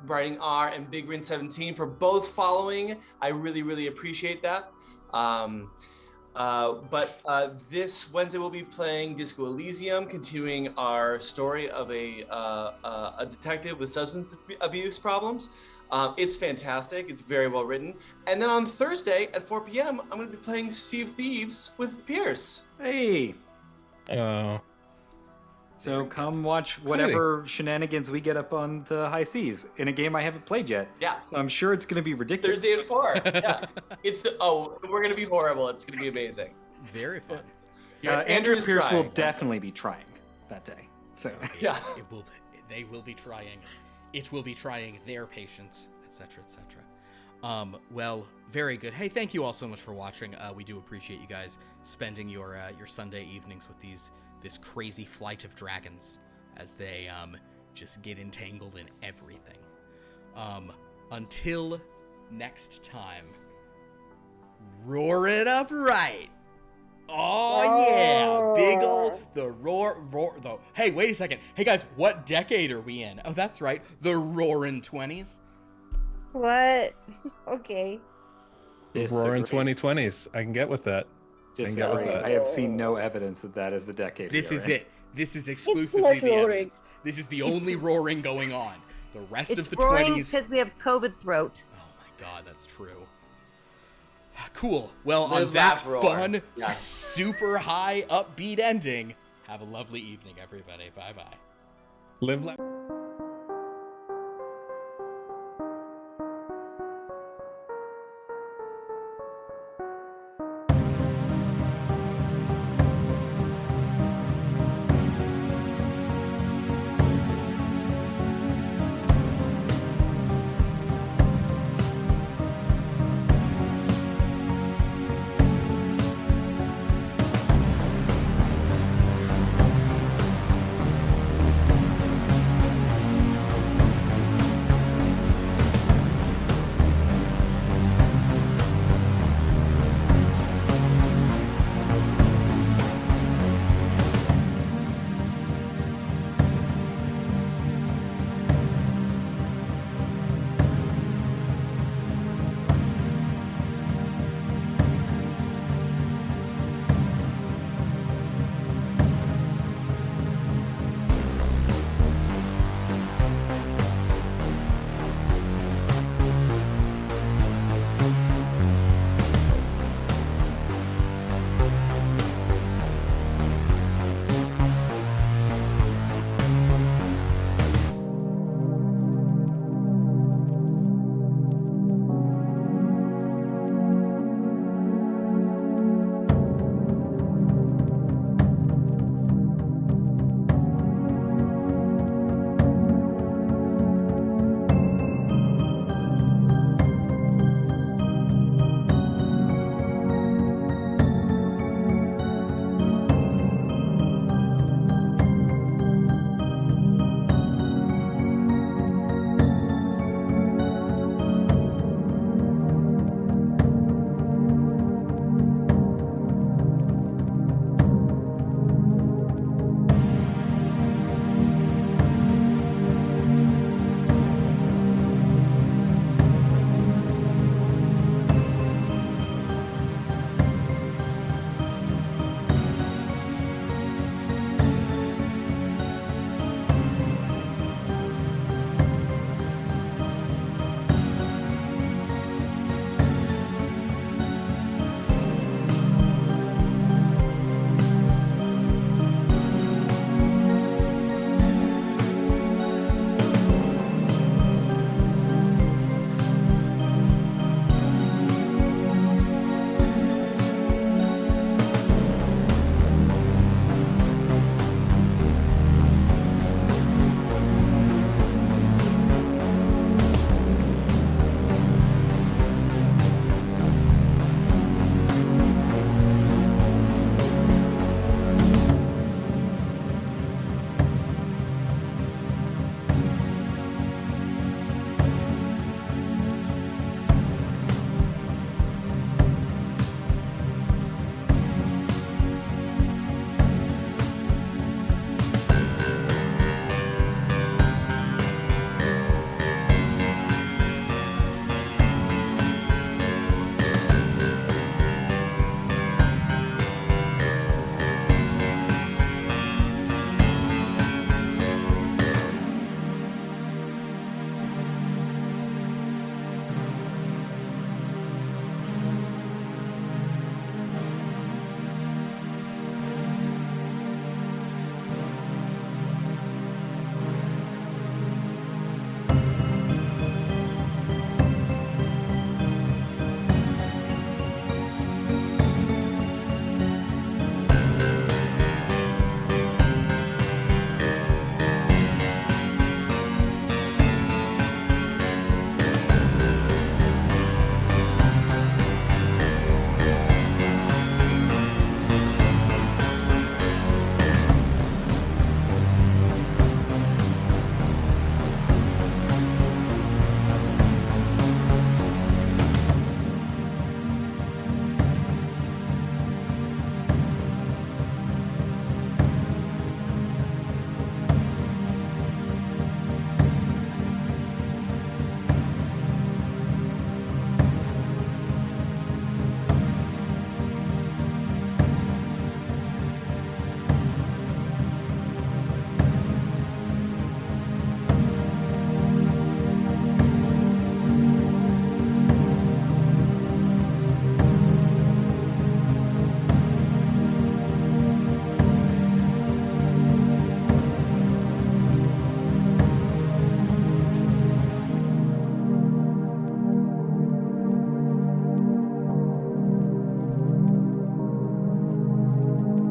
Writing R and Big Rin 17 for both following. I really, really appreciate that. But this Wednesday we'll be playing Disco Elysium, continuing our story of a detective with substance abuse problems. It's fantastic. It's very well written. And then on Thursday at 4 p.m., I'm going to be playing Sea of Thieves with Pierce. Hey. Oh, So come watch whatever shenanigans we get up on the high seas in a game I haven't played yet. Yeah. So I'm sure it's going to be ridiculous. Thursday at 4. Yeah. We're going to be horrible. It's going to be amazing. very fun. Andrew is Pierce will trying. definitely be trying that day. So Yeah. They will be trying. It will be trying their patience, etc., etc. Well, very good. Hey, thank you all so much for watching. We do appreciate you guys spending your Sunday evenings with this crazy flight of dragons as they just get entangled in everything. Until next time, roar it up right. Oh yeah, big ol' the roar though. Hey, wait a second. Hey guys, what decade are we in? Oh, that's right, the roaring 20s. What? Okay. roaring 2020s. I can get with that. Disagree. I have seen no evidence that is the decade. This we are is in. it. This is exclusively the roaring. evidence. This is the only roaring going on. The rest It's of the roaring 20s. because we have COVID throat. Oh my god, that's true. Cool. Well, Live, on that laugh, roar. fun, Yeah. super high, upbeat ending, have a lovely evening, everybody. Bye bye. Live, laugh.